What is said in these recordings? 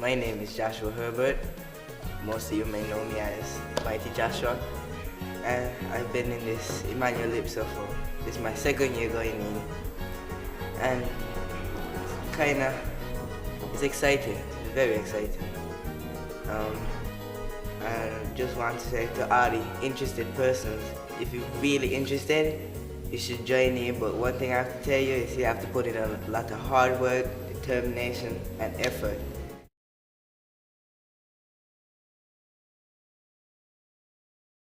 My name is Joshua Herbert. Most of you may know me as Mighty Joshua. And I've been in this Immanulypso for, this is my second year going in. And it's exciting, it's very exciting. I just want to say to all the interested persons, if you're really interested, you should join in. But one thing I have to tell you is you have to put in a lot of hard work, determination, and effort.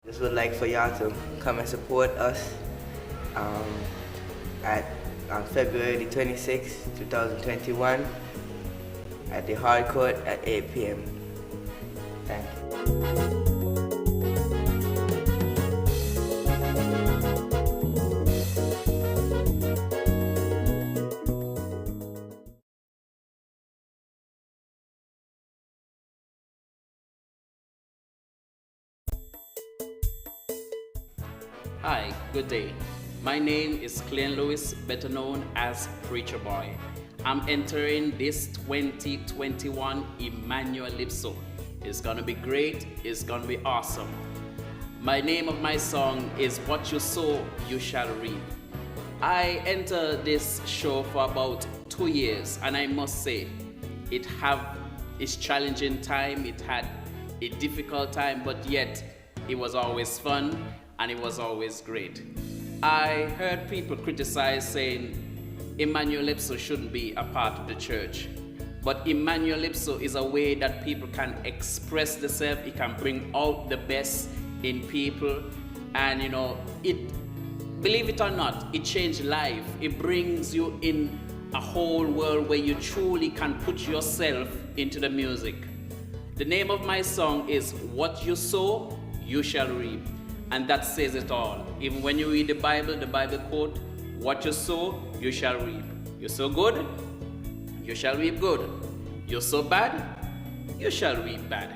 Just would like for y'all to come and support us on February 26, 2021 at the Hard Court at 8 p.m. Thank you. Hi, good day. My name is Clean Lewis, better known as Preacher Boy. I'm entering this 2021 Immanulypso. It's gonna be great, it's gonna be awesome. My name of my song is What You Sow, You Shall Reap. I entered this show for about 2 years, and I must say, it's challenging time, it had a difficult time, but yet it was always fun and it was always great. I heard people criticize saying Immanulypso shouldn't be a part of the church. But Immanulypso is a way that people can express themselves, it can bring out the best in people, and believe it or not, it changed life. It brings you in a whole world where you truly can put yourself into the music. The name of my song is What You Sow, You Shall Reap. And that says it all. Even when you read the Bible quote, what you sow, you shall reap. You sow good, you shall reap good. You sow bad, you shall reap bad.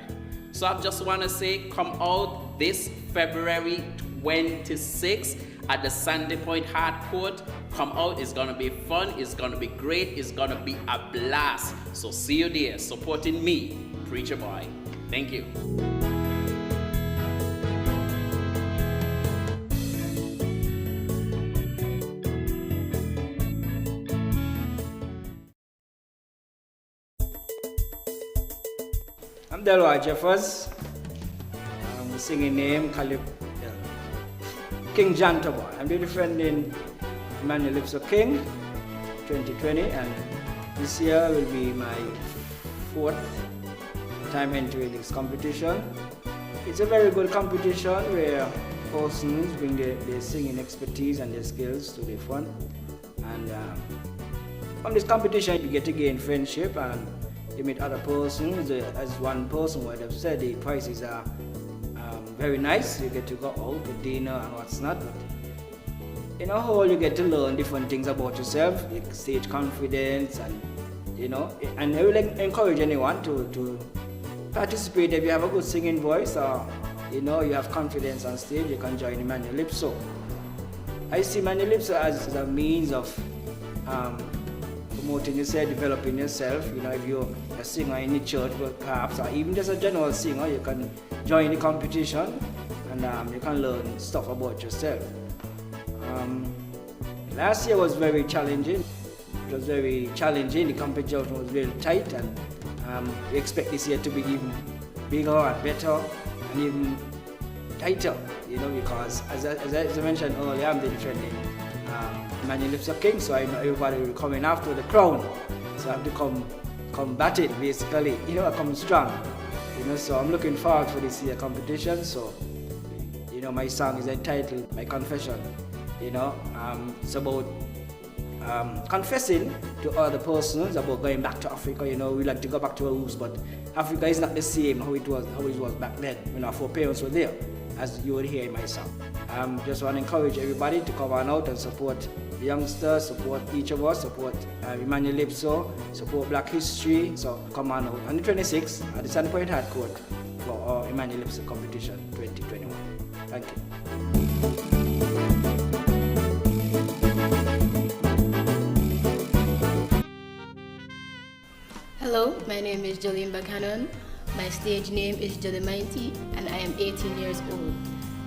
So I just want to say, come out this February 26th at the Sandy Point Hard Court. Come out, it's going to be fun, it's going to be great, it's going to be a blast. So see you there, supporting me, Preacher Boy. Thank you. I'm Delroy Jeffers. I'm singing name Calypso. King John Tobo. I'm the defending Immanulypso King 2020, and this year will be my 4th time entering this competition. It's a very good competition where persons bring their singing expertise and their skills to the front. And from this competition, you get to gain friendship, and you meet other persons. As one person would have said, the prices are very nice. You get to go out to dinner and what's not. But in a whole, you get to learn different things about yourself, like stage confidence, and And I will encourage anyone to participate. If you have a good singing voice, or you have confidence on stage, you can join Immanulypso. I see Immanulypso as a means of promoting yourself, developing yourself. If you're a singer in the church, perhaps, or even just a general singer, you can join the competition, and you can learn stuff about yourself. Last year was very challenging. It was very challenging. The competition was very tight, and we expect this year to be even bigger and better and even tighter. Because as I mentioned earlier, I'm the defending Immanulypso King, so I know everybody will be coming after the crown. So I have to come battle, basically. I come strong. So I'm looking forward for this year competition. So my song is entitled My Confession. It's about confessing to other persons about going back to Africa. We like to go back to our roots, but Africa is not the same how it was back then when our foreparents were there, as you would hear in my song. Just want to encourage everybody to come on out and support the youngsters, support each of us, support Immanulypso, support Black History. So come on out on the 26th at the Sandy Point Hard Court for our Immanulypso competition 2021. Thank you. Hello, my name is Jolene Buchanan. My stage name is Jolly Mighty, and I am 18 years old.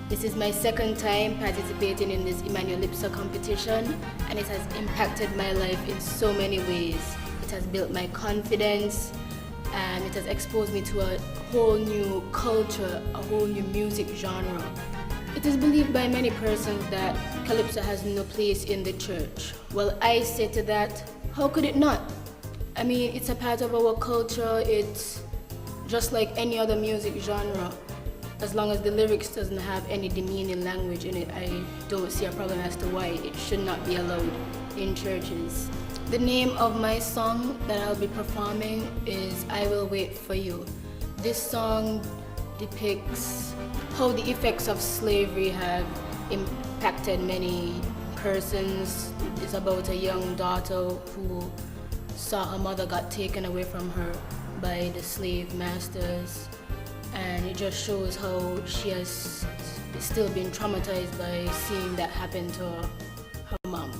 This is my second time participating in this Immanulypso competition, and it has impacted my life in so many ways. It has built my confidence, and it has exposed me to a whole new culture, a whole new music genre. It is believed by many persons that Calypso has no place in the church. Well, I say to that, how could it not? I mean, it's a part of our culture. It's just like any other music genre. As long as the lyrics doesn't have any demeaning language in it, I don't see a problem as to why it should not be allowed in churches. The name of my song that I'll be performing is I Will Wait For You. This song depicts how the effects of slavery have impacted many persons. It's about a young daughter who saw her mother got taken away from her by the slave masters, and it just shows how she has still been traumatized by seeing that happen to her mom,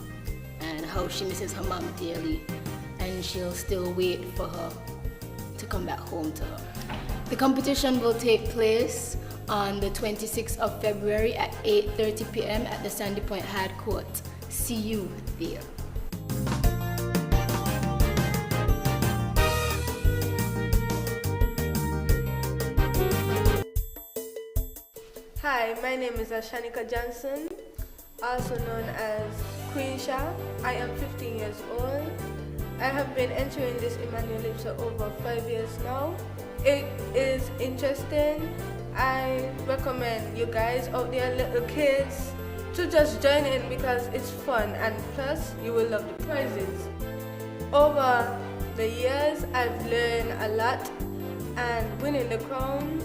and how she misses her mom dearly, and she'll still wait for her to come back home to her. The competition will take place on the 26th of February at 8:30 p.m. at the Sandy Point Hard Court. See you there. Hi, my name is Ashanika Johnson, also known as Queen Sha. I am 15 years old. I have been entering this Immanulypso over 5 years now. It is interesting. I recommend you guys out there, little kids, to just join in because it's fun, and plus you will love the prizes. Over the years, I've learned a lot, and winning the crown,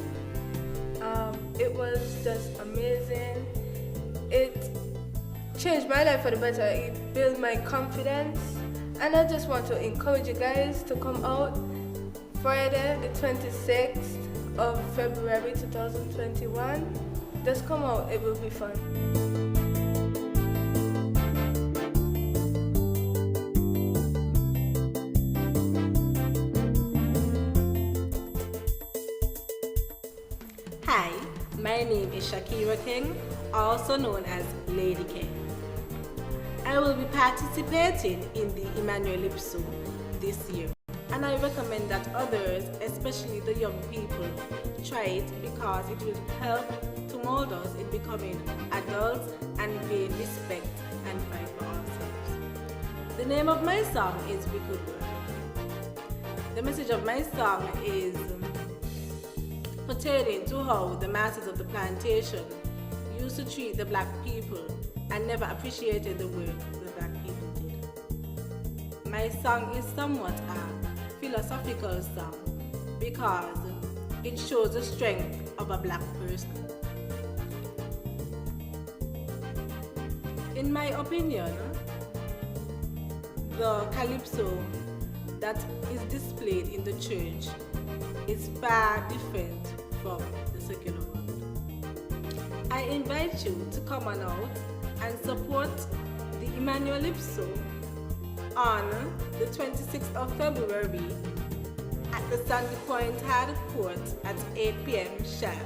it was just amazing. It changed my life for the better. It built my confidence, and I just want to encourage you guys to come out Friday the 26th of February 2021. Just come out, it will be fun. Hi, my name is Shakira King, also known as Lady King. I will be participating in the Immanulypso this year, and I recommend that others, especially the young people, try it because it will help to mold us in becoming adults and gain respect and fight for ourselves. The name of my song is We Could Work. The message of my song is pertaining to how the masters of the plantation used to treat the black people and never appreciated the work the black people did. My song is somewhat a philosophical song because it shows the strength of a black person. In my opinion, the calypso that is displayed in the church is far different from the secular world. I invite you to come on out and support the Immanulypso on the 26th of February at the Sandy Point Hard Court at 8 p.m. sharp.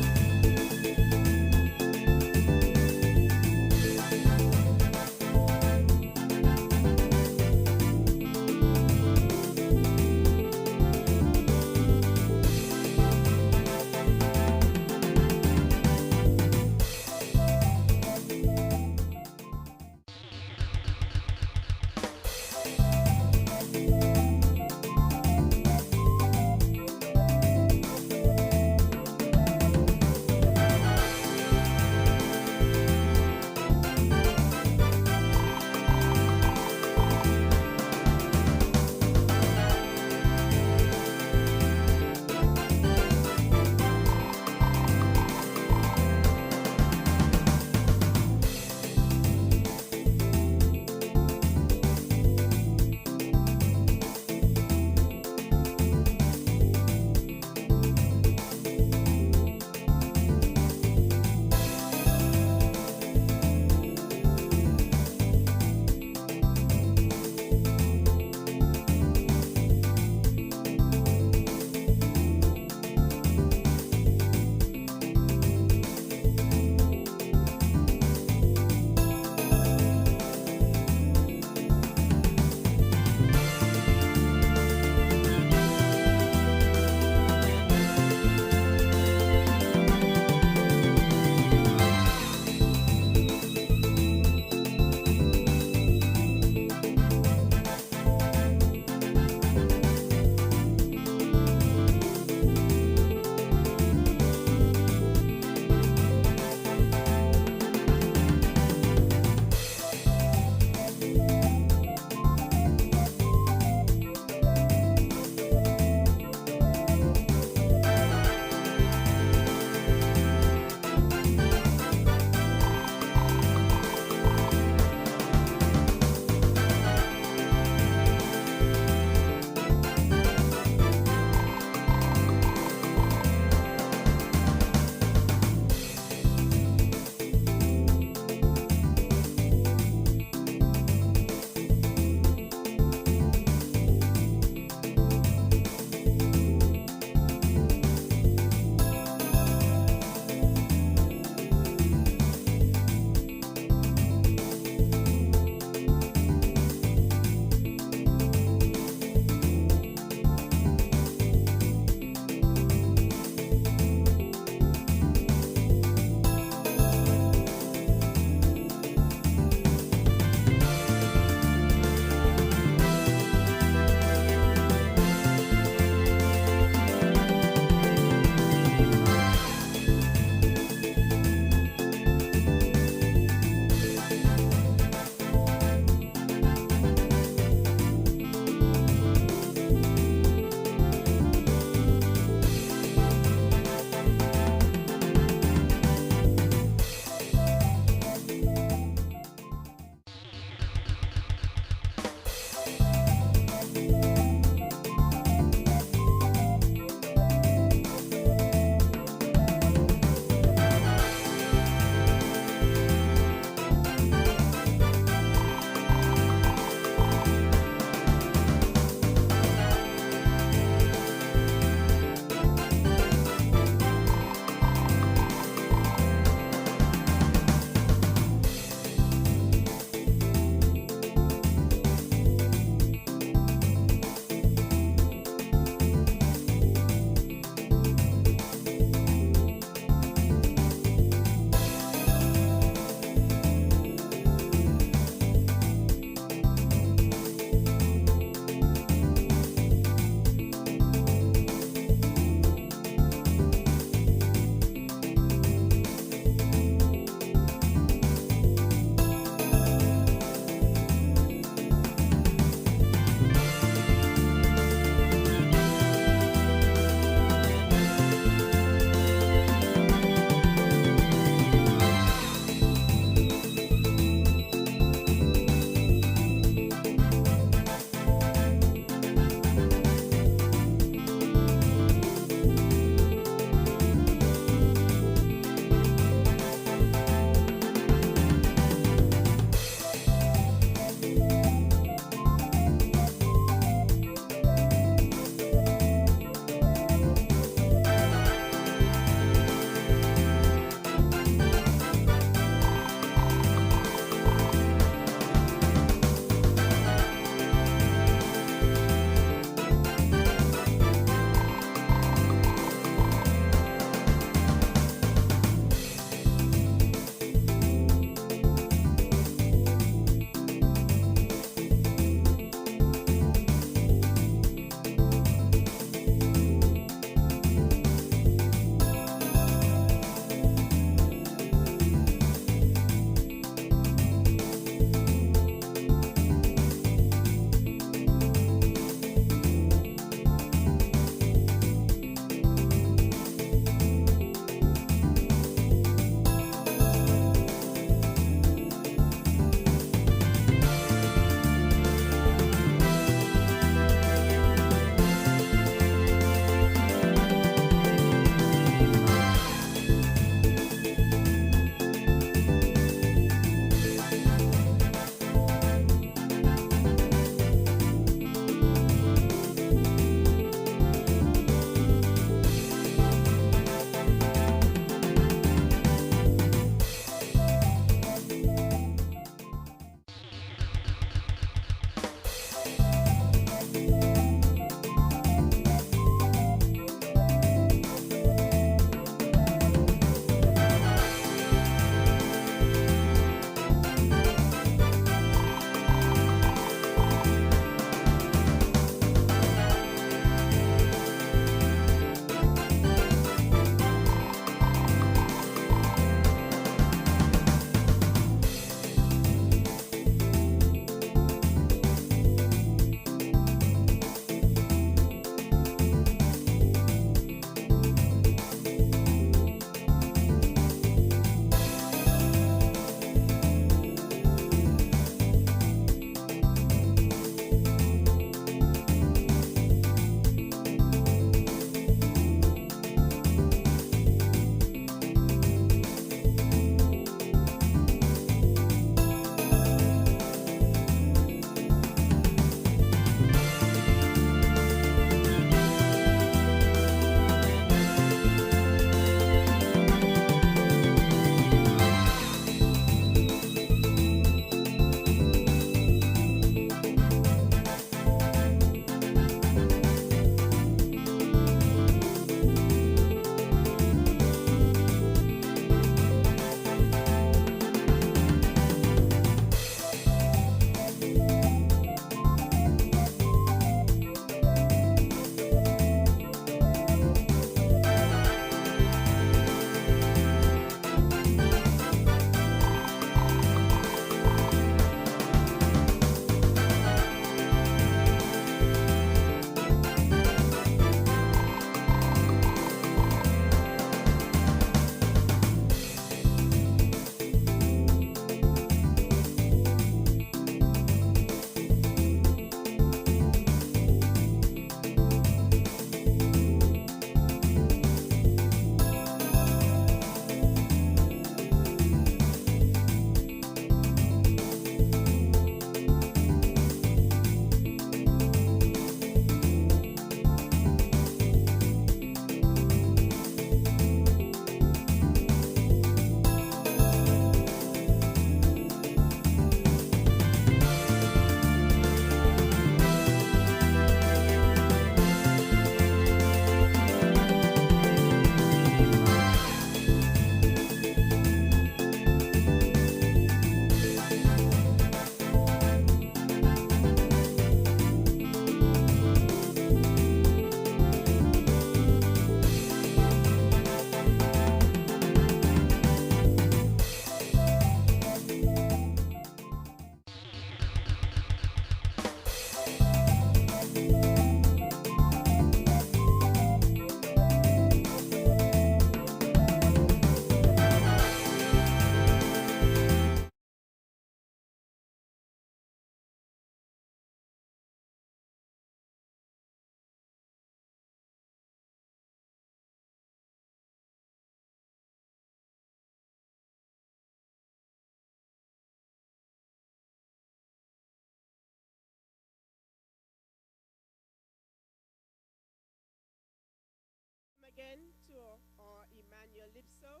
again to our Immanulypso,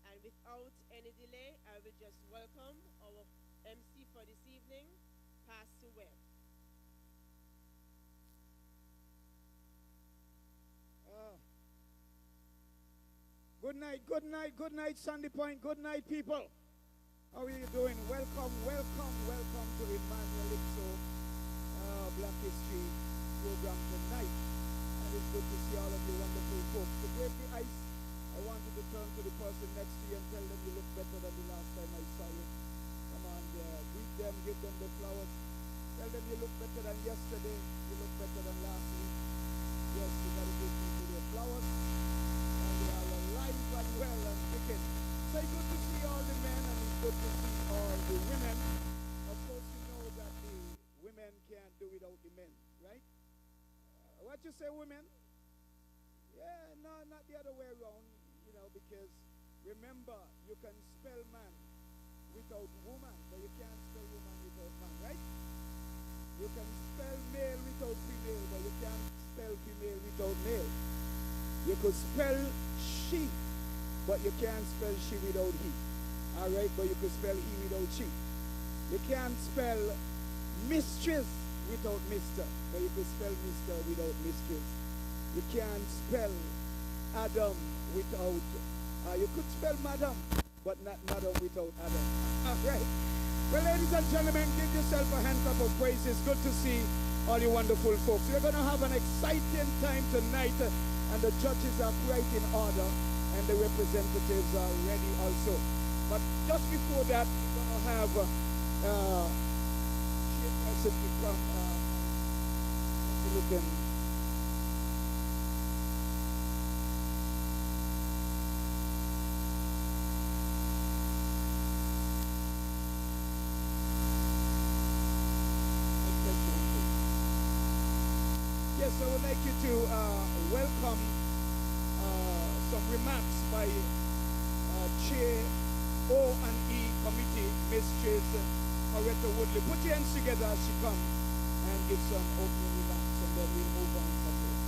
and without any delay, I will just welcome our MC for this evening, Pastor Webb. Good night, Sandy Point. Good night, people. How are you doing? Welcome to Immanulypso Black History program tonight. And it's good to see all of you wonderful folks. To break the ice, I want you to turn to the person next to you and tell them you look better than the last time I saw you. Come on there. Greet them, give them the flowers. Tell them you look better than yesterday. You look better than last week. Yes, you got to give people their flowers. And they are alive and well and kicking. So it's good to see all the men and it's good to see all the women. Of course, you know that the women can't do without the men, right? What you say, women? Yeah, no, not the other way around, you know, because remember, you can spell man without woman, but you can't spell woman without man, right? You can spell male without female, but you can't spell female without male. You could spell she, but you can't spell she without he. All right, but you could spell he without she. You can't spell mistress without mister, but you could spell mister without mistress. You can't spell Adam without, you could spell madam, but not madam without Adam. All right. Well, ladies and gentlemen, give yourself a hand clap of praise. It's good to see all you wonderful folks. We're going to have an exciting time tonight, and the judges are quite in order, and the representatives are ready also. But just before that, we're going to have chairperson to come. Looking. Yes, I would like you to welcome some remarks by Chair O&E Committee, Mistress Coretta Woodley. Put your hands together as she comes and give some opening remarks, and then we'll move on from there.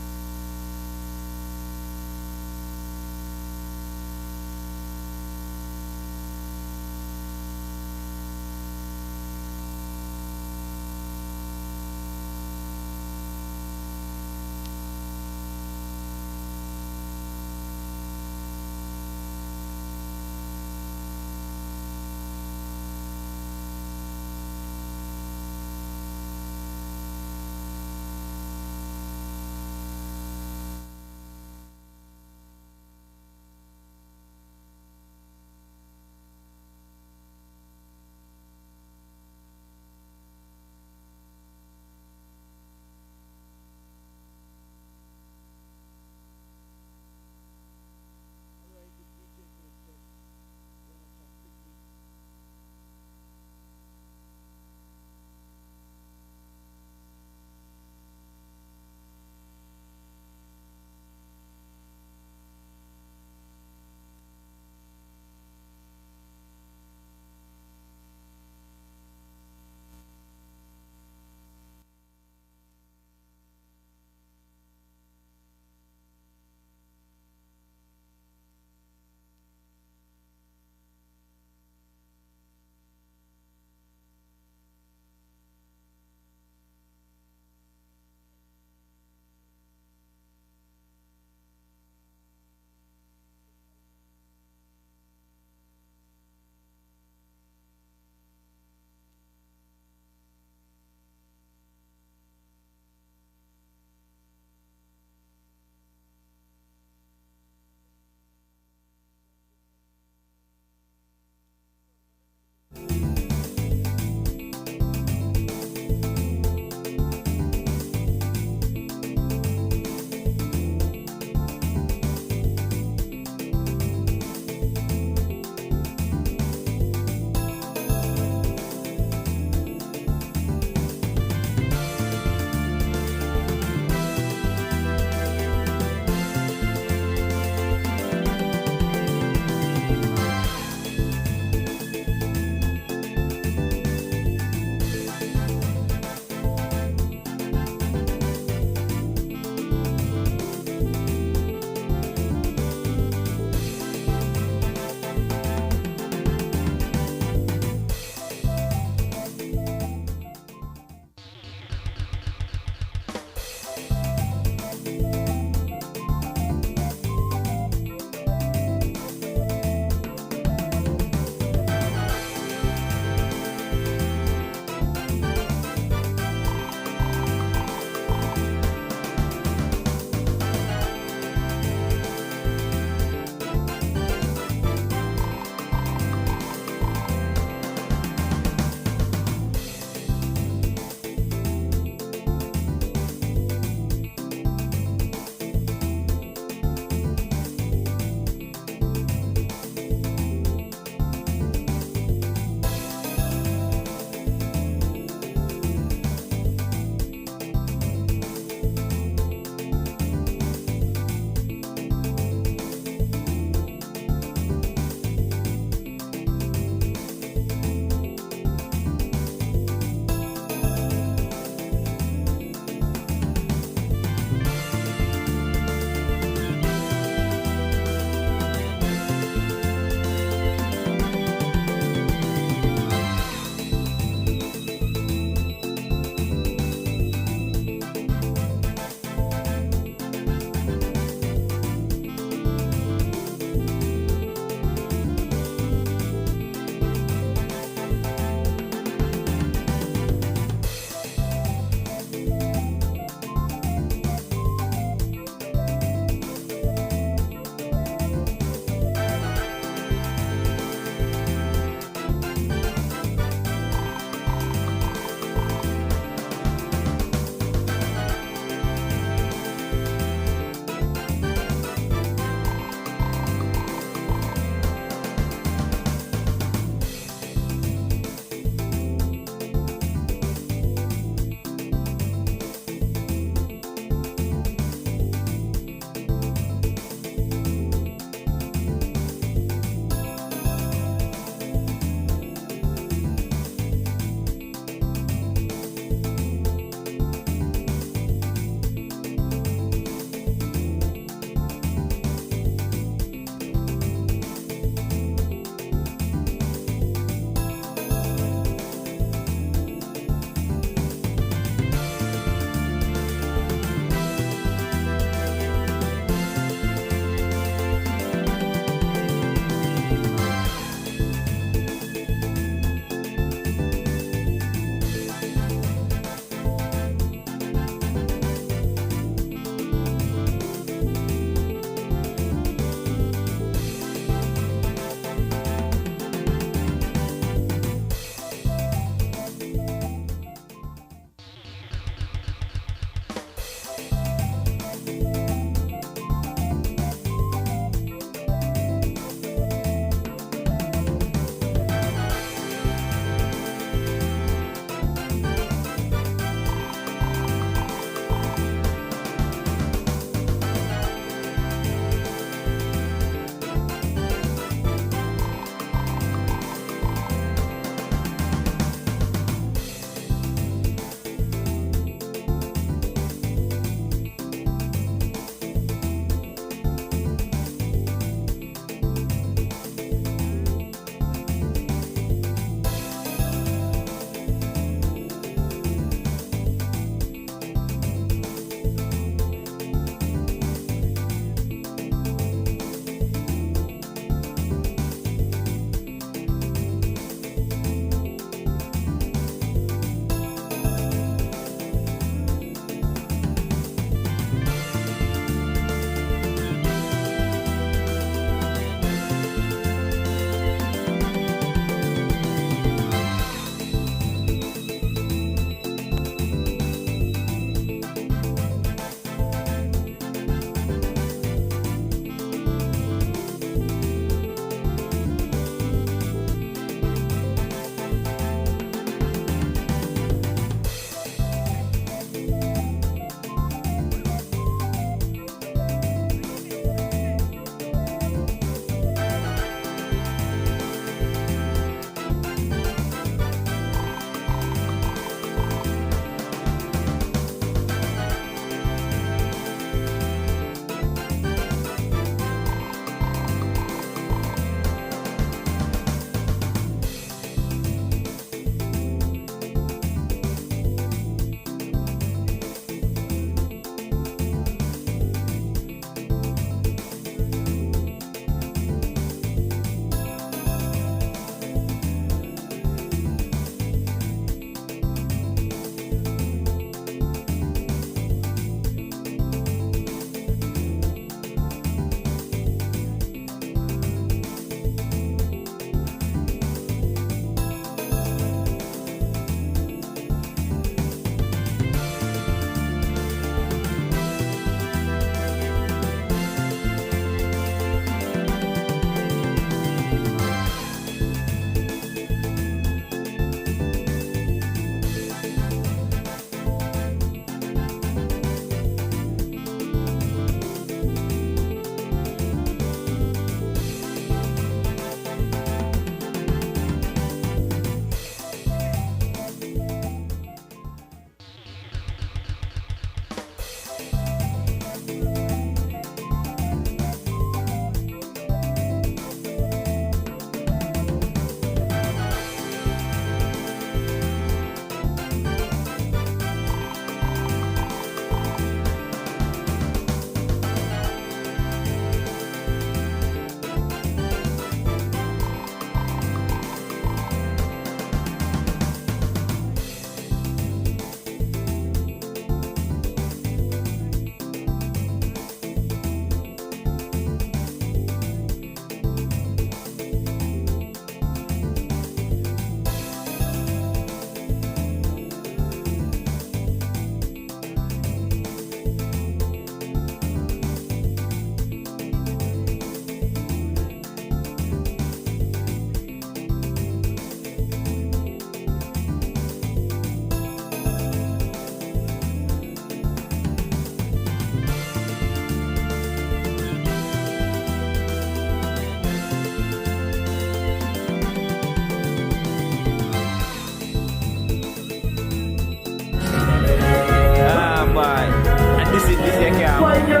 for you.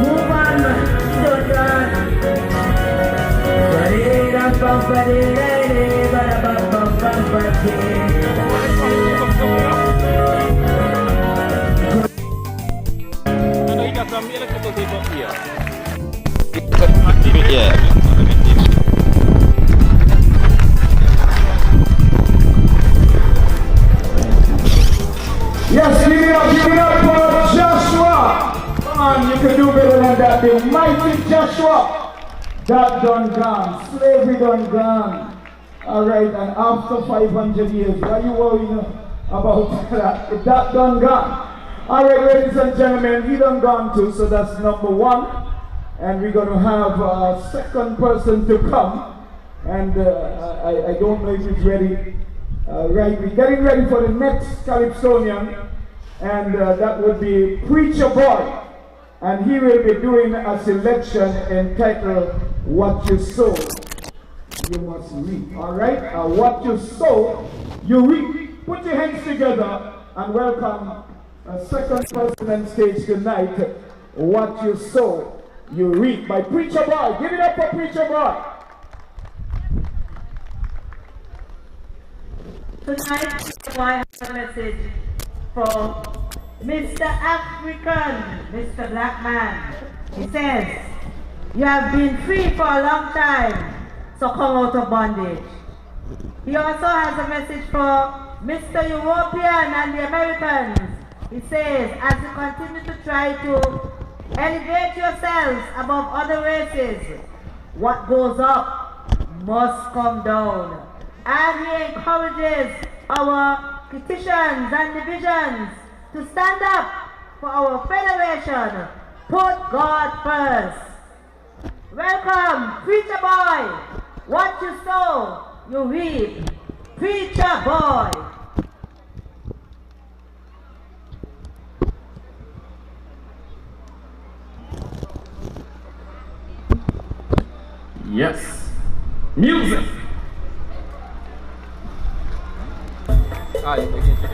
Move on, children. I know you got some electrical tape up here. Yeah. Yes, give it up for Joshua. Come on, you can do better than that. The mighty Joshua. That done gone. Slavery done gone. Alright, and after 500 years, why are you worrying about that? That done gone. Alright, ladies and gentlemen, he done gone too, so that's number one. And we're going to have a second person to come. And I don't know if he's ready. Right, we're getting ready for the next Calypsonian, and that would be Preacher Boy, and he will be doing a selection entitled What You Sow, You Must Reap. Alright, what you sow, you reap. Put your hands together and welcome a second person on stage tonight. What you sow, you reap, by Preacher Boy. Give it up for Preacher Boy. Tonight, I have a message from Mr. African, Mr. Black Man. He says, you have been free for a long time, so come out of bondage. He also has a message for Mr. European and the Americans. He says, as you continue to try to elevate yourselves above other races, what goes up must come down. And he encourages our petitions and divisions to stand up for our federation. Put God first. Welcome, Preacher Boy. What you sow, you reap. Preacher Boy. Yes. Music. Ah, you can check it,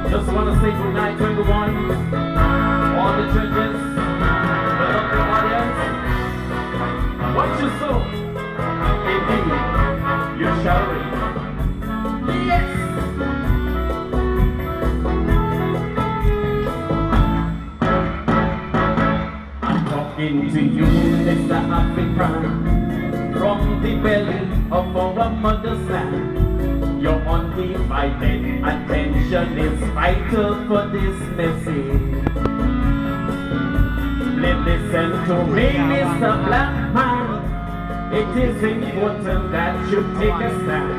just want to say good night to everyone, all the judges, the lovely audience. What you sow, indeed, you shall reap. Yes. Talking to you, Mr. African, from the belly of our mother's land. Your undivided attention is vital for this message. Please listen to me, Mr. Black Man. It is important that you take a stand.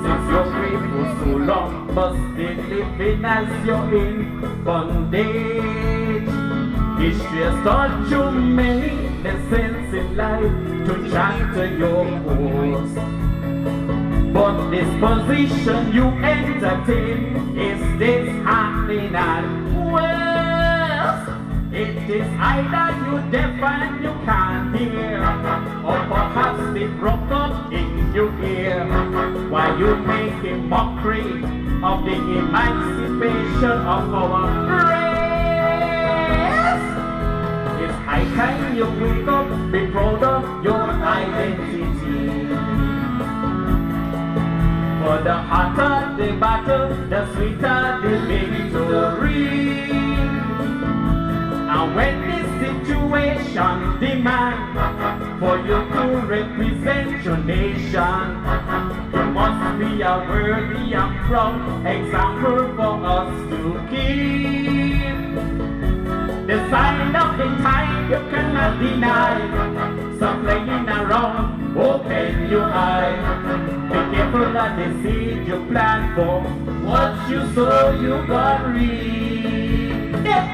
Since you're free for so long, must be living as you're in bondage. History has taught you many lessons in life to charter your course. But this position you entertain is disheartening and worse. It is either you deaf and you can't hear, or perhaps they broke up in your ear, while you making mockery of the emancipation of our race. It's high time you wake up, be proud of your identity. For the hotter the battle, the sweeter the victory. And when this situation demands for you to represent your nation, you must be a worthy and proud example for us to keep. The sign of the time you cannot deny. Stop playing around, open your eyes. Be careful of the seed you plant for. What you sow, you got reap. Yeah.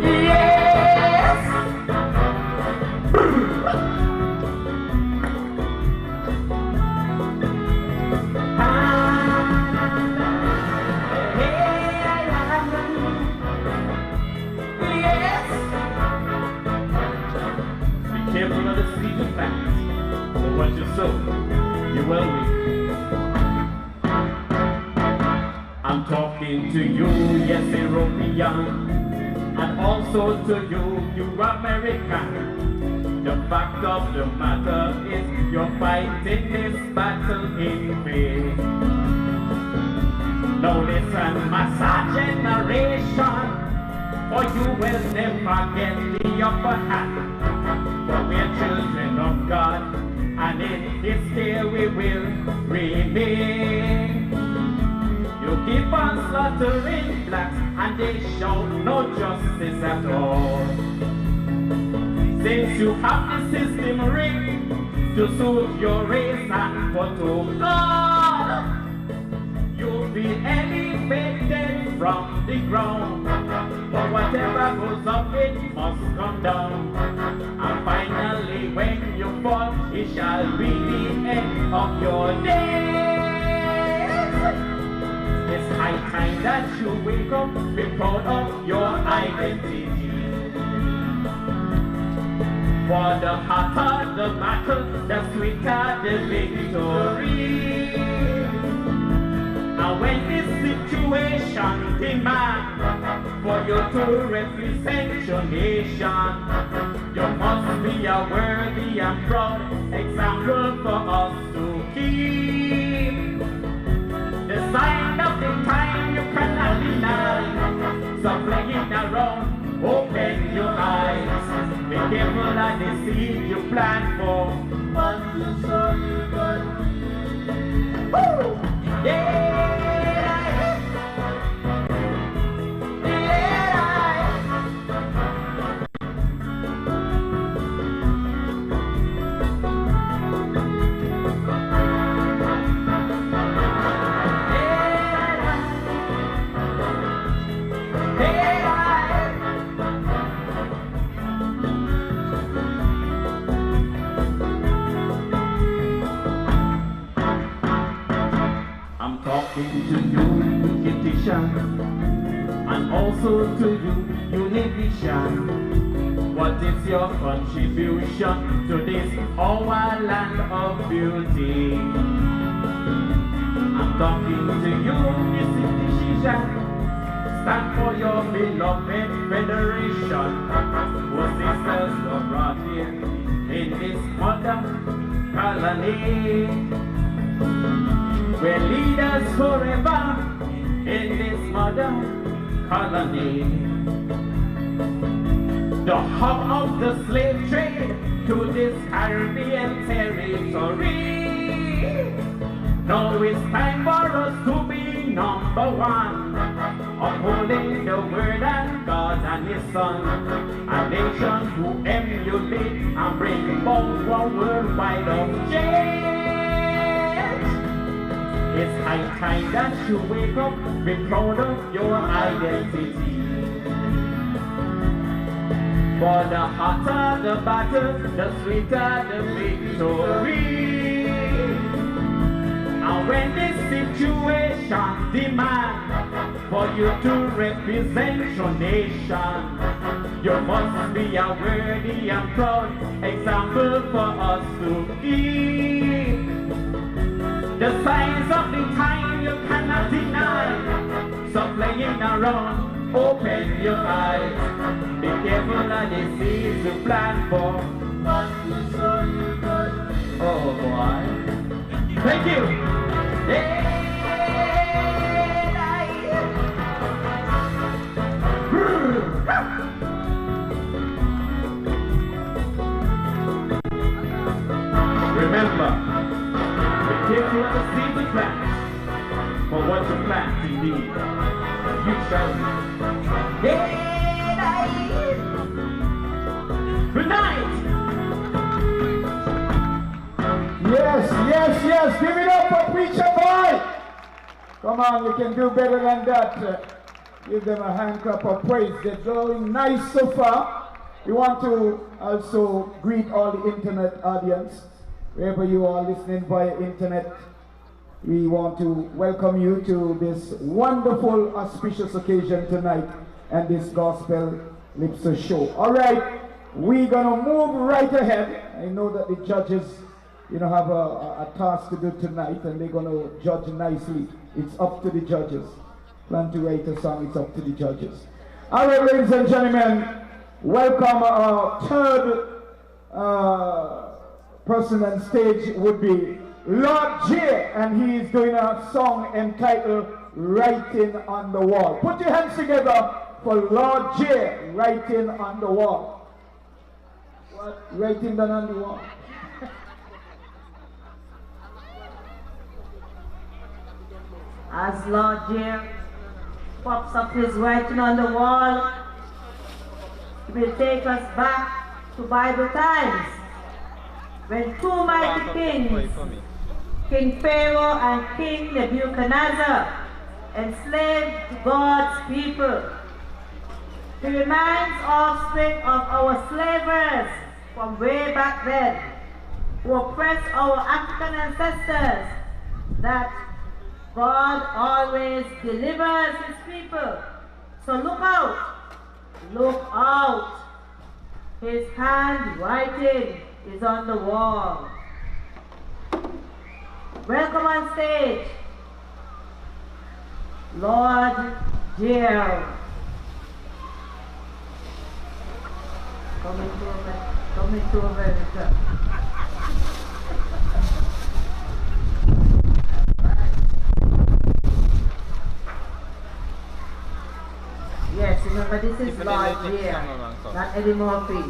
Yes. Yeah. talking to you, yes, European, and also to you American. The fact of the matter is you're fighting this battle in vain. Now listen, my generation, for you will never get the upper hand. For we're children of God, and in this day we will remain. You keep on slaughtering blacks, and they show no justice at all. Since you have the system rigged to suit your race and for to God, you'll be elevated from the ground. But whatever goes up, it must come down. And finally, when you fall, it shall be the end of your days. It's high time that you wake up, be proud of your identity. For the hotter the battle, the sweeter the victory. And when this situation demands for you to represent your nation, you must be a worthy and proud example for us to keep. The sign of the time you cannot deny. Stop playing around, open your eyes. Be careful of the seed you plant for. What you sow you got. Woo! Yeah! Talking to you, Kitishan, and also to you, Univision. What is your contribution to this our land of beauty? I'm talking to you, Kitishan. Stand for your beloved federation, whose sisters were brought here in this mother colony. We're leaders forever in this modern colony. The hub of the slave trade to this Caribbean territory. Now it's time for us to be number one, upholding the word and God and His Son. A nation who emulate and bring about one worldwide of change. It's high time that you wake up, be proud of your identity. For the hotter the battle, the sweeter the victory. And when this situation demands for you to represent your nation, you must be a worthy and proud example for us to keep. The signs of the time you cannot deny. Stop playing around, open your eyes. Be careful of the seeds you plant for. Oh boy. Thank you. Remember, careful of the seeds you plant, for what you plant indeed, you shall reap. Good night! Yes, yes, yes. Give it up for Preacher Boy. Come on, you can do better than that. Give them a hand clap of praise. They're doing nice so far. We want to also greet all the internet audience. Wherever you are listening via internet, we want to welcome you to this wonderful, auspicious occasion tonight and this Gospel Calypso show. All right, we're going to move right ahead. I know that the judges, have a task to do tonight, and they're going to judge nicely. It's up to the judges. plan to write a song, it's up to the judges. All right, ladies and gentlemen, welcome our third person on stage would be Lord J, and he is doing a song entitled Writing on the Wall. Put your hands together for Lord J, Writing on the Wall. What? Writing down on the wall. As Lord J pops up his writing on the wall, he will take us back to Bible times, when two mighty kings, King Pharaoh and King Nebuchadnezzar, enslaved God's people. He reminds offspring of our slavers from way back then, who oppressed our African ancestors, that God always delivers his people. So look out, look out. His handwriting is on the wall. Welcome on stage, Lord Jill. Coming to America. Yes, remember this is Lord Jill, not Eddie Murphy.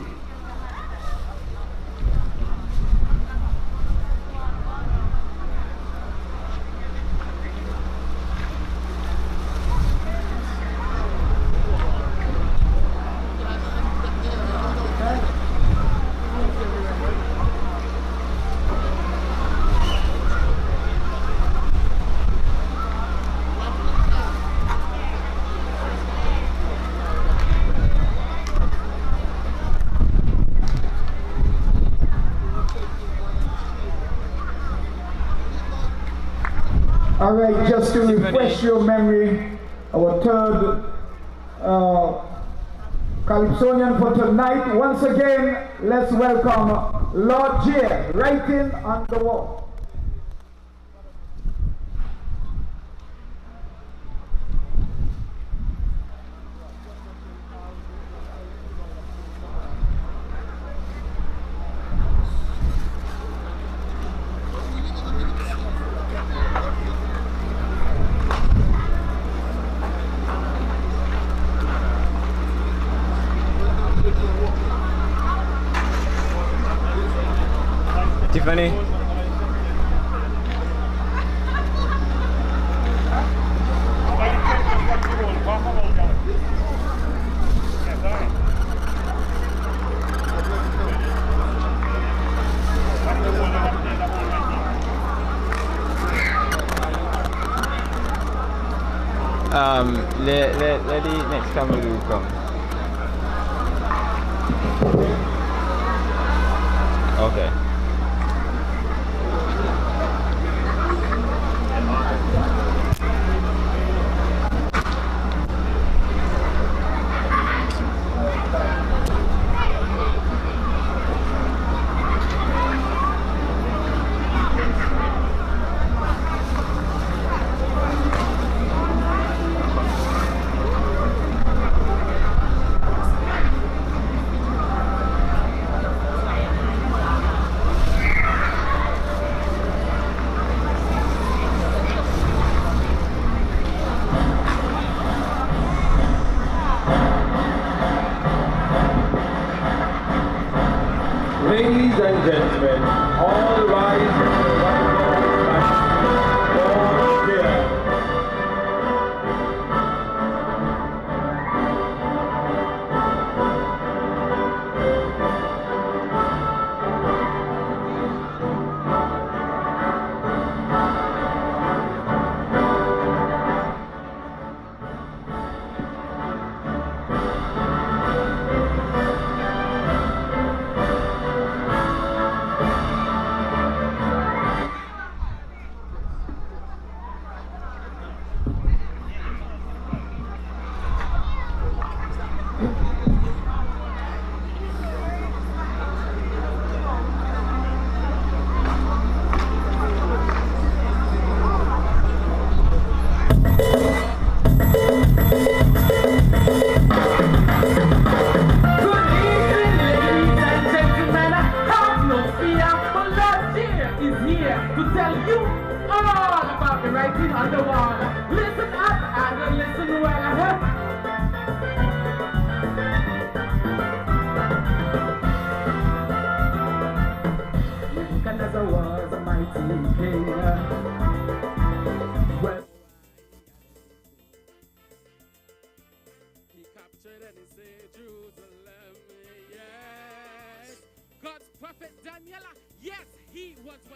All right, just to refresh your memory, our third Calypsonian for tonight. Once again, let's welcome Lord J, Writing on the Wall. Tiffany. Let the next camera come. Okay. Ladies and gentlemen, all rise for the Lord J.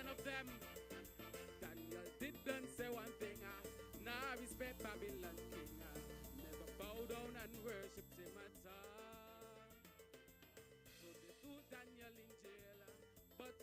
none of them. Daniel didn't say one thing, nah respect Babylon king, never bow down and worship him at all. So they threw Daniel in jail, but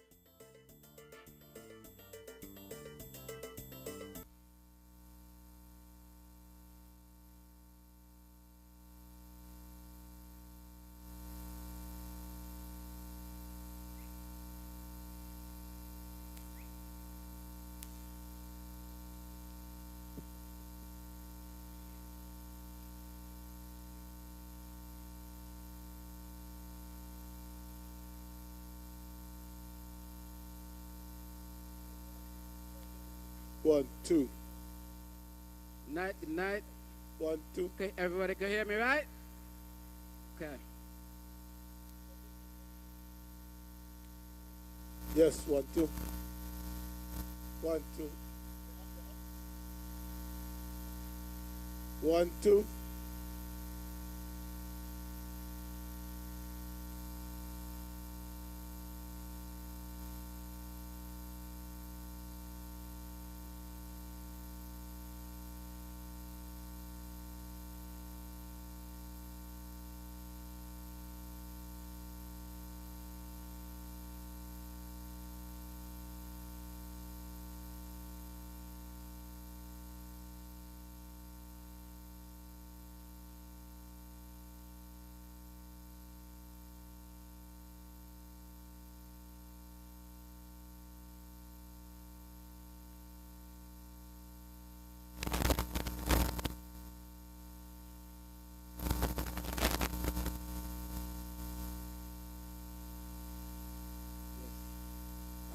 One, two. night, night. 1, 2. Okay, everybody can hear me, right? Okay. Yes, 1, 2. 1, 2. 1, 2.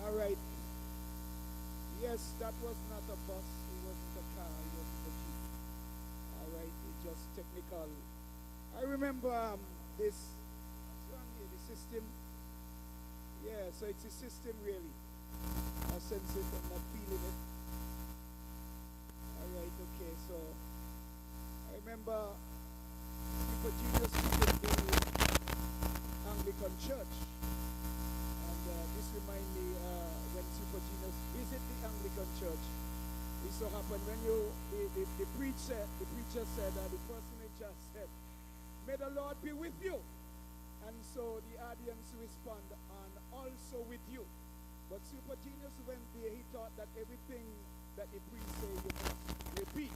All right. Yes, that was not a bus. It wasn't a car. It wasn't a jeep. All right. It's just technical. I remember this. What's wrong here? The system. Yeah. So it's a system really. I sense it. I'm not feeling it. All right. Okay. So I remember Super Junior speaking to Anglican Church. This reminds me when Super Genius visit the Anglican Church. It so happened when the preacher said, the personage said, "May the Lord be with you." And so the audience respond, "And also with you." But Super Genius went there, he thought that everything that the priest said you must repeat.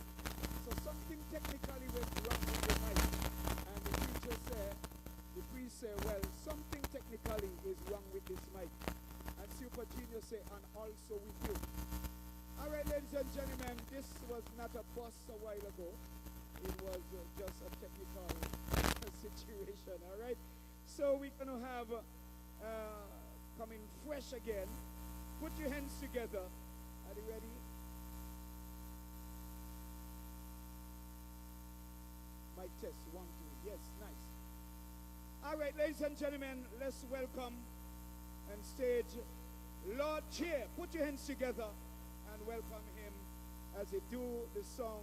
So something technically went wrong with the mic. And the preacher said, the priest said, "Well, something technically is wrong with this mic." And Super Genius said, "And also with you." All right, ladies and gentlemen, this was not a bus a while ago. It was just a technical situation, all right? So we're going to have coming fresh again. Put your hands together. Are you ready? Mic test, 1, 2. Yes, nice. All right, ladies and gentlemen, let's welcome on stage Lord Chair. Put your hands together and welcome him as he do the song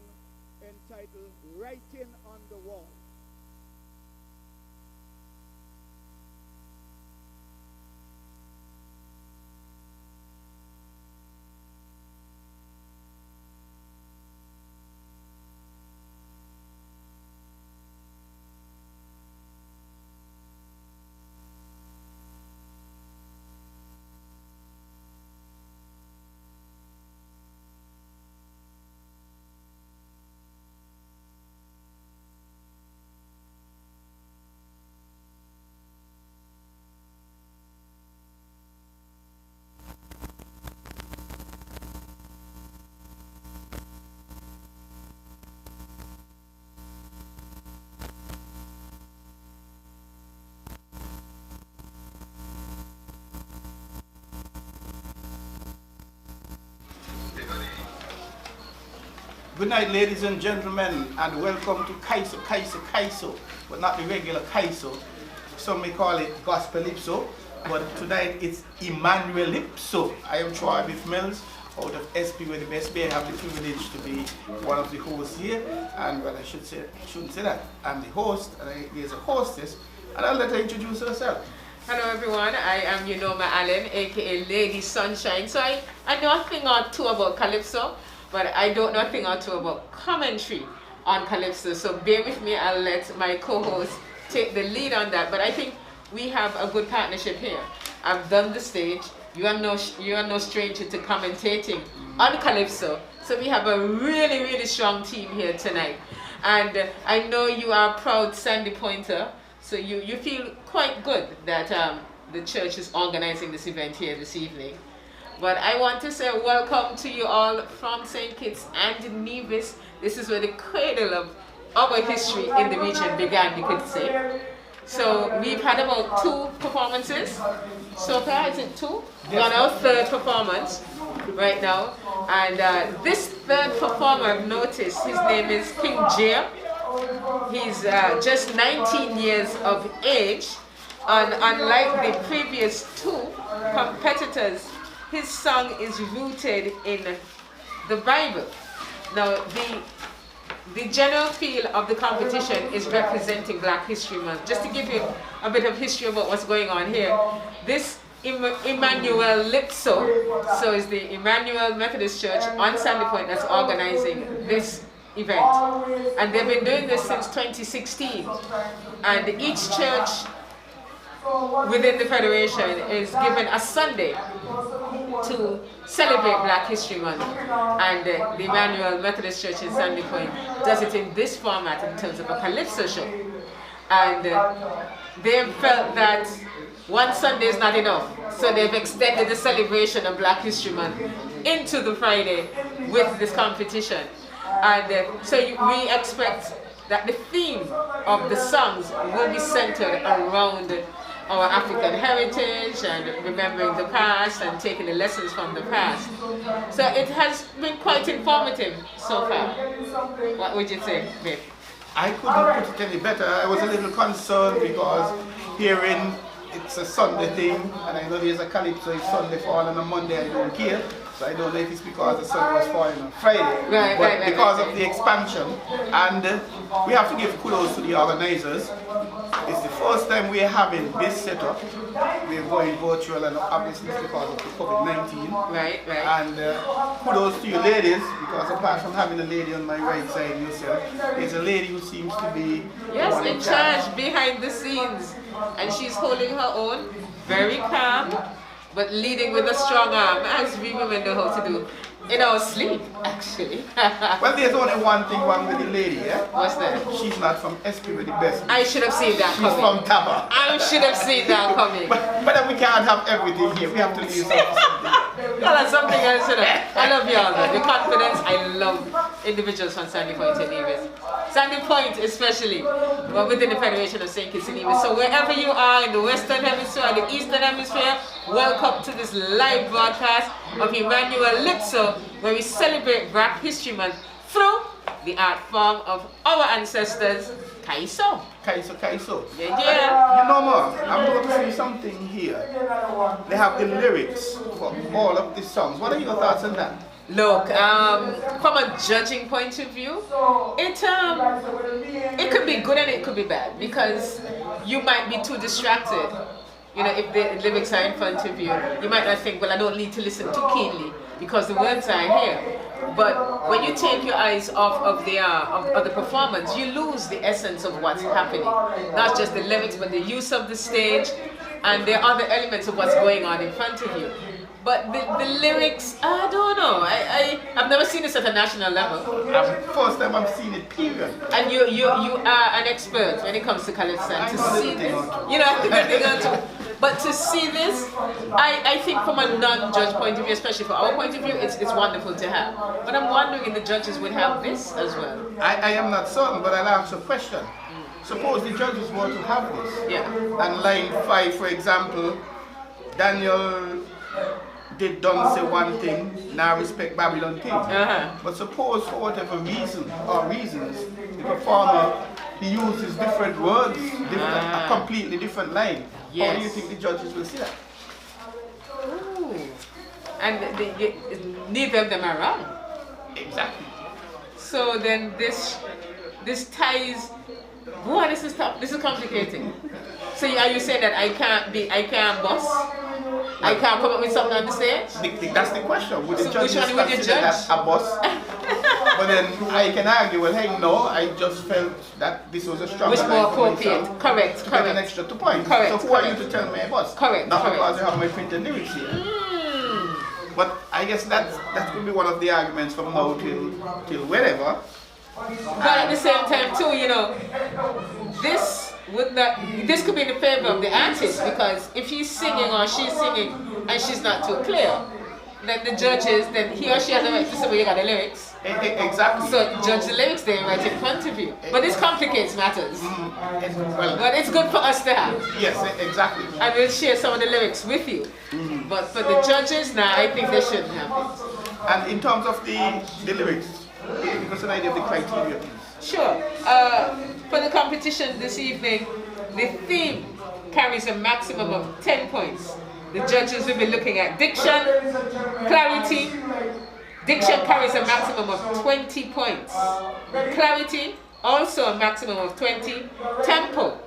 entitled "Writing on the Wall." Good night, ladies and gentlemen, and welcome to Calypso, but not the regular Calypso. Some may call it Calypso, but tonight it's Immanulypso. I am Troy Biff Mills out of SP with the best beer. I have the privilege to be one of the hosts here, and well, I shouldn't say that. I'm the host, and there's a hostess, and I'll let her introduce herself. Hello everyone, I am Unoma Allen, aka Lady Sunshine. So I know a thing or two about Calypso, but I don't know a thing or two about commentary on Calypso. So bear with me, I'll let my co-host take the lead on that. But I think we have a good partnership here. I've done the stage, you are no stranger to commentating on Calypso. So we have a really, really strong team here tonight. And I know you are a proud Sandy Pointer. So you feel quite good that the church is organizing this event here this evening. But I want to say welcome to you all from St. Kitts and Nevis. This is where the cradle of our history in the region began, you could say. So we've had about 2 performances. So far, is it 2? We're on our 3rd performance right now. And this 3rd performer, I've noticed, his name is King Jia. He's just 19 years of age, and unlike the previous 2 competitors, his song is rooted in the Bible. Now, the general feel of the competition is representing Black History Month. Just to give you a bit of history about what's going on here, this Immanulypso, so is the Immanuel Methodist Church on Sandy Point that's organizing this event, and they've been doing this since 2016, and each church within the federation is given a Sunday to celebrate Black History Month, and the Immanuel Methodist Church in Sandy Point does it in this format in terms of a Calypso show, and they've felt that one Sunday is not enough, so they've extended the celebration of Black History Month into the Friday with this competition. And so we expect that the theme of the songs will be centered around our African heritage and remembering the past and taking the lessons from the past. So it has been quite informative so far. What would you say, babe? I couldn't put it any better. I was a little concerned because hearing it's a Sunday thing, and I know there's a Calypso, it's Sunday fall on a Monday, I don't care. So I don't know if it's because the sun was falling on Friday, but because of the expansion. And we have to give kudos to the organizers. It's the first time we're having this setup. We're going virtual, and obviously it's because of the COVID-19. Right. And kudos to you ladies, because apart from having a lady on my right side yourself, there's a lady who seems to be in charge behind the scenes, and she's holding her own, very calm, but leading with a strong arm, as we women know how to do in our sleep, actually. Well, there's only one thing wrong with the lady, yeah? What's that? She's not from SP with the best. I should have seen that coming. She's from Taba. I should have seen that coming. But we can't have everything here. We have to leave something. Well, that's something else, you know. I love y'all, though. The confidence, I love individuals from Sandy Point and Nevis. Sandy Point, especially, but within the Federation of St. Kitts and Nevis. So wherever you are in the Western Hemisphere or the Eastern Hemisphere, welcome to this live broadcast of Immanulypso, where we celebrate Black History Month through the art form of our ancestors, Calypso. Calypso. Yeah. You know more, I'm going to say something here. They have the lyrics for all of the songs. What are your thoughts on that? Look, from a judging point of view, it could be good and it could be bad, because you might be too distracted. You know, if the lyrics are in front of you, you might not think, well, I don't need to listen too keenly because the words are here. But when you take your eyes off of the performance, you lose the essence of what's happening. Not just the lyrics, but the use of the stage, and the other elements of what's going on in front of you. But the lyrics, I don't know. I've never seen this at a national level. First time I've seen it, period. And you are an expert when it comes to Calypso. To see this, you know, but to see this, I think from a non-judge point of view, especially for our point of view, it's wonderful to have. But I'm wondering if the judges would have this as well. I am not certain, but I'll ask a question. Suppose the judges were to have this. Yeah. And line 5, for example, Daniel did done say one thing, now respect Babylon King. But suppose for whatever reason or reasons, the performer, he uses different words, a completely different line. Yes. How do you think the judges will see that? Ooh. And neither of them are wrong. Exactly. So then this ties, boy, this is tough, this is complicating. So are you saying that I can't boss? I can't come up with something on the stage? That's the question. Would the So judges which one would you consider judge? that a boss? But then I can argue, well, hey, no, I just felt that this was a stronger Which more line for appropriate? myself Correct, to get an correct. extra 2 points. Correct, So who are you correct. to tell me a boss? Correct, Not correct. because I have my printed lyrics here. But I guess that could be one of the arguments from now till whenever. But at the same time too, you know, this could be in the favor of the artist, because if he's singing or she's singing and she's not too clear, then the judges, then he or she has a right to say, well, you got the lyrics. Exactly. So judge the lyrics there right in front of you. But this complicates matters. Well, but it's good for us to have. Yes, exactly. And we'll share some of the lyrics with you. But for the judges, now I think they shouldn't have it. And in terms of the lyrics, give us an idea of the criteria, please. Sure. For the competition this evening, the theme carries a maximum of 10 points. The judges will be looking at diction, clarity. Diction carries a maximum of 20 points. Clarity, also a maximum of 20. Tempo.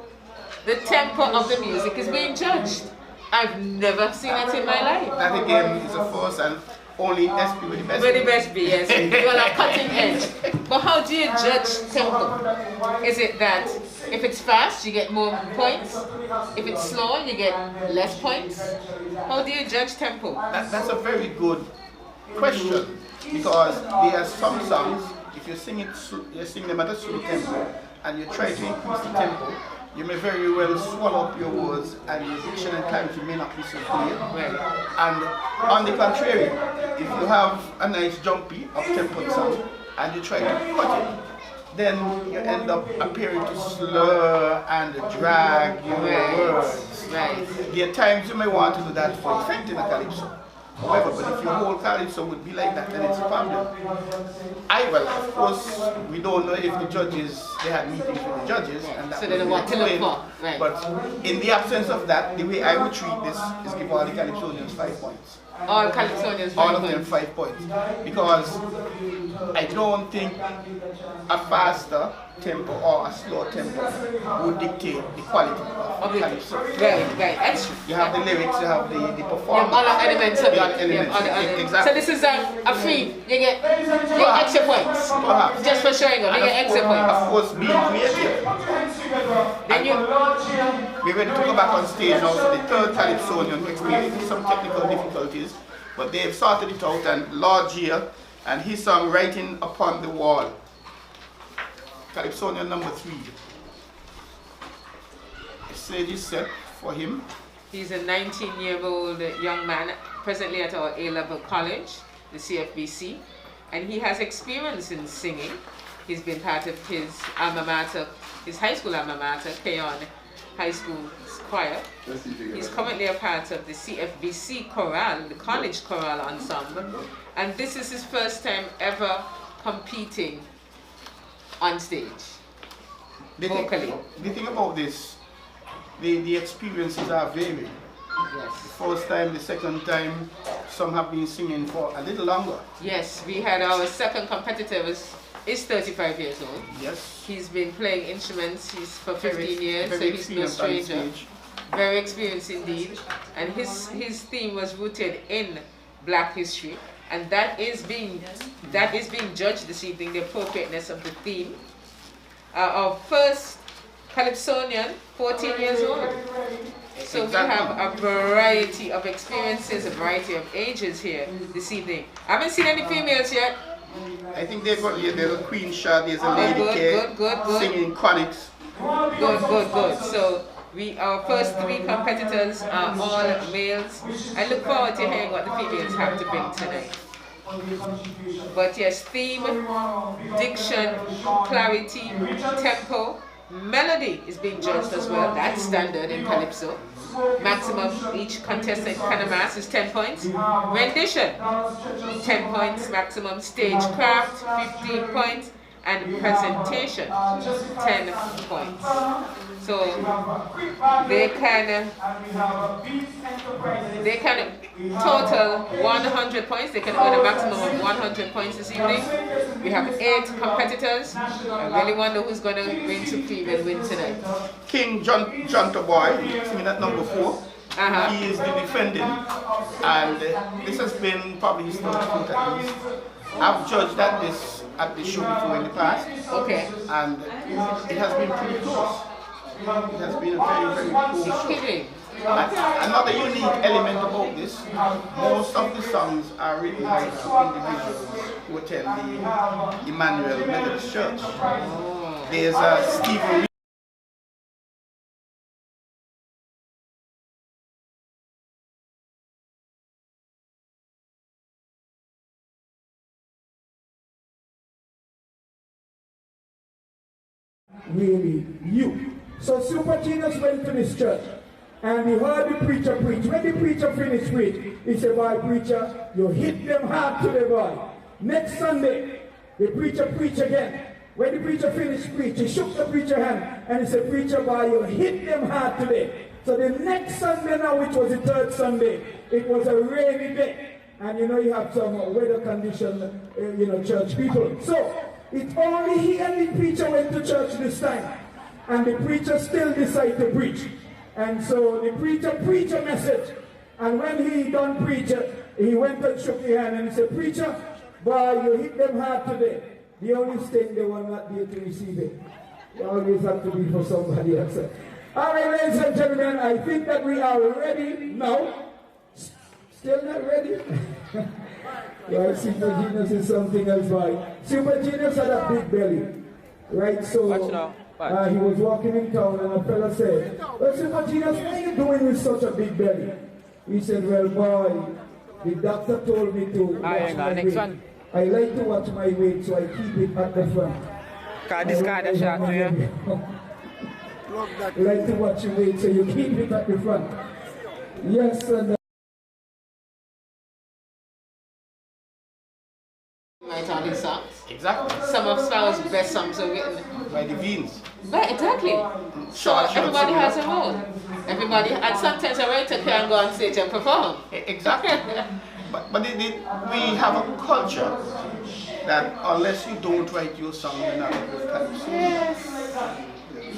The tempo of the music is being judged. I've never seen that in my life. That again is a force, and only SP with the best. With the best be, yes. You are like cutting edge. But how do you judge tempo? Is it that if it's fast, you get more points? If it's slow, you get less points? How do you judge tempo? That's a very good question, because there are some songs, if you sing them at a slow tempo and you try to increase the tempo, you may very well swallow up your words and your diction and clarity may not be so clear. Right. And on the contrary, if you have a nice jumpy up-tempo song and you try to cut it, then you end up appearing to slur and drag your words. Right. There are times you may want to do that for effect in a calypso. However, but if your whole calypso would be like that, then it's a problem. Well, of course, we don't know if the judges, they had meetings with the judges, and that So they don't want to look for. Right. But in the absence of that, the way I would treat this is give all the calypsonians 5 points. All Calypsonians 5 All points. of them 5 points. Because I don't think a faster tempo or a slow tempo would dictate the quality of the calypso. Right. That's true. You have the lyrics, you have the You performance. have other elements of it. You have elements. Exactly. So this is a free. You get extra points. Perhaps. Just for showing up, you get extra points. Of course, being creative. Then you. We're ready to go back on stage now for the third calypsonian, experiencing some technical difficulties, but they've sorted it out, and Lord Gia and his song Writing Upon the Wall. Calypsonian number 3. The stage is set for him. He's a 19-year-old young man, presently at our A-level college, the CFBC, and he has experience in singing. He's been part of his alma mater, his high school alma mater, Keon High School Choir. He's currently a part of the CFBC chorale, the college chorale ensemble, and this is his first time ever competing on stage, vocally. The thing about this, the experiences are varied. Yes. The first time, the second time, some have been singing for a little longer. Yes, we had our second competitor is 35 years old. Yes. He's been playing instruments for 15 years, so very he's no experienced on stranger. stage. Very experienced indeed. And his theme was rooted in Black history, and that is being judged this evening, the appropriateness of the theme. Our first Calypsonian, 14 years old. So we have a variety of experiences, a variety of ages here this evening. I haven't seen any females yet. I think there's a Queen Shah, there's a Lady K good. singing conics. Good. So our first 3 competitors are all males. I look forward to hearing what the females have to bring tonight. But yes, theme, diction, clarity, tempo, melody is being judged as well. That's standard in Calypso. Maximum each contestant can amass is 10 points. Rendition, 10 points maximum. Stagecraft, 15 points. And presentation, 10 points. So they can total 100 points. They can earn a maximum of 100 points this evening. We have 8 competitors. I really wonder who's going to win supreme and win tonight. King John Boy, singing at number 4. He is the defending, and this has been probably his third foot at least. I've judged at this show before in the past. Okay. And it has been pretty close. It has been a very, very close show. Another unique element about this, most of the songs are written by individuals who attend the Immanuel Methodist Church. There's Stephen really you. So Super Genius went to this church and he heard the preacher preach. When the preacher finished preach, he said, boy, preacher, you hit them hard today, boy. Next Sunday, the preacher preached again. When the preacher finished preach, he shook the preacher's hand and he said, preacher, boy, you hit them hard today. So the next Sunday now, which was the third Sunday, it was a rainy day. And you know, you have some weather condition, church people. So it's only he and the preacher went to church this time. And the preacher still decided to preach. And so the preacher preached a message. And when he done preaching, he went and shook his hand and he said, preacher, boy, you hit them hard today. The only thing they were not there to receive it. It always have to be for somebody else. All right, ladies and gentlemen, I think that we are ready now. Still not ready? Right, Super Genius is something else, right? Super Genius had a big belly, right? So he was walking in town and a fella said, well, Super Genius, what are you doing with such a big belly? He said, well, boy, the doctor told me to watch my weight. I like to watch my weight, so I keep it at the front. I like to watch your weight, so you keep it at the front. Yes, and All these songs. Exactly. Some of Sparrow's best songs are written by the Beans. Right, exactly. So everybody has a role. Everybody, and sometimes a writer can go on stage and perform. Exactly. but we have a culture that unless you don't write your song, you're not a good Calypso. Yes.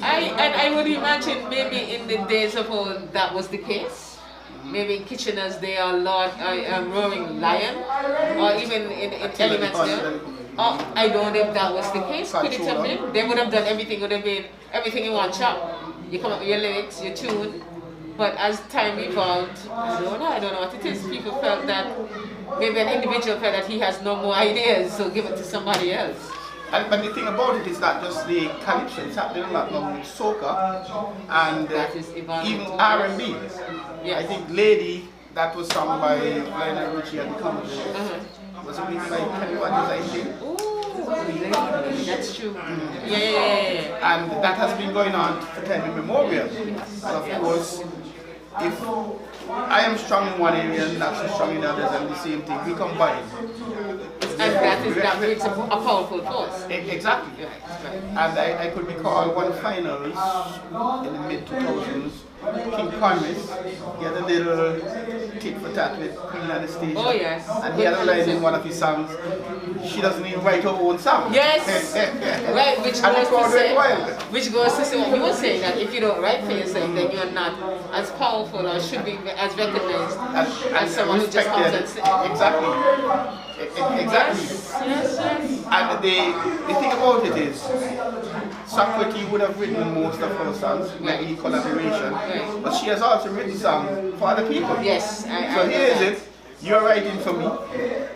I would imagine maybe in the days of old that was the case. Maybe in Kitchener's Day or Lord Roaring Lion, or even in Elements there. I don't know if that was the case. Could it have been? They would have done everything, would have been everything in one shot. You come up with your lyrics, your tune. But as time evolved, I don't know what it is. People felt that maybe an individual felt that he has no more ideas, so give it to somebody else. But the thing about it is not just the Calypso, it's happening a lot now with soca and even R&B. Yeah. I think Lady, that was sung by Lionel Richie at the Contestant. Was it written by Kenny Rogers, I think? Oh, that's true. Yeah. And that has been going on for time immemorial. And of course, if I am strong in one area and not so strong in others, and the same thing, we combine. And that makes a powerful force. Exactly. Right. And I could recall one finals in the mid-2000s, King Conway's, he had a little tit for tat with Queen at the station. Oh yes. And he had a line in one of his songs, she doesn't even write her own song. Yes. Right, which goes to say what you were saying, that if you don't write for yourself, then you're not as powerful or should be as recognized as someone who just comes and sings. Exactly. Yes. And the thing about it is, Socrates would have written most of her songs, maybe collaboration, but she has also written songs for other people. Yes. So here is it. You're writing for me,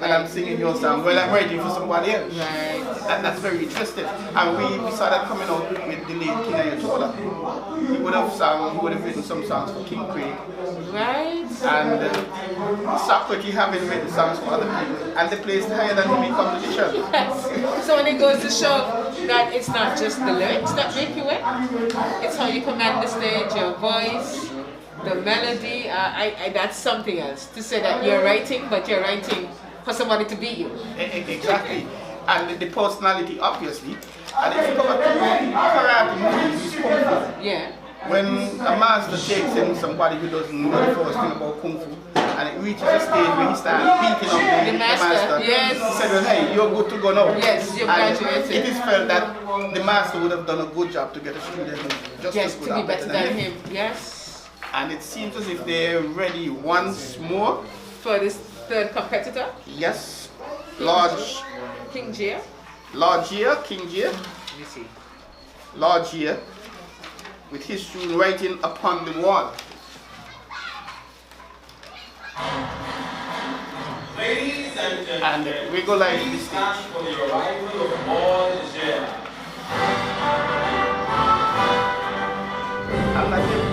and I'm singing your song. Well, I'm writing for somebody else. Right. And that's very interesting. And we saw that coming out with the late King Ayatollah. He would have written some songs for King Craig. Right. And Socrates having written songs for other people, and they placed higher than him in competition. Yes. So when it goes to show that it's not just the lyrics that make you win, it's how you command the stage, your voice, the melody, that's something else. To say that you're writing, but you're writing for somebody to beat you. Exactly. And the personality, obviously. And if you come up to karate movies, it's kung fu. Yeah. When a master takes in somebody who doesn't know the first thing about kung fu, And it reaches a stage where he starts beating up the master. Yes. He said, well, hey, you're good to go now. Yes, you've graduated. It is felt that the master would have done a good job to get a student just yes, as good to be or better than him. Yes. And it seems as if they're ready once more. For this third competitor? Yes. Lord King Gia. Lord Gia, King Gia. You see. Lord Gia, with his student writing upon the wall. Ladies and gentlemen, and we go live to the stage. For the arrival of all Gia. I'm not here.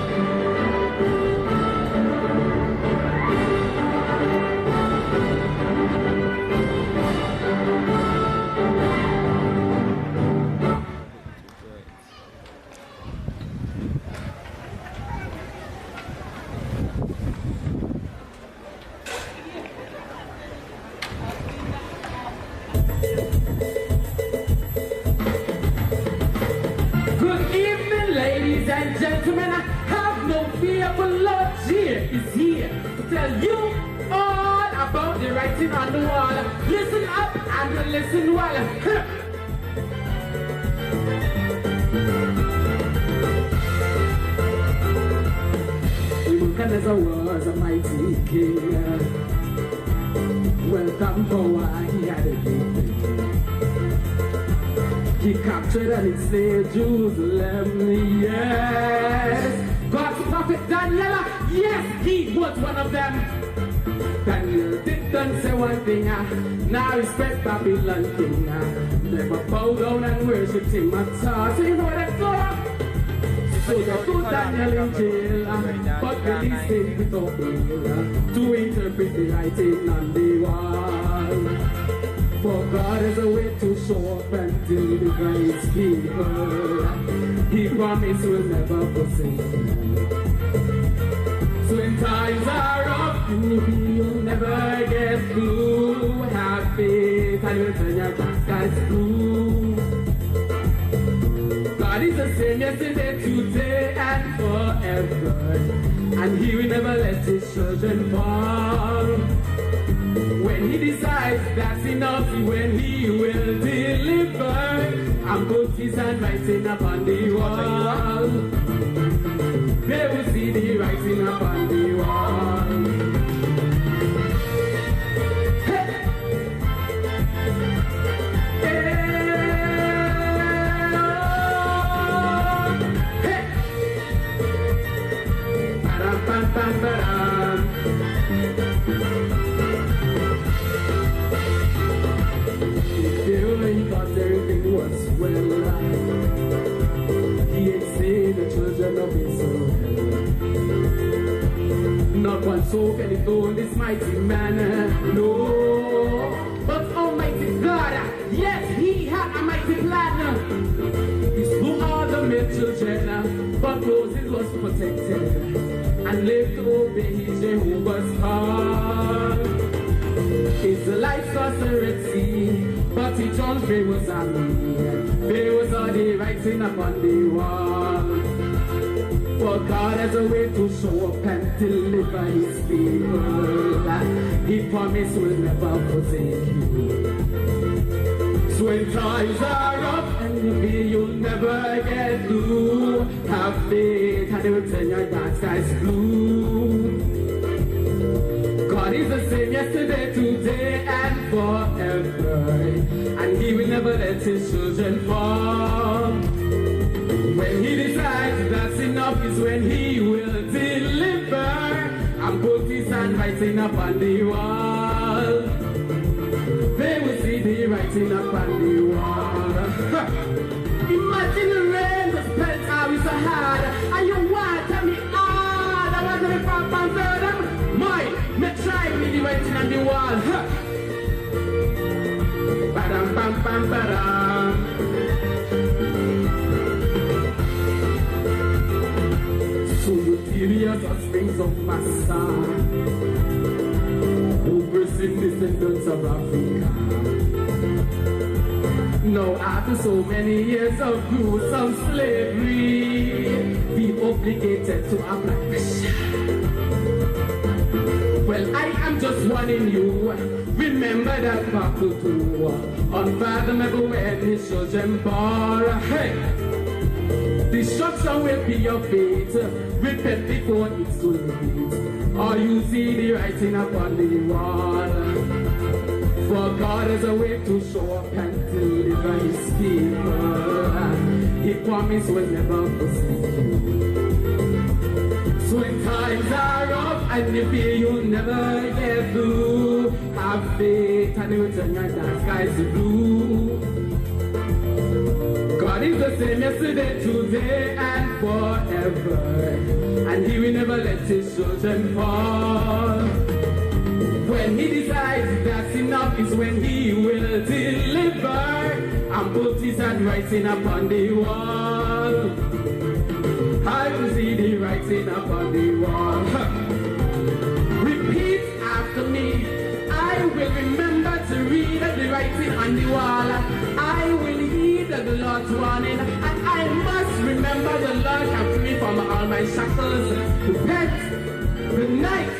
Ladies and gentlemen, I have no fear, for Lord Gia is here to tell you all about the writing on the wall. Listen up and listen well. Nebuchadnezzar was a mighty king. Welcome power, he had a king. He captured and enslaved Jerusalem, yes. God's prophet Daniel, yes, he was one of them. Daniel didn't say one thing, now respect Babylon king. Never bow down and worship him at all. So you know what that's for? So they put Daniel in jail, but released him without bail to interpret the writing on the wall. For God is a way to show up and deliver his people. He promised will never forsake you. So when times are rough, you'll never get through. Have faith and you'll turn your dark skies blue. God is the same yesterday, today, and forever. And he will never let his children fall. When he decides that's enough, when he will deliver, and put his hand writing upon the wall. They will see the writing upon the wall. Hey. Hey. Hey. Ba-dum, bam, bam, ba-dum. He thought everything was well. He had saved the children of Israel. Not one soul can he go in this mighty manner, no. But Almighty God, yes, he had a mighty plan. He slew all the male children, but Moses was protected and lived to obey his Jehovah's call. Israelites crossed the Red Sea, but he told Pharaoh's army, Pharaoh's already writing upon the wall. For God has a way to show up and deliver his people. He promised will never forsake you. So when times are rough and you feel you'll never get through, have faith and it will turn your dark skies blue. God is the same yesterday, today, and forever. And he will never let his children fall. When he decides that's enough is when he will deliver and put his hand writing upon the wall. They will see the writing upon the wall. Imagine the rain, the spells are so hard. And you want to me all. I want to be from Panzerdam. Me try me the writing on the wall. Badam bam bam badam. So mysterious as springs of Massa, oppressing descendants of Africa. Now after so many years of gruesome slavery, be obligated to apply pressure. Well, I am just warning you. Remember that battle too. Unfathomable when his children bore. Hey, destruction will be your fate. Repent before it's too late. Or you see the writing upon the wall. For God is a way to show up and deliver his people. He promised will never forsake you. So when times are rough and you feel you'll never get through, have faith and you will turn your dark skies to blue. God is the same yesterday, today and forever, and he will never let his children fall. When he decides that's enough is when he will deliver and put his handwriting upon the wall. I will see the writing upon the wall. Repeat after me. I will remember to read the writing on the wall. I will heed the Lord's warning, and I must remember the Lord can free me from all my shackles. Repent. Good night.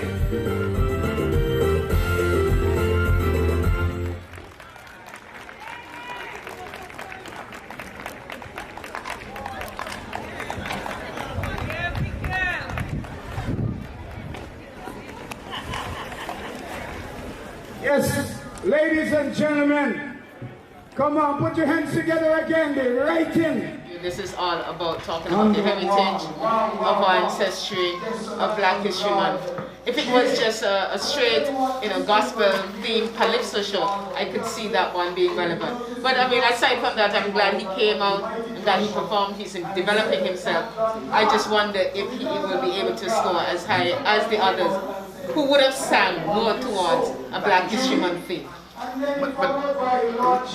Yes, ladies and gentlemen, come on, put your hands together again, the writing. This is all about talking about the heritage of our ancestry of Black History Month. If it was just a straight, gospel-themed Calypso show, I could see that one being relevant. But I mean, aside from that, I'm glad he came out and that he performed. He's developing himself. I just wonder if he will be able to score as high as the others who would have sang more towards a Black History Month theme. But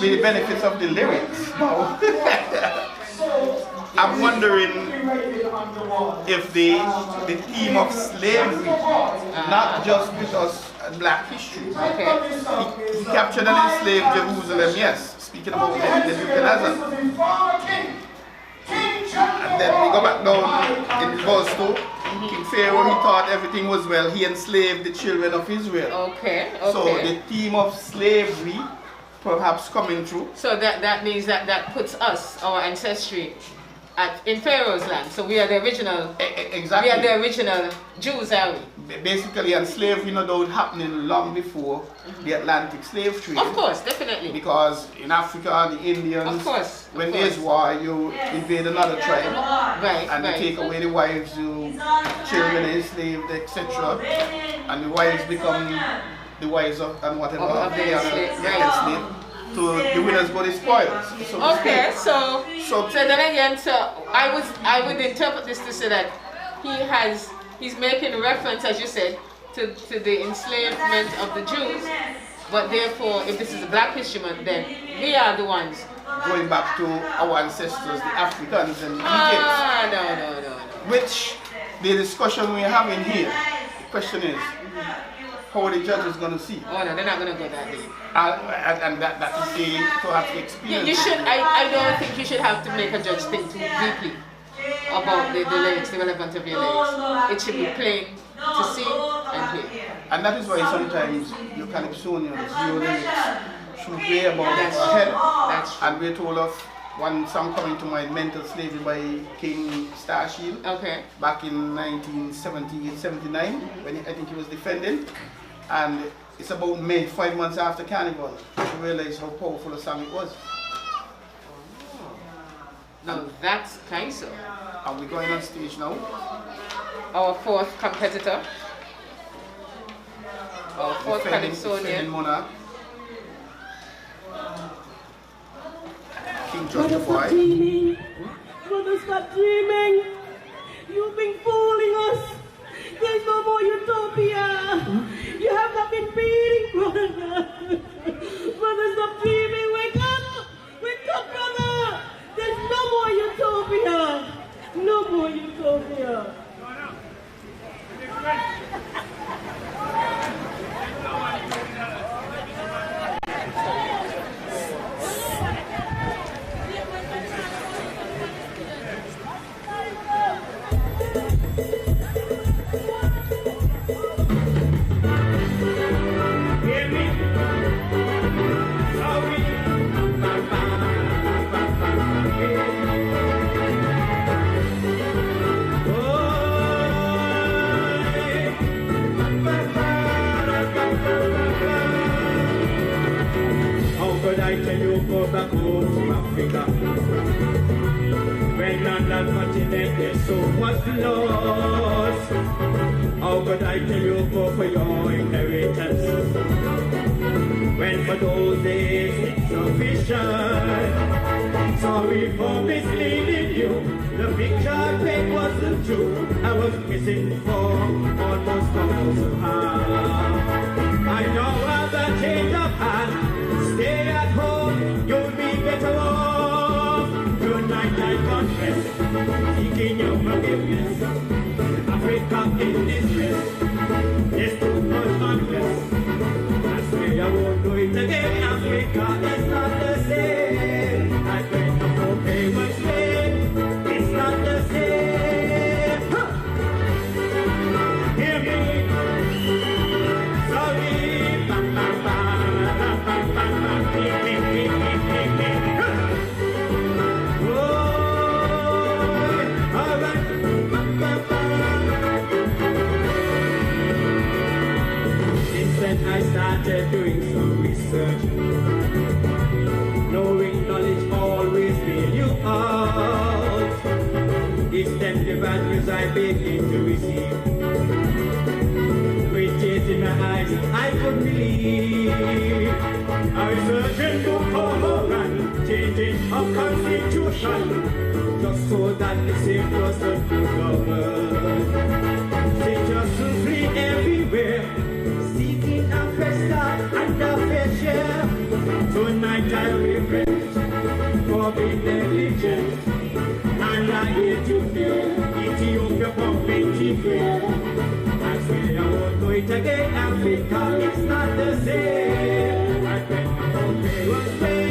with the benefits of the lyrics, I'm wondering if the theme of slavery, not just because Black history, he captured and enslaved Jerusalem, yes, speaking about Nebuchadnezzar. And then we go back down in verse 2. King Pharaoh, he thought everything was well. He enslaved the children of Israel. So the theme of slavery perhaps coming through. So that means that puts us, our ancestry, in Pharaoh's land. So we are the original. Exactly. We are the original Jews, are we? Basically, and slavery, no doubt, happening long before the Atlantic slave trade. Of course, definitely. Because in Africa, the Indians, when there's war, you invade another tribe, and you take away the wives, you children are enslaved, etc. And the wives become the wives of and whatever they are enslaved. So the winners go the spoils. So then again, I would interpret this to say that he's making reference, as you said, to the enslavement of the Jews, but therefore, if this is a Black History Month, then we are the ones going back to our ancestors, the Africans and the Egyptians. No. Which the discussion we're having here, the question is, how are the judges going to see? Oh no, they're not going to go that deep. And that is the perhaps the experience. You should. I don't think you should have to make a judge think too deeply about the lyrics, the relevance of your lyrics. It should be plain to see and hear. And that is why sometimes your Calypsonians, your lyrics should be about our head. And we're told of one song coming to mind, Mental Slavery by King Starshield. Back in 1978-79, when I think he was defending. And it's about May, 5 months after Carnival. I realized how powerful a song it was. Now that's Calypso. Are we going on stage now? Our fourth competitor. Our fourth Calypsonian. Monarch. King George Brother, stop dreaming. Brother, stop dreaming. You've been fooling us. There's no more utopia. You have not been feeding, brother. Brother, stop dreaming. Wake up. Wake up, brother. There's no more utopia. No more utopia. Africa. When London continent so much lost, how could I tell you go for your inheritance? When for those days it's sufficient. Sorry for misleading you. The picture I paid wasn't true. I was missing for almost $1,000. I know other change of heart. Stay at home, you'll be better off. Tonight I confess, seeking your forgiveness. Africa in distress, there's too much unrest. I swear I won't do it again. Africa is not the same. I went up for payments, it's not the same. Huh. Hear me? Sorry, bam, bam, bam, bam, bam, bam, bam, bim, bim, bim, bim, bim, bim. Huh. Oh, all right, bam, bam, bam. Since then I started doing some research. Knowing knowledge always bail you out. It's then the bad news I begin to receive. With tears in my eyes, I couldn't believe. I research into Quran, changing of constitution, just so that the same person could govern. Say just to free everywhere, seeking a fresh start and a fair share. Tonight I repent for being negligent, and I hate to fear Ethiopia pumping fair. I say I won't do it again. Africa, it's not the same. I bet my own parents say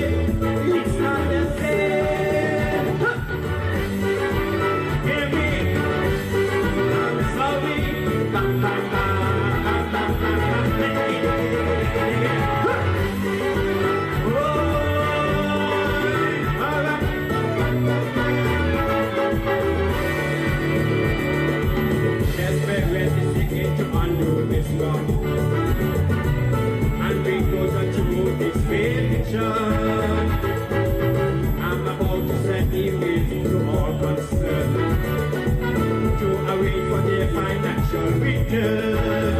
it's not the same. Huh. Hear me? I'm sorry. Bam, bam, bam, bam, bam, bam, bam. Huh. To undo this wrong and bring closer to this picture. I'm about to send emails to all concerned to arrange for their financial return.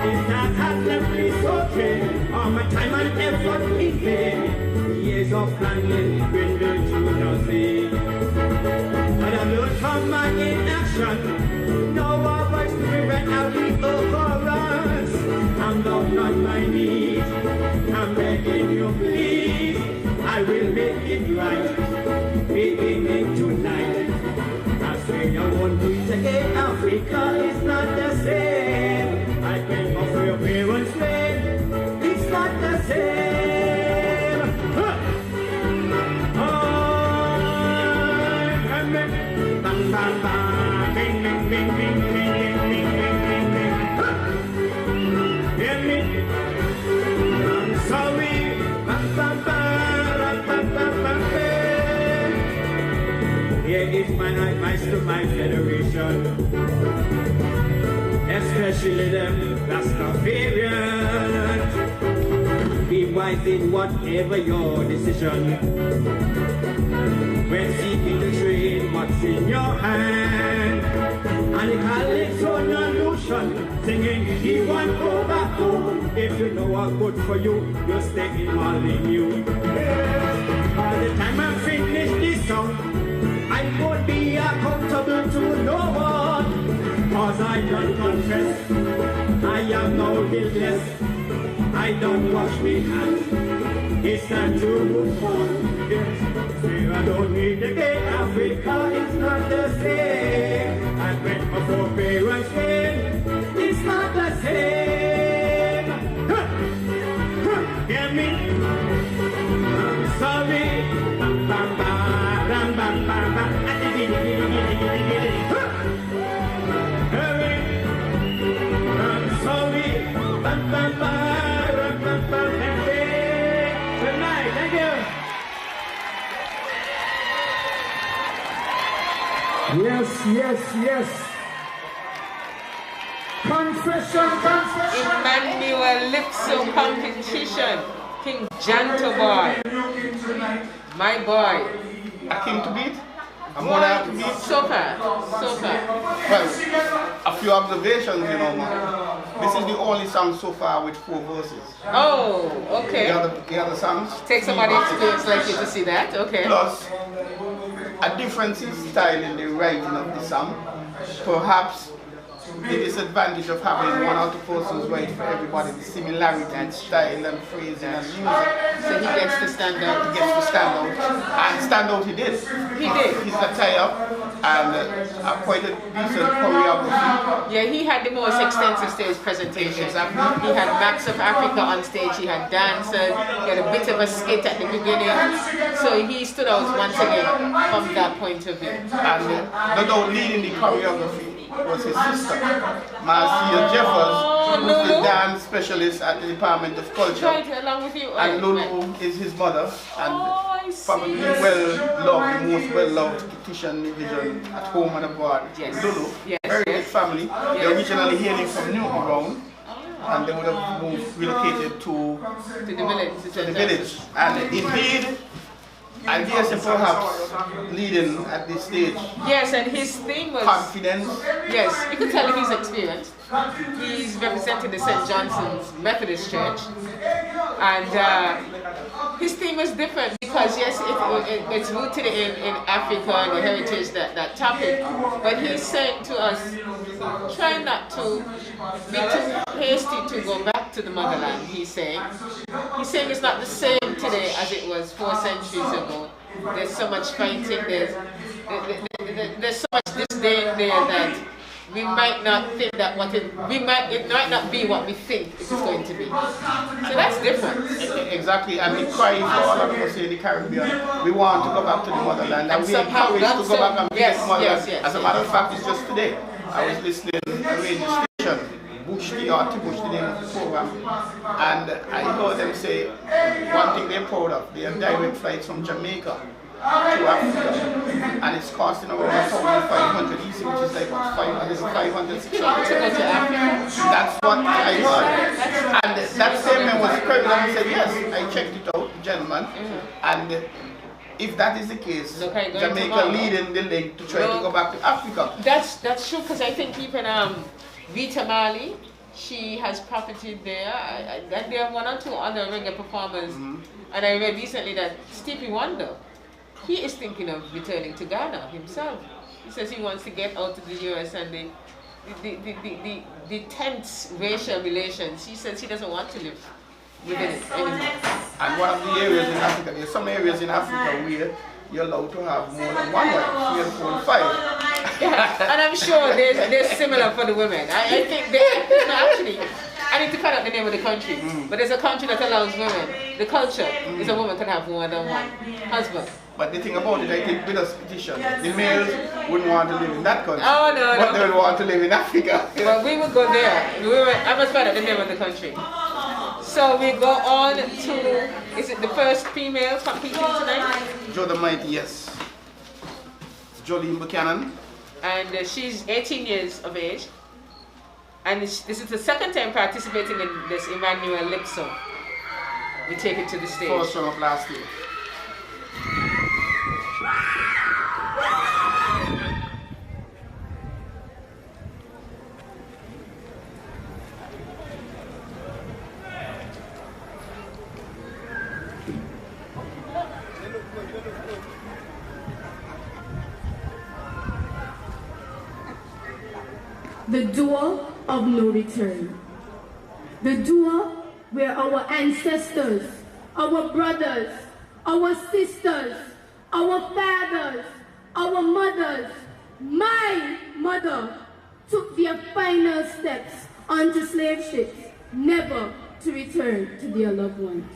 If that has left me so drained, all my time and effort in vain, years of planning dwindled to nothing. But I learned from my inaction. No more voice to prevent a reoccurrence. I'm down on my knees. I'm begging you, please. I will make it right, beginning tonight. I swear I won't do it again. Africa is not the same. I can offer your parents' name. It's not the same. Huh. Bam, bam, bam, bing, bing, bing, bing, bing, bing, bing, bing, bing, bing. Huh. Hear me? I'm sorry. Bam, bam, bam, bam, bam, bam, bam. Here is my advice to my federation, especially them Rastafarians. Be wise in whatever your decision. When seeking to trade what's in your hand, and the Calypso illusion, singing he won't go back home. If you know what's good for you, you'll stay in Molyneux. By the time I finish this song, I won't be accountable to no one, cause I don't confess, I am now guiltless. I don't wash me hands, it's time to move on. Yes, say I don't need to get Africa, it's not the same. I went my foreparents' way, it's not the same. Huh. Huh. Hear me? I'm sorry. Bam, bam, bam, bam, bam, bam, bam. Huh. Hurry. I'm sorry. Bam, bam, bam. Tonight, thank you. Yes, yes, yes. Confession, confession. Immanulypso competition. King Janto Boy. My boy. A king to beat? A monarch to beat? So far. Well, a few observations, you know, man. This is the only song so far with 4 verses. Oh, okay. The other songs. Take somebody experienced like you to see that, okay. Plus, a difference in style in the writing of the song. Perhaps the disadvantage of having 1 or 2 persons write for everybody, the similarity in style and phrasing and music. So he gets to stand out. He gets to stand out. And stand out he did. He did. He's a tie-up and quite a decent choreography. Yeah, he had the most extensive stage presentation. Exactly. He had Max of Africa on stage, he had dancers, he had a bit of a skit at the beginning. So he stood out once again from that point of view. And no doubt leading the choreography was his sister, Marcia Jeffers, who's the dance specialist at the Department of Culture. Right, along with you. And Lulu is his mother, and probably well-loved, the most well-loved beautician division at home and abroad. Yes. Lulu, yes, very good family. Yes. They're originally hailing from Newtown, and they would have moved, relocated to the village. And indeed, I guess perhaps leading at this stage. Yes, and his theme was confidence. Yes, you can tell he's experienced. He's representing the St. Johnson's Methodist Church, and his theme was different because yes, it's rooted in Africa and the heritage that topic. But he's saying to us, try not to be too hasty to go back to the motherland. He's saying it's not the same today as it was 4 centuries ago. There's so much fighting. There's so much disdain there that we might not think that it might not be what we think it is going to be. So that's different. Exactly, and we cry for all of us in the Caribbean. We want to go back to the motherland, and we encourage to go back and visit the motherland. As a matter of fact, it's just today. I was listening to a radio station, Bush, the name of the program, and I heard them say one thing they're proud of. They have direct flights from Jamaica to Africa, and it's costing around 1,500 easy, which is like what, 500, 600 to go to Africa. That's what I heard. And that statement was credible, and I said, yes, I checked it out, gentlemen, and if that is the case, Jamaica leading the link to try to go back to Africa. That's true, because I think even Vita Mali, she has property there, and there are 1 or 2 other reggae performers, and I read recently that Stevie Wonder, he is thinking of returning to Ghana himself. He says he wants to get out to the US and the tense racial relations. He says he doesn't want to live within it anymore. And one of the areas in Africa, there's some areas in Africa where you're allowed to have more than 1 wife, 3 and 4 and 5. Yeah, and I'm sure there's similar for the women. I think they actually. I need to find out the name of the country, but there's a country that allows women. The culture is a woman can have more than 1 husband. But the thing about it, I think with us petition, the males wouldn't want to live in that country. Oh, no, but they would want to live in Africa. Well, we would go there. I must find out the name of the country. So we go on to, is it the first female competing tonight? Joe the Mighty, yes. Jolene Buchanan. And she's 18 years of age. And this is the 2nd time participating in this Immanulypso. We take it to the stage. First one of last year. The door of no return. The door where our ancestors, our brothers, our sisters, our fathers, our mothers, my mother, took their final steps onto slave ships, never to return to their loved ones.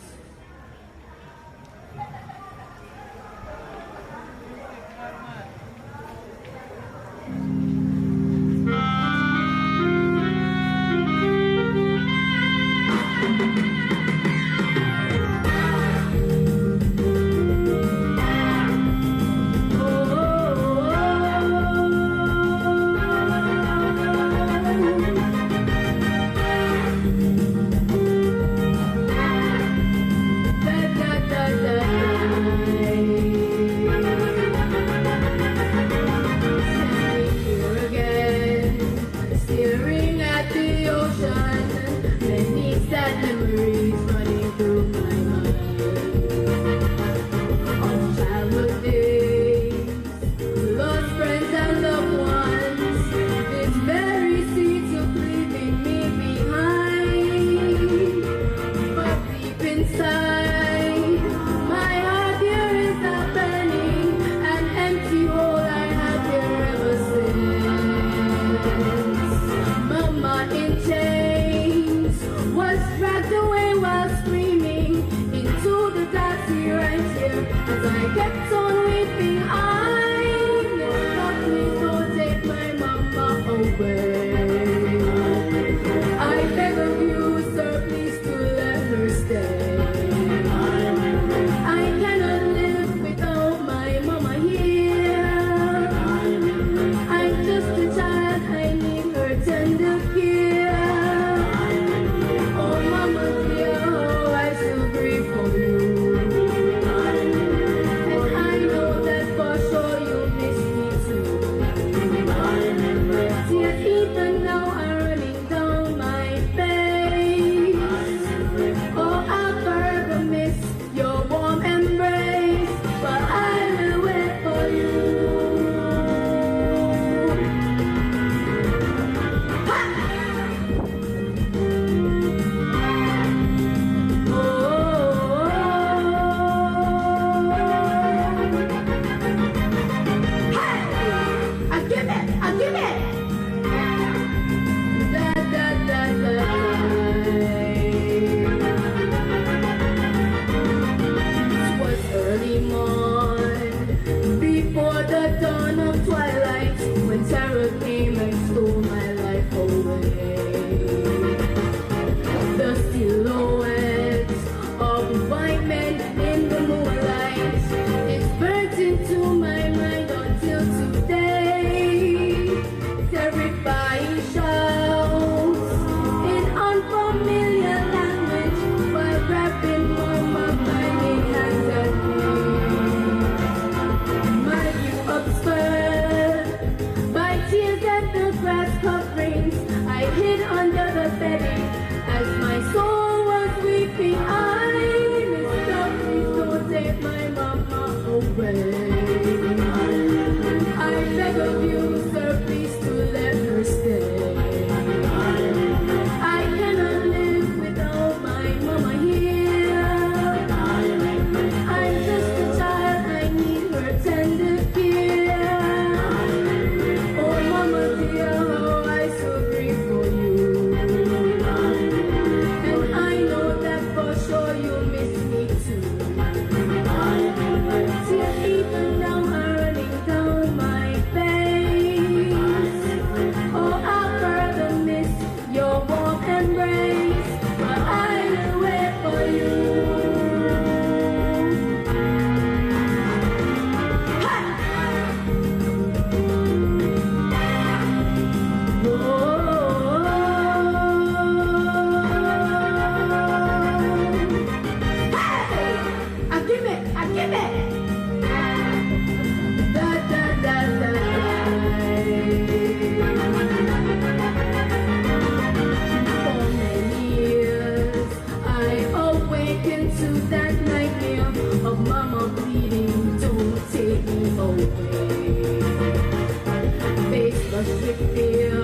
Face flushed with fear,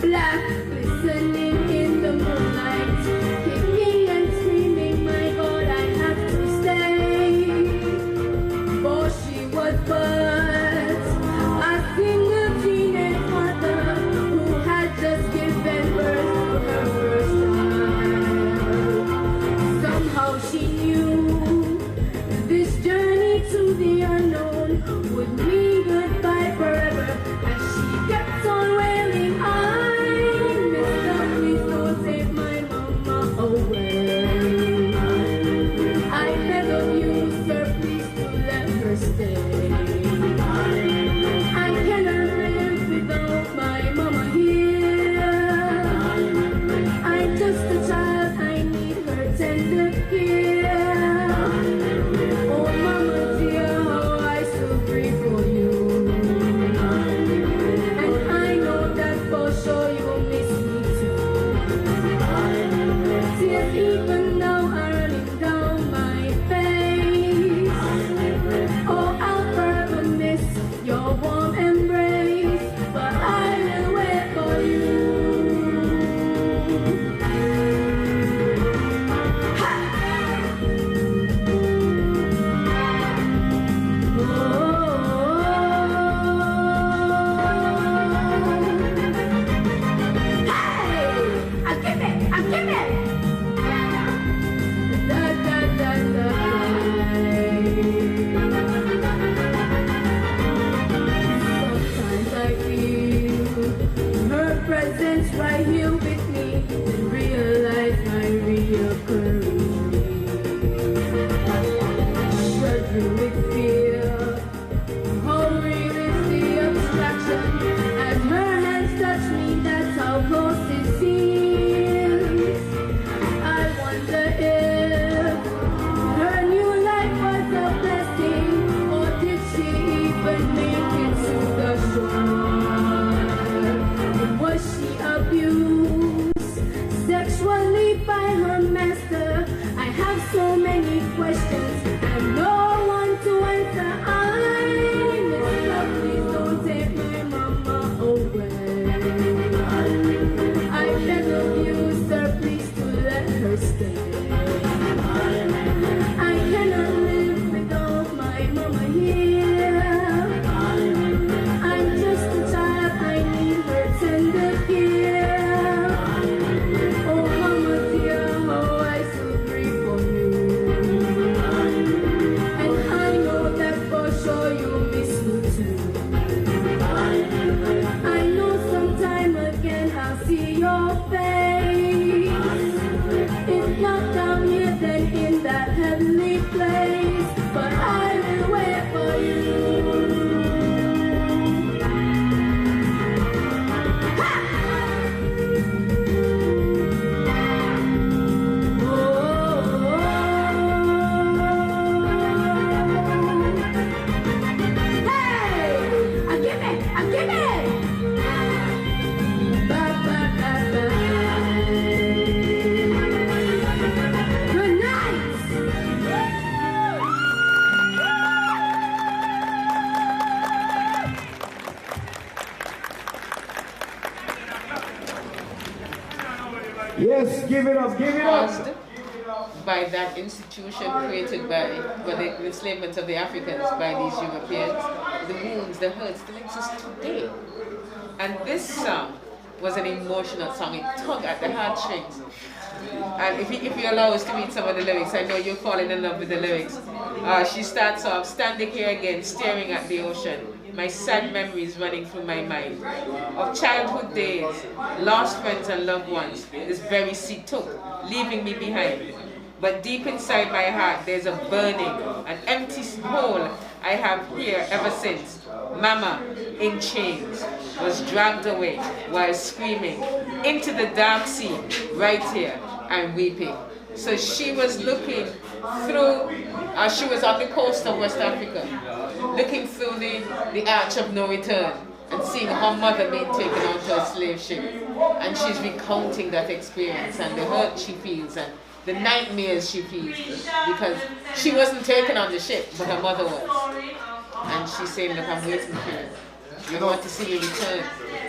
black glistening in the moonlight, kicking and screaming, my God, I have to stay. For she was but a single teenage mother who had just given birth to her first child. Somehow she knew this journey to the unknown would mean goodbye forever, as she kept on wailing, I, Mister, please don't take my mama away. I beg of you, sir, please to let her stay. I cannot live without my mama here. I'm just a child, I need her tender care. Oh, mama dear, how I still grieve for you. And I know that for sure you'll miss me too. Tears even now are running down my face. Oh, I'll forever miss your warm embrace, but I will wait for you. Sometimes I feel her presence right here with me, and realize my reoccurring needs. Shuddering with fear, how real is the abstraction? As her hands touch me, that's how close it seems. I wonder if her new life was a blessing, or did she even make it to the shore? Was she abused sexually by her master? I have so many questions and no one to answer. I, Mister, please don't take my mama away. I beg of you, sir, please to let her stay. I cannot live without my mama here. I'm just a child, I need her tender care. Oh, mama dear, how I still grieve for you. And I know that for sure you'll miss me too. I know sometime again I'll see your face. If not down here, then in that heavenly place. But I will wait for you. Good night. Yes, give it up, give it up. Caused by that institution created by the enslavement of the Africans by these Europeans, the wounds, the hurts still exist today. And this song was an emotional song. It tugged at the heartstrings. And if you allow us to read some of the lyrics, I know you're falling in love with the lyrics. She starts off, standing here again, staring at the ocean. My sad memories running through my mind of childhood days, lost friends and loved ones. This very sea took, leaving me behind. But deep inside my heart, there's a burning, an empty hole I have here ever since. Mama, in chains, was dragged away while screaming into the dark sea. Right here, I'm weeping. So she was looking through, she was on the coast of West Africa, looking through the arch of no return and seeing her mother being taken onto a slave ship. And she's recounting that experience and the hurt she feels and the nightmares she feels because she wasn't taken on the ship, but her mother was. and she's saying, look, I'm waiting for you. You I know, want to see you return.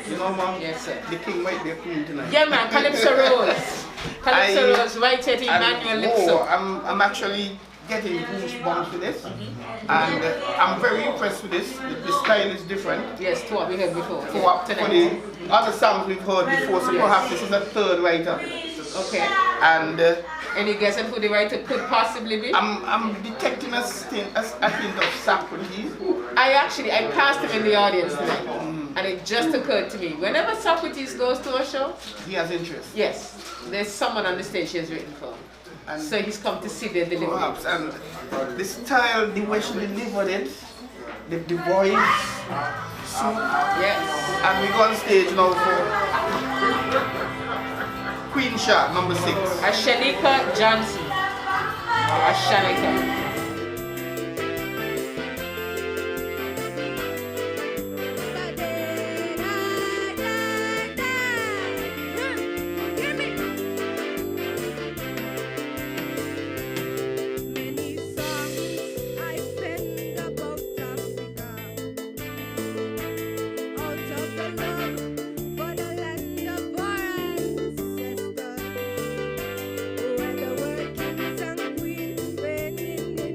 You know, Mom? Yes, sir. The king might be a queen tonight. Yeah, man, Calypso Rose. Calypso Rose, right at Immanulypso. I'm actually getting goosebumps with this. And I'm very impressed with this. The style is different. Yes, to what we heard before. For the other songs we've heard before, so perhaps this is a third writer. Okay. And any guess at who the writer could possibly be? I'm detecting a hint of Socrates. I passed him in the audience tonight, and it just occurred to me, whenever Socrates goes to a show, he has interest. Yes, there's someone on the stage he has written for. And so he's come to see their delivery. Perhaps, and the style, the way she delivered it, the voice, so, yes. And we go on stage now for Queen Shah, number 6. Ashanika Johnson. Ashanika. Where the workings and queens reign in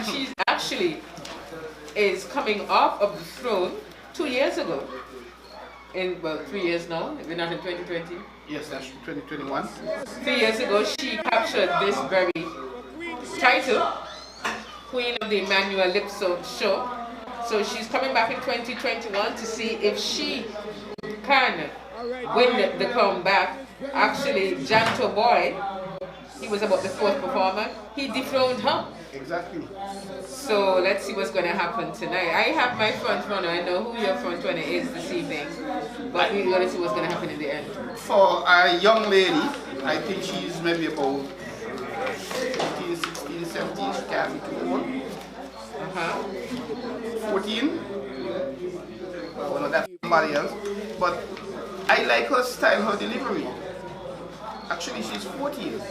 and she actually is coming off of the throne 2 years ago. Well, 3 years now. We're not in 2020. Yes, that's 2021. 3 years ago, she captured this very title, Queen of the Immanulypso show. So she's coming back in 2021 to see if she can win the comeback. Actually, Janto Boy, he was about the 4th performer. He dethroned her. Exactly. So let's see what's going to happen tonight. I have my front runner. I know who your front runner is this evening. But we're going to see what's going to happen in the end. For a young lady, I think she's maybe about 15, 16, 17. She can't be too old. 14. Well, no, that's somebody else. But I like her style, her delivery. Actually, she's 14.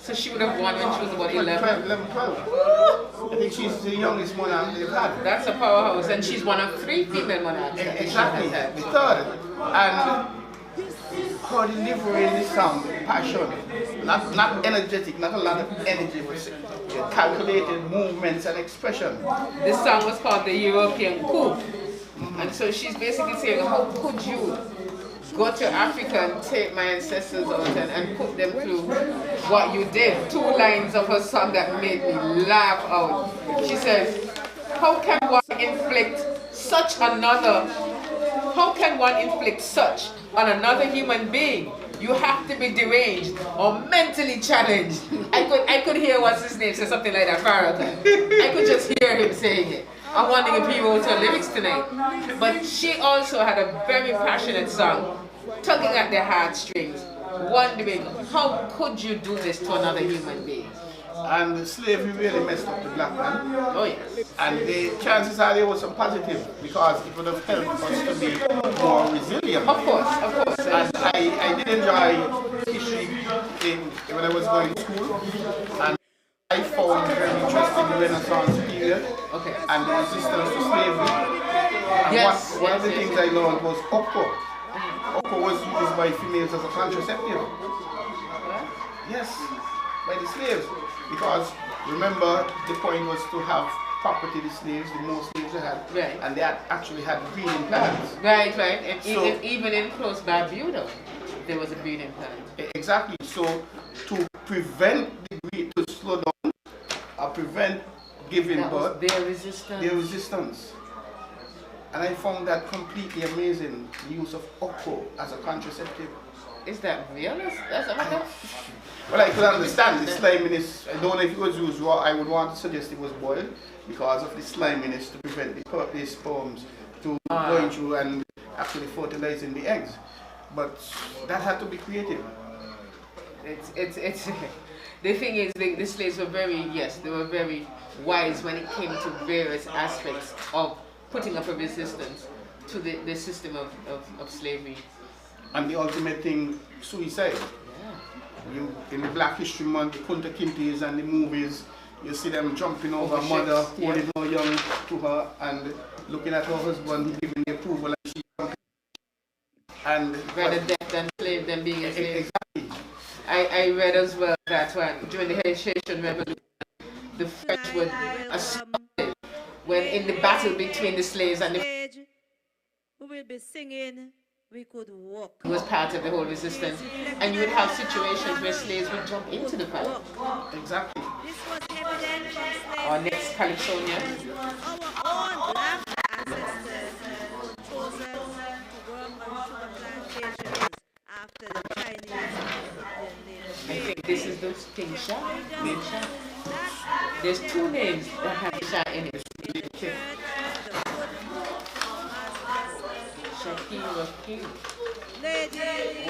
So she would have won when she was about 11? 12. I think she's the youngest monarch they've had. That's a powerhouse, and she's one of 3 female monarchs. Exactly, the third. And her delivery in the song, passion. Not energetic, not a lot of energy, but calculated movements and expression. This song was called the European Coup. And so she's basically saying, how could you go to Africa and take my ancestors out and put them through what you did? 2 lines of her song that made me laugh out. She says, how can one inflict such on another human being? You have to be deranged or mentally challenged. I could hear what's his name say something like that, Farrakhan. I could just hear him saying it. I'm wondering if he wrote her lyrics tonight. But she also had a very passionate song, tugging at their heartstrings, wondering, how could you do this to another human being? And slavery really messed up the black man. Oh yes. And the chances are there was some positive, because it would have helped us to be more resilient. Of course. And I did enjoy history when I was going to school. And I found very interesting the Renaissance period and the resistance to slavery. And one of the things I learned was oppo. Oppo was used by females as a contraceptive. Yes, by the slaves. Because remember, the point was to have property, the slaves, the more slaves they had. Right. And they breeding plants. Right. And so, even in close Barbuda, there was a breeding plant. Exactly. So to prevent to slow down or prevent giving birth, their resistance. And I found that completely amazing, the use of oppo as a contraceptive. Is that real? That's what well, I could understand the sliminess. I don't know if it was used raw. I would want to suggest it was boiled because of the sliminess to prevent the sperms to going through and actually fertilizing the eggs. But that had to be creative. It's the thing is, the slaves were they were very wise when it came to various aspects of putting up a resistance to the system of slavery. And the ultimate thing, suicide. You, in the Black History Month, the Kunta Kintes and the movies, you see them jumping over a mother, holding her young to her, and looking at her husband giving the approval, and she jumping. And rather death than slave than being a slave. Exactly. I read as well that during the Haitian Revolution, the French were astounded when in the battle between the slaves and the we will be singing. We could walk. It was part of the whole resistance, and you would have situations where slaves would jump into the fight. Exactly. This was evident from slavery. Our next Calypsonia. Our own black ancestors chosen to work on sugar plantations after the Chinese. I think this is the King Sha. There's 2 names that have Sha in it. Shakira King. Lady King.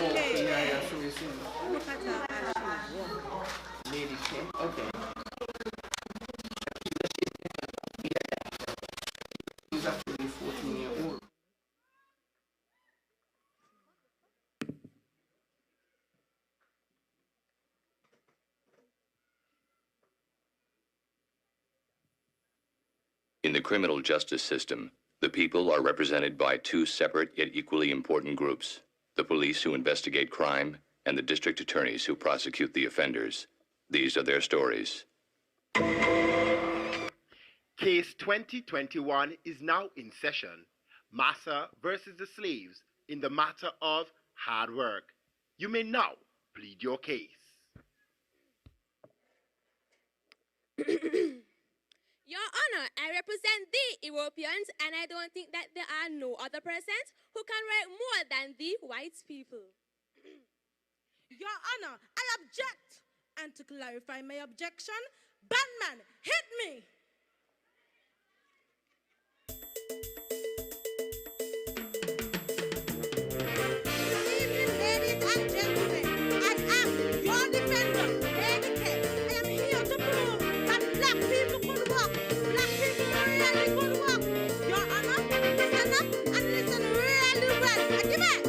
Look at her as she walks. Lady King. Okay. She's actually 14 years old. In the criminal justice system, the people are represented by 2 separate yet equally important groups: the police who investigate crime and the district attorneys who prosecute the offenders. These are their stories. Case 2021 is now in session. Master versus the slaves in the matter of hard work. You may now plead your case. Your Honor, I represent the Europeans, and I don't think that there are no other persons who can write more than the white people. Your Honor, I object. And to clarify my objection, Batman, hit me! Good evening, ladies and gentlemen. I am your defender, Lady K. I am here to prove that black people could walk. Black people really could walk. Your Honor, listen up and listen really well. Give it.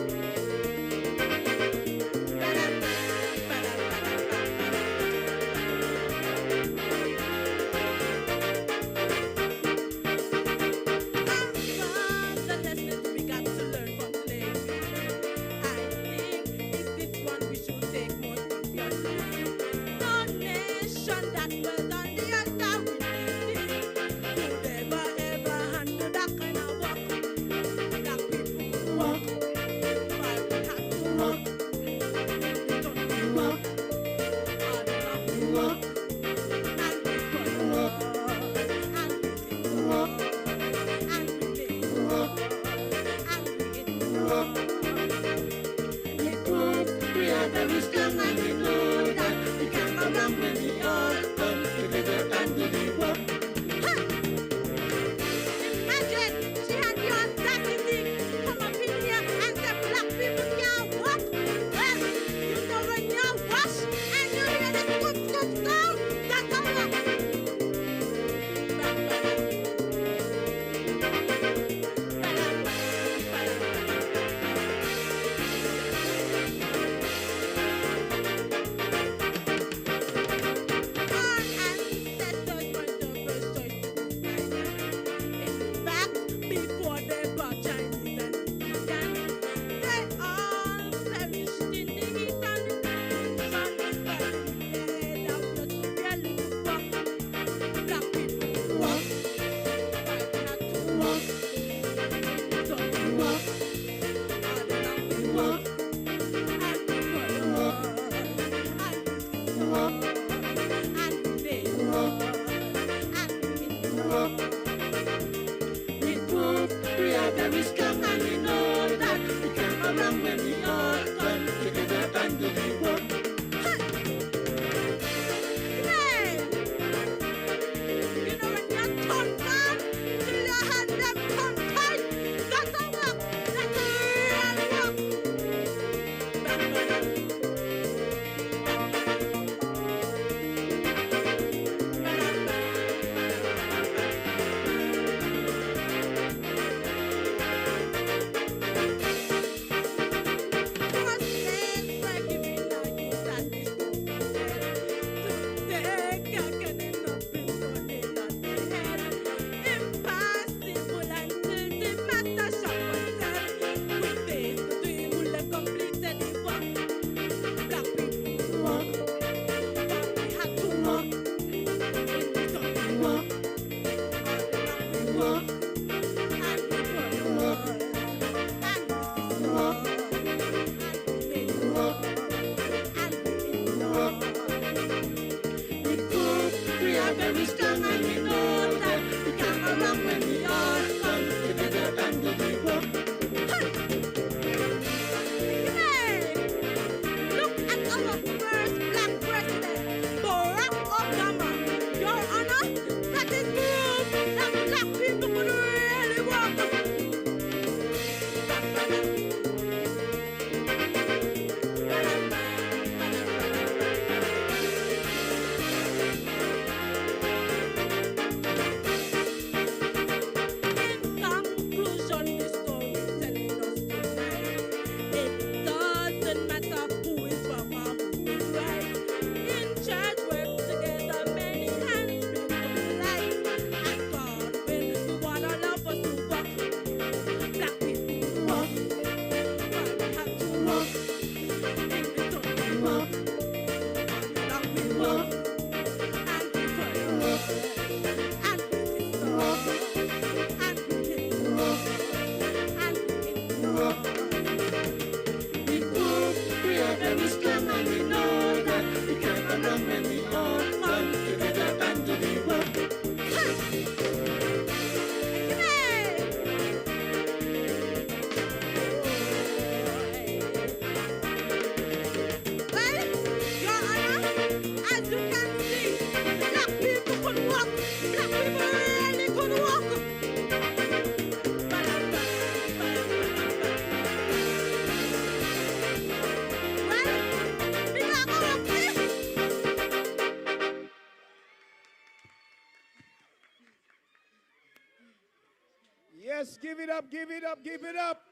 Yes, give it up, give it up, give it up.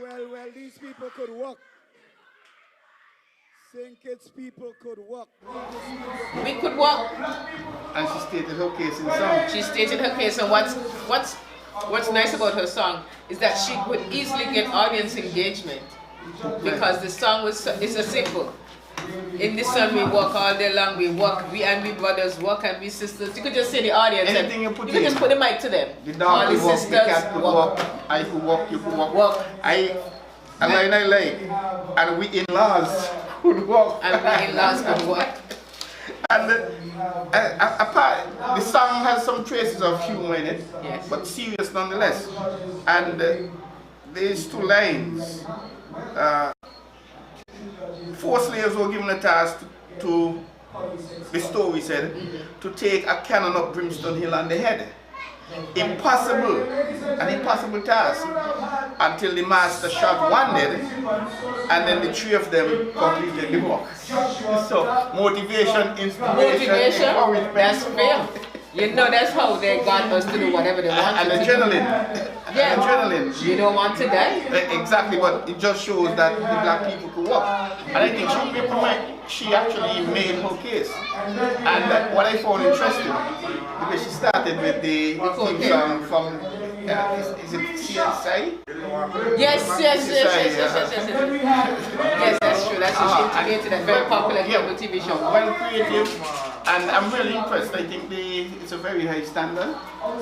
Well, these people could walk. St. Kitts people could walk. We could walk. And she stated her case in song. She stated her case, and what's nice about her song is that she could easily get audience engagement because the song is a simple. In this song we walk all day long, we walk, we and we brothers walk and we sisters. You could just say the audience. Anything and you put could just put the mic to them. The dog could walk, the cat could walk, I could walk, you could walk. I like. And we in-laws could walk. And we in-laws could walk. And apart, the song has some traces of humor in it, yes, but serious nonetheless. And these two lines, 4 slaves were given a task to, the story said, to take a cannon up Brimstone Hill on the head. Impossible, an impossible task, until the master shot one dead, and then the 3 of them completed the work. So, motivation, inspiration, encouragement. That's fair. You know, that's how they got us to do whatever they want. And adrenaline. Yeah. Adrenaline. You don't want to die. Exactly, but it just shows that the black people could walk. And I think she actually made her case. And what I found interesting, because she started with the theme song from, is it CSI? Yes. Yes, that's true. That's true. She integrated a very popular cable TV show. Well creative, and I'm really impressed. I think it's a very high standard,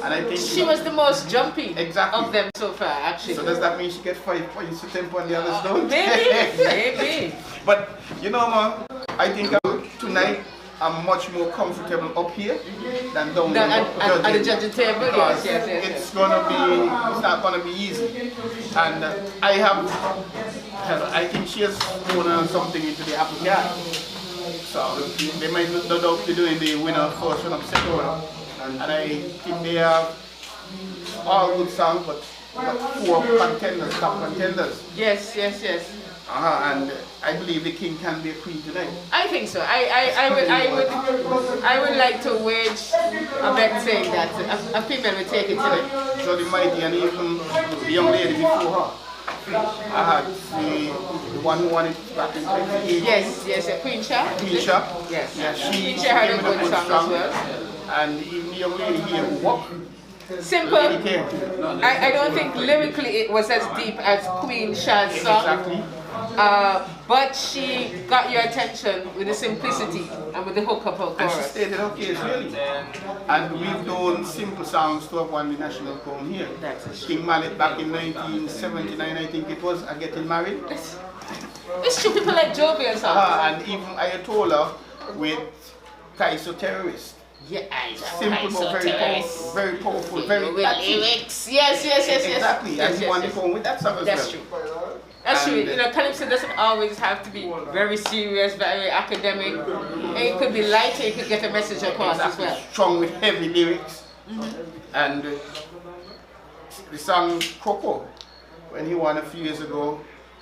and I think she was the most jumpy of them so far, actually. So does that mean she gets 5 points to 10 points, the others don't? Maybe. But you know, man, I think tonight I'm much more comfortable up here than down there at the judging table. Yes. It's not gonna be easy, and I think she has thrown something into the apple cart. So they might not be doing the winner first one, second one, and I think they are all good songs, but 4 contenders, top contenders. Yes. And I believe the king can be a queen tonight. I think so. I would like to wage a bet saying that a female will take it today. So the mighty and even the young lady before her. I had the one who won it back in 2018. Yes, Queen Shah. Yes. Yeah, Queen Shah had a good song as well. And even the young lady here who walked. Simple. I don't think lyrically it was as deep as Queen Shah's song. Exactly. But she got your attention with the simplicity and with the hook of her chorus. And she stated her case really. And we've done simple songs to have won the national crown here. King Mallet back in 1979, I think it was, getting married. It's true, people like jovial songs. And even Ayatollah with Calypso Terrorist. Yeah, simple but very powerful, very catchy. Lyrics. Yes. Exactly, and he won the phone with that song as well. That's true. That's true. You know, Calypso doesn't always have to be very serious, very academic. It could be light, it could get a message across as well. Strong with heavy lyrics. And the song Coco, when he won a few years ago,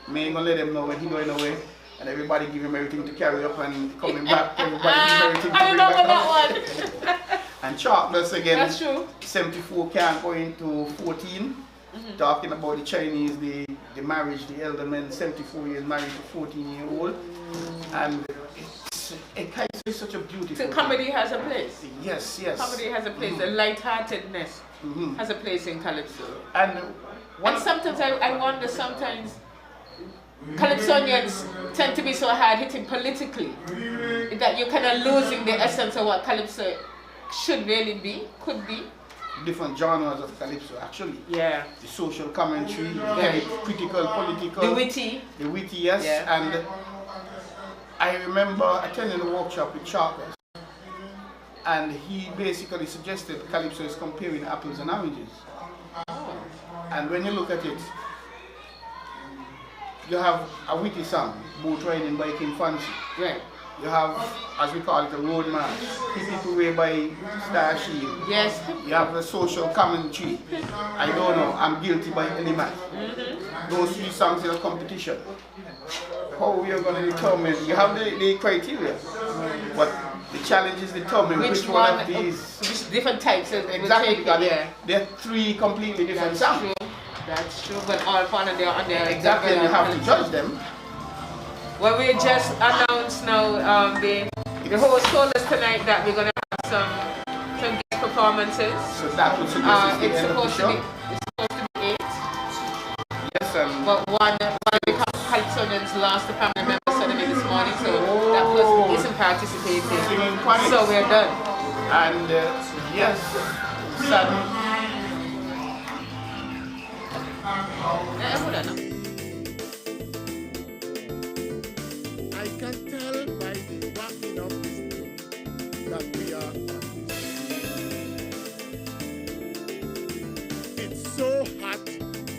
me ain't gonna let him know when he going away. And everybody give him everything to carry up and coming back. Everybody give him everything to bring back that one. And Chartless again. That's true. 74 can't go into 14. Talking about the Chinese, the marriage, the elder men, 74 years married to 14-year-old. And it's such a beautiful So comedy has a place. Yes. Comedy has a place. The lightheartedness has a place in Calypso. And sometimes I wonder sometimes Calypsonians tend to be so hard-hitting politically that you're kind of losing the essence of what Calypso should really be, could be. Different genres of Calypso, actually. Yeah. The social commentary, very critical, political. The witty. The witty, yes. Yeah. And I remember attending a workshop with Chartless, and he basically suggested Calypso is comparing apples and oranges. And when you look at it, you have a witty song, boat riding by King Fancy. Right. You have, as we call it, a road march, People Way by Star Shield. Yes. You have the social commentary, I don't know, I'm Guilty by Element. Those 3 songs in a competition. How we are going to determine, you have the criteria, but the challenge is determine which one of these. Which different types of Exactly, because yeah. they're three completely different That's sounds. true. That's true, but all fun and they're Exactly, and you have to judge them. Well, we just announced now the host told us tonight that we're gonna have some guest performances. So that would suggest it's supposed to be 8. Yes, but one because Calypsonians lost a family member suddenly this morning, so that person isn't participating. So we're done. And yes, sadly. I can tell by the walking of this thing that we are on this street. It's so hot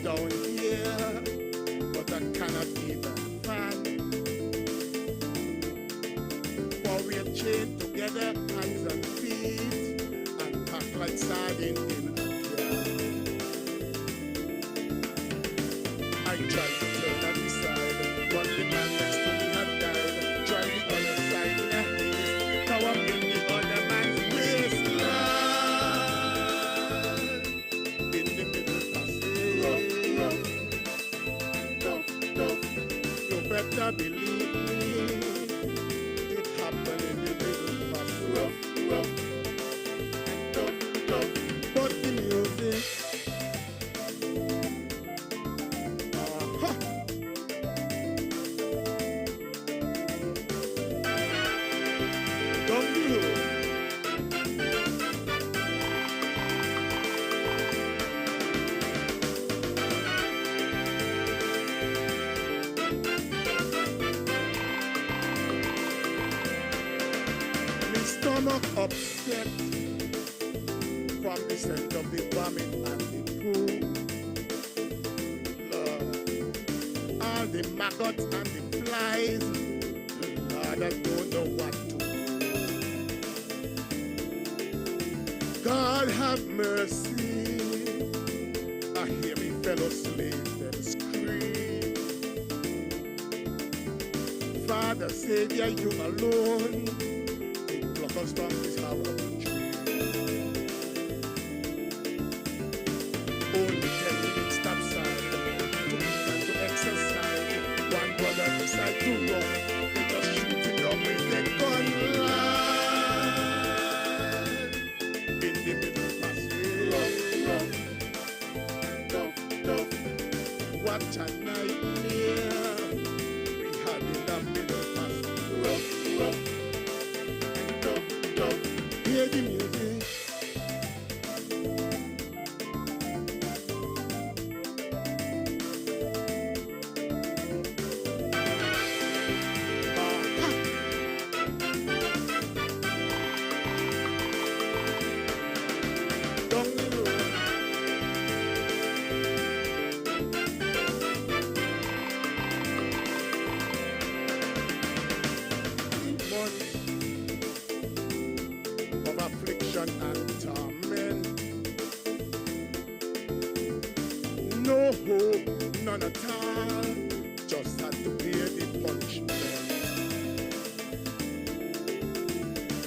down here, but I cannot even fan. For we're chained together, hands and feet, and packed like sardine in a can. I tried to turn on the side, but the man next to me had died. Try the other side in a haze. Now I'm in the other man's waistline. In the middle passage. Tough. You better believe me. It happened in the middle passage. Tough. But the music. Stomach upset from the scent of the vomit and the poo. Lord, all the maggots and the flies, Lord, I don't know what to do. God have mercy. I hear me fellow slaves them scream. Father, Savior, you alone. Us from this horrible tree. Only 10 minutes stop sign to eat and to exercise. One brother decide to run, they just shooting up with their gun line. In the middle passage, tough. What a nightmare we had in the middle passage. Rough. Hear the music. Down the road. Of affliction and torment. No hope, none at all. Just had to bear the punishment.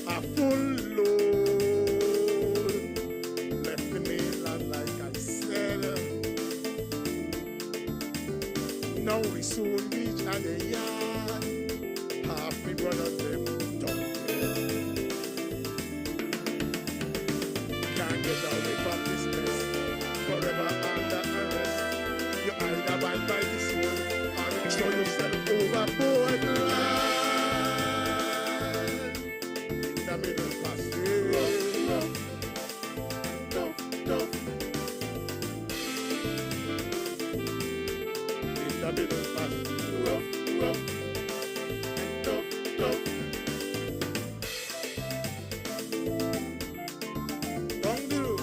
A full load left the mainland, like I said. Now we soon reach the yard. Half me brothers them done. Can't get away from this mess. Forever under arrest. You either abide by this one or you throw yourself overboard. In the middle passage. Tough. In the middle passage. Rough. Tough. Down the road.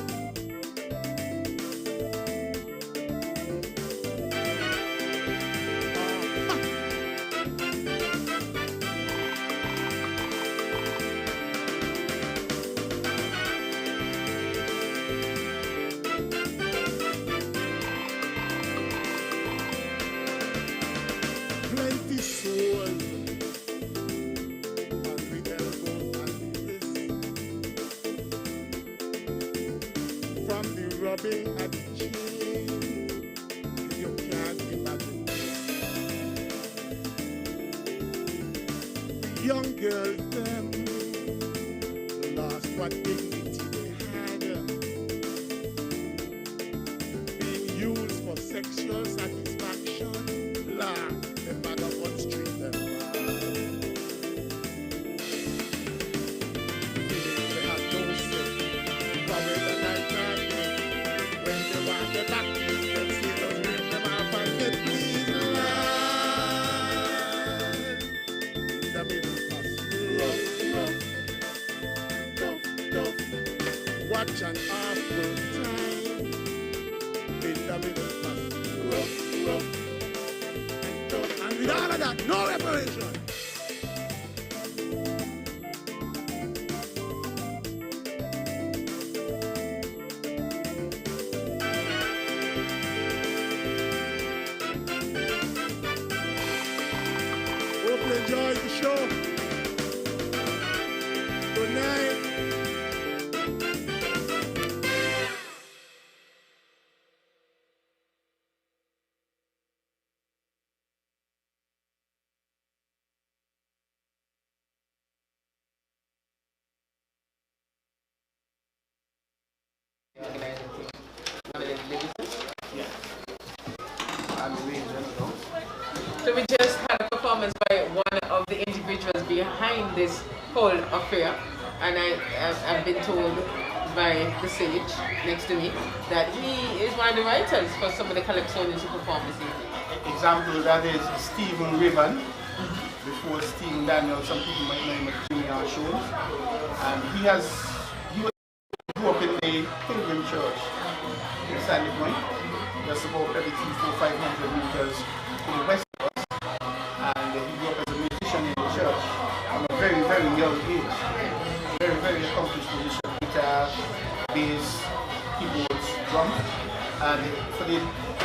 change. You can't imagine. Young girls, them lost what dignity they had. Being used for sexual satisfaction. Last, the vagabonds treat them bad. Feeling they have no say. Power the night time. When they want the back, them sailors bring them up and they please land. In the middle pass, rough. Watch an half-work time. In the middle pass, rough. And with all of that, no reparation. Hope you enjoy the show. Good night. So we just had a performance by one of the individuals behind this whole affair, and I've been told by the sage next to me that he is one of the writers for some of the Calypsonians who perform this evening. Example that is Stephen Ribbon, before Stephen Daniel, some people might know him at Jimmy R shows, and he grew up in the Pilgrim Church in Sandy Point, just about every 500 meters to the west of us, and he grew up as a musician in the church from a very, very young age. Very, very accomplished musician, guitar, bass, keyboards, drums, and for the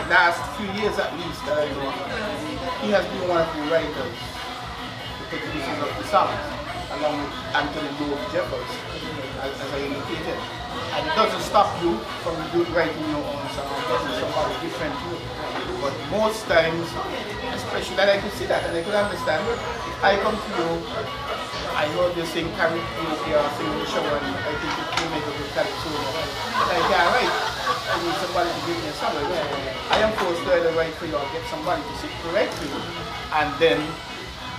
last few years at least, I know, he has been one of the writers, the producers of the songs, along with Anthony Lowe Jeffers, as I indicated. And it doesn't stop you from writing your own song, getting somebody different to it. But most times, especially that I could see that and I could understand, if I come to you, I heard you sing karaoke or sing in the shower, and I think you make a good Calypso. Like, yeah, right, I need somebody to give me a song. I am forced to either write for you or get somebody to write for you. And then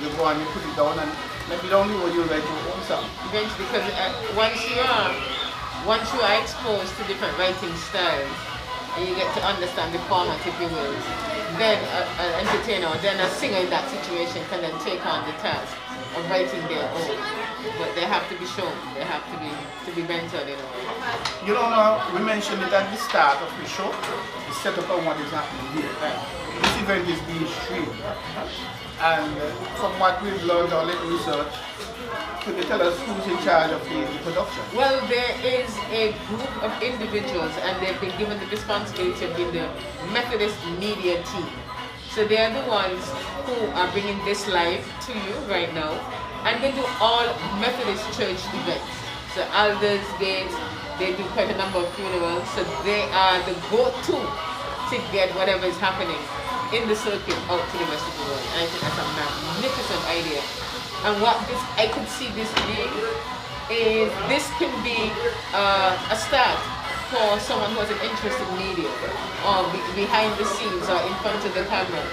you go and you put it down, and maybe the only way you write your own song. Eventually, because once you are exposed to different writing styles, and you get to understand the format, if you will, then an entertainer or then a singer in that situation can then take on the task of writing their own. But they have to be shown, they have to be mentored in a way. You know, we mentioned it at the start of the show, the setup of what is happening here. This event is being streamed. And from what we've learned or little research, could you tell us who's in charge of the production? Well, there is a group of individuals and they've been given the responsibility of being the Methodist media team. So they are the ones who are bringing this live to you right now, and they do all Methodist church events. So Alders Gate, they do quite a number of funerals, so they are the go-to to get whatever is happening in the circuit out to the rest of the world. And I think that's a magnificent idea. And what I could see this being is this can be a start for someone who has an interest in media or behind the scenes or in front of the camera.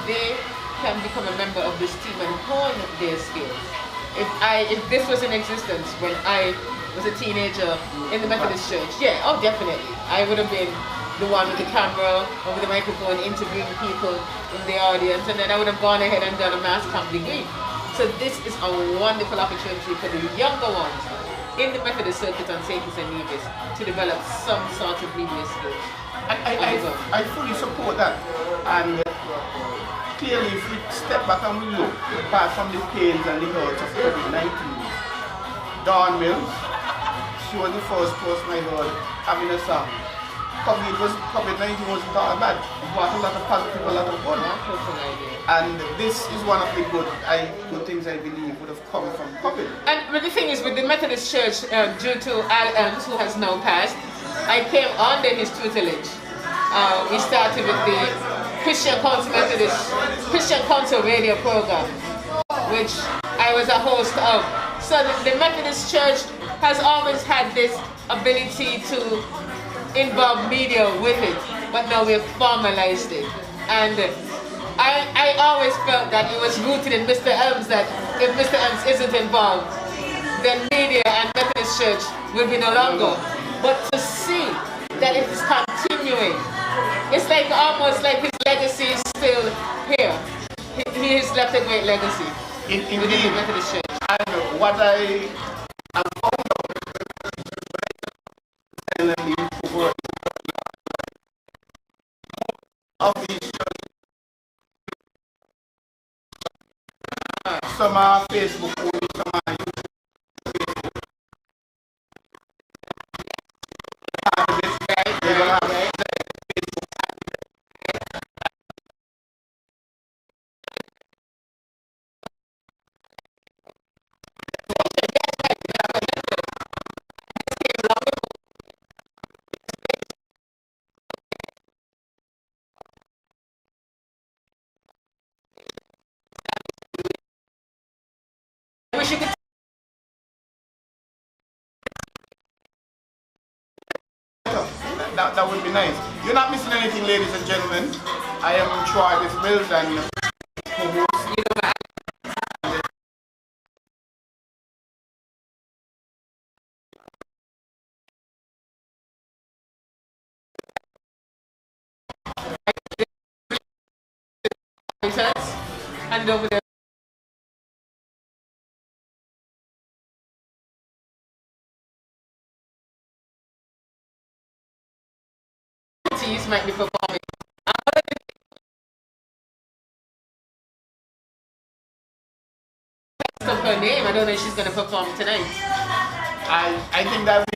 They can become a member of this team and hone their skills. If this was in existence when I was a teenager in the Methodist church, yeah, oh definitely. I would have been the one with the camera or with the microphone interviewing people in the audience, and then I would have gone ahead and done a mass comm degree. So this is a wonderful opportunity for the younger ones in the Methodist circuit on St. Kitts and Nevis to develop some sort of media skills. I fully support that. And clearly, if we step back and we look, apart from the pains and the hurts of COVID-19, Dawn Mills, she was the first person I heard having a song. COVID-19 wasn't all bad. It brought a lot of positive, a lot of good. And this is one of the good things I believe would have come from COVID. And the thing is, with the Methodist Church, due to Al Elms, who has now passed, I came under his tutelage we started with the Christian Council Methodist, Christian Council radio program, which I was a host of. So the Methodist Church has always had this ability to involve media with it, but now we've formalized it. And I always felt that it was rooted in Mr. Elms, that if Mr. Elms isn't involved, then media and Methodist Church will be no longer. But to see that it is continuing, it's like almost like his legacy is still here. He has left a great legacy within the Methodist Church. And what I have found out of these churches, some are Facebook only, some are YouTube. That would be nice. You're not missing anything, ladies and gentlemen. I am Troy with Mills and co-host. And over there. Might be performing. Of her name, I don't know if she's going to perform tonight. I think that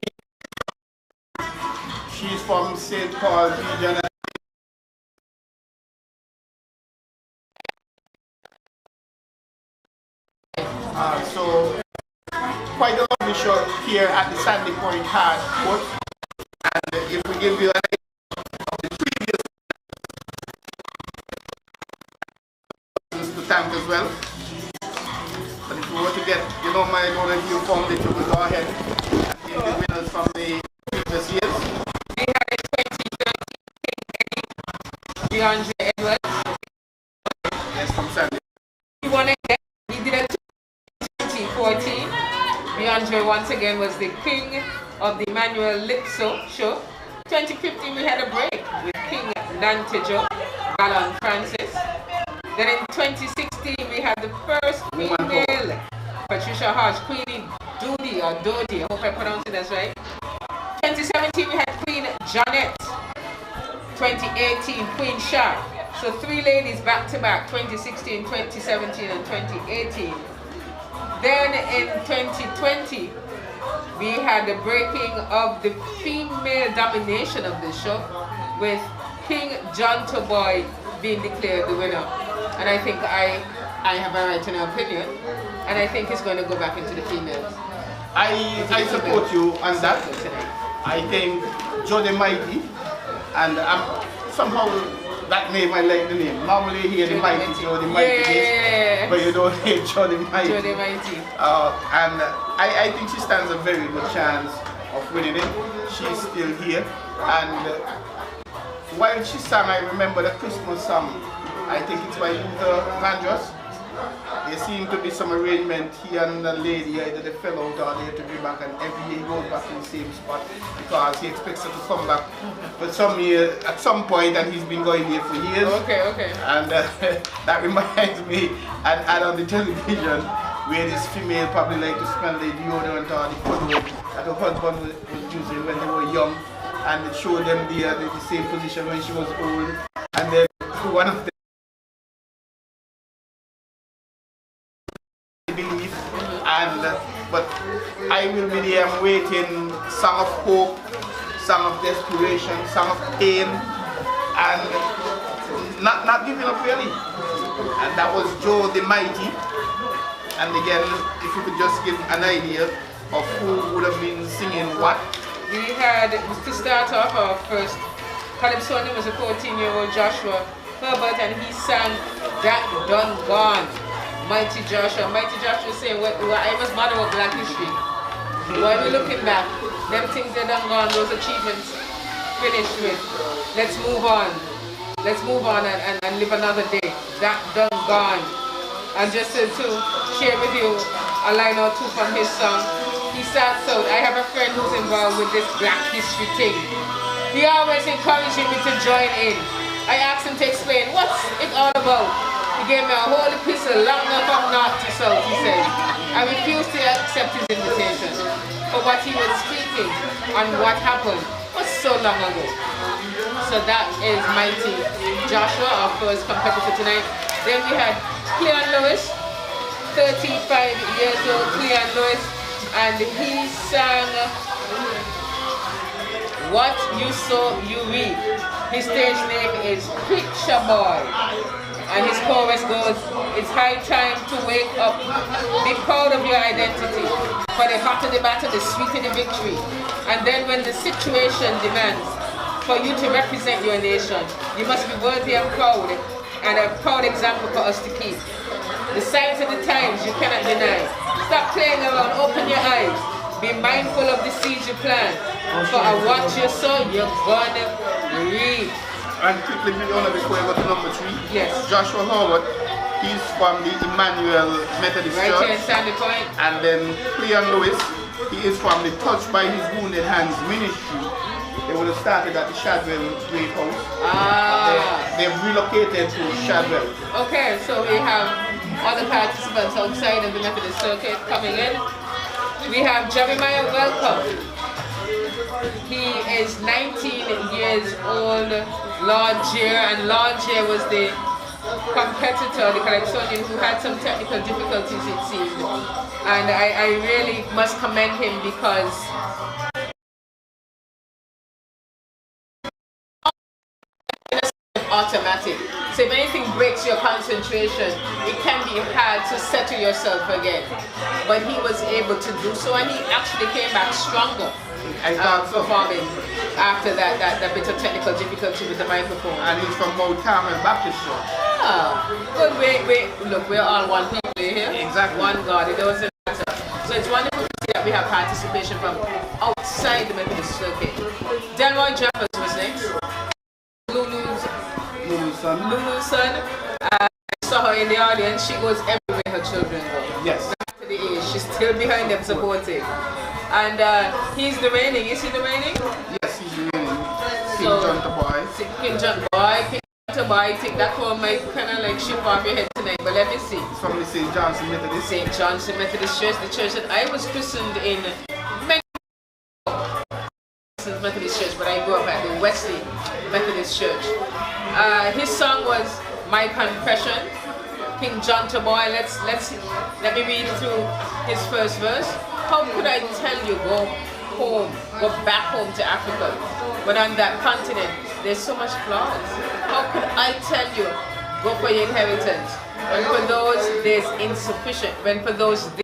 she's from St. Paul region. So quite a lovely show here at the Sandy Point Hard Court. And if we give you an to thank as well. But if you were to get, my one of you formed it, you will go ahead and take the winners from the previous years. We had a 2013 DeAndre Edwards. Yes, from Sandy. He won again. He did a 2014. DeAndre once again was the king of the Immanulypso show. 2015 we had a break with King Dantejo, Gallon Francis. Then in 2016 we had the first female, Patricia Hodge, Queenie Dodi or Dodi, I hope I pronounced it as right. 2017 we had Queen Janet. 2018 Queen Shah. So 3 ladies back to back, 2016, 2017 and 2018. Then in 2020 we had the breaking of the female domination of the show with King John Toboy being declared the winner. And I think I have a right to an opinion, and I think it's going to go back into the females. I support you on that. I think Joe the Mighty, and somehow that name, I like the name. Normally you hear the Mighty, Joe the Mighty, but you don't hear Joe the Mighty. Joe the Mighty. And I think she stands a very good chance of winning it. She's still here, and while she sang, I remember the Christmas song. I think it's by Luther Vandross. There seemed to be some arrangement, he and the lady, either they fell out or they had to be back, and every year he goes back to the same spot because he expects her to come back. But at some point, and he's been going here for years. Okay. And that reminds me, and ad on the television, where this female probably like to smell the deodorant or the cologne that her husband was using when they were young, and it showed them the same position when she was old, and then one of them believe, but I will be there. I'm waiting. Song of hope, song of desperation, song of pain, and not giving up really. And that was Joe the Mighty. And again, if you could just give an idea of who would have been singing what. We had, to start off, our first Calypso was a 14-year-old Joshua Herbert, and he sang That Done Gone. Mighty Joshua saying, what I must matter about Black history. While we're looking back, them things that done gone, those achievements finished with. Let's move on. Let's move on and live another day. That done gone. And just to share with you a line or two from his song, he starts out, I have a friend who's involved with this Black history thing. He always encouraging me to join in. I asked him to explain, what's it all about? He gave me a whole epistle, long enough from north to south, he said. I refused to accept his invitation for what he was speaking and what happened was so long ago. So that is Mighty Joshua, our first competitor tonight. Then we had Cleon Lewis, 35 years old, Cleon Lewis, and he sang What You Sow, You Reap. His stage name is Preacher Boy. And his chorus goes, it's high time to wake up, be proud of your identity. For the hotter the battle, the sweeter the victory. And then when the situation demands for you to represent your nation, you must be worthy and proud, and a proud example for us to keep. The signs of the times you cannot deny. Stop playing around, open your eyes. Be mindful of the seeds you plant. For what you sow, you're gonna reap. And quickly, before we go to number 3, yes. Joshua Howard, he's from the Immanuel Methodist Right Church. here in Sandy Point. And then Cleon Lewis, he is from the Touched by His Wounded Hands ministry. They would have started at the Shadwell Great House. They've relocated to Shadwell. Okay, so we have other participants outside of the Methodist circuit coming in. We have Jeremiah Welcome. He is 19 years old, Lord Jeer, and Lord Jeer was the competitor, the Calypsonian, who had some technical difficulties, it seemed. And I really must commend him because automatic. So if anything breaks your concentration, it can be hard to settle yourself again. But he was able to do so, and he actually came back stronger. Performing after that bit of technical difficulty with the microphone. And he's from Mount Carmel Baptist Church. Well, look, we're all one people here. Exactly. One God, it doesn't matter. So it's wonderful to see that we have participation from outside the Methodist circuit. Delroy Jeffers was next. Lulu's son. I saw her in the audience. She goes everywhere her children go. Yes. After the age, she's still behind them supporting. And he's the reigning. Is he the reigning? Yes, he's the reigning. King John the Boy. King John Boy. King John Boy. I think that one might kind of like ship off your head tonight, but let me see. It's from the St. Johnson Methodist. St. Johnson Methodist Church, the church that I was christened in many Methodist Church, but I grew up at the Wesley Methodist Church. His song was My Confession. King John Boy. Let me read through his first verse. How could I tell you go back home to Africa, but on that continent there's so much flaws? How could I tell you go for your inheritance when for those there's insufficient, when for those there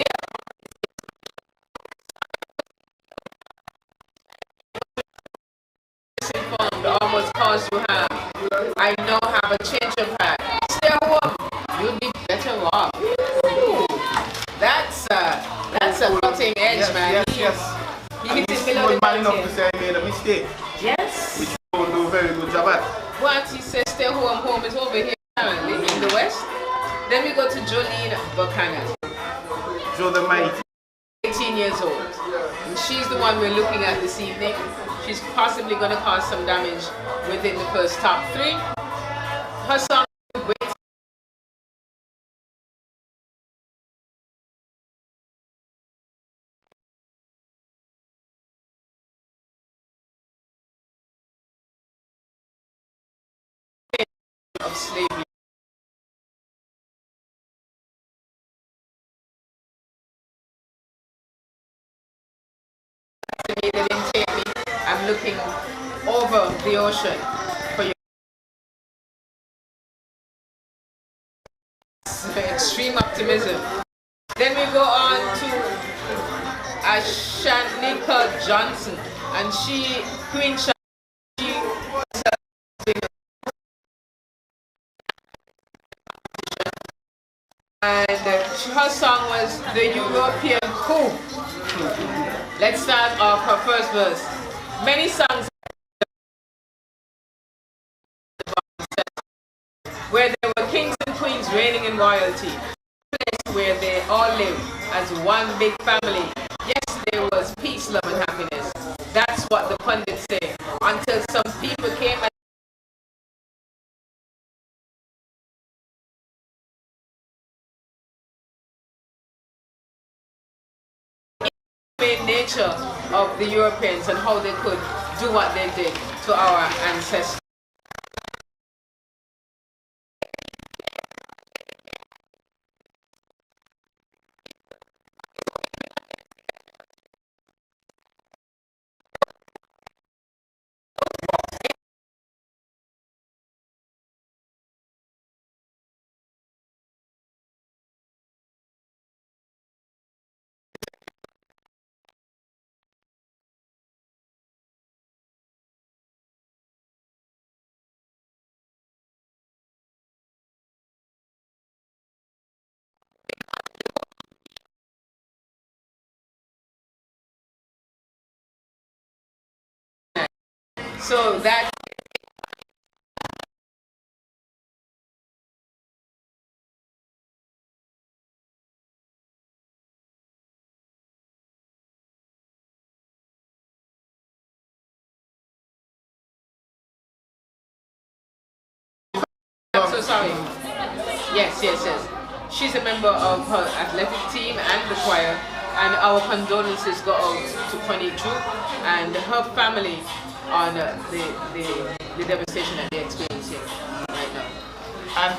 misinformed almost cause you harm? I know have a change of heart. Stay home, you'll be better off. Ooh, that's a cutting edge, yes, man. Yes. He hit it below the man enough to say I made a mistake. Yes. Which you don't do a very good job at. What he says, stay home is over here currently in the West. Then we go to Jolene Buchanan. Joe the Mighty. 18 years old. And she's the one we're looking at this evening. She's possibly going to cause some damage within the first top 3. Her song is great. Of slavery. They didn't take me. I'm looking over the ocean for you. Extreme optimism. Then we go on to Ashanika Johnson, and Queen Sha, she was And her song was The European Coup. Let's start off her first verse. Many songs where there were kings and queens reigning in royalty, a place where they all live as one big family. Yes, there was peace, love, and happiness. That's what the pundits say. Until some people came and nature of the Europeans and how they could do what they did to our ancestors. So that I'm so sorry. Yes. She's a member of her athletic team and the choir, and our condolences go out to Connie Troop and her family on the devastation that they're experiencing right now. And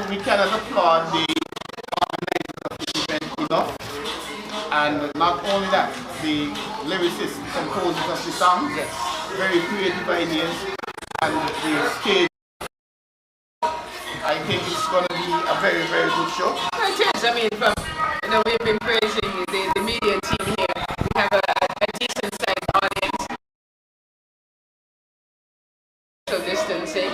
we cannot applaud the organizers of this event enough. And not only that, the lyricists, composers of the songs, very creative ideas, and the stage. I think it's going to be a very, very good show. It is. I mean, we've been praising the media team here. We have a decent sized audience. Social distancing.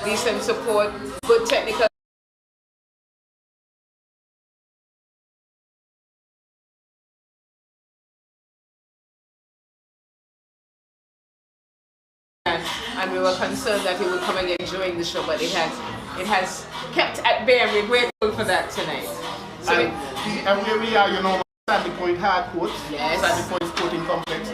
Decent support, good technical. And we were concerned that it would come again during the show, but it has kept at bay, and we're grateful for that tonight. So and where we are, Sandy Point Hard Court, Sandy Point Sporting Complex.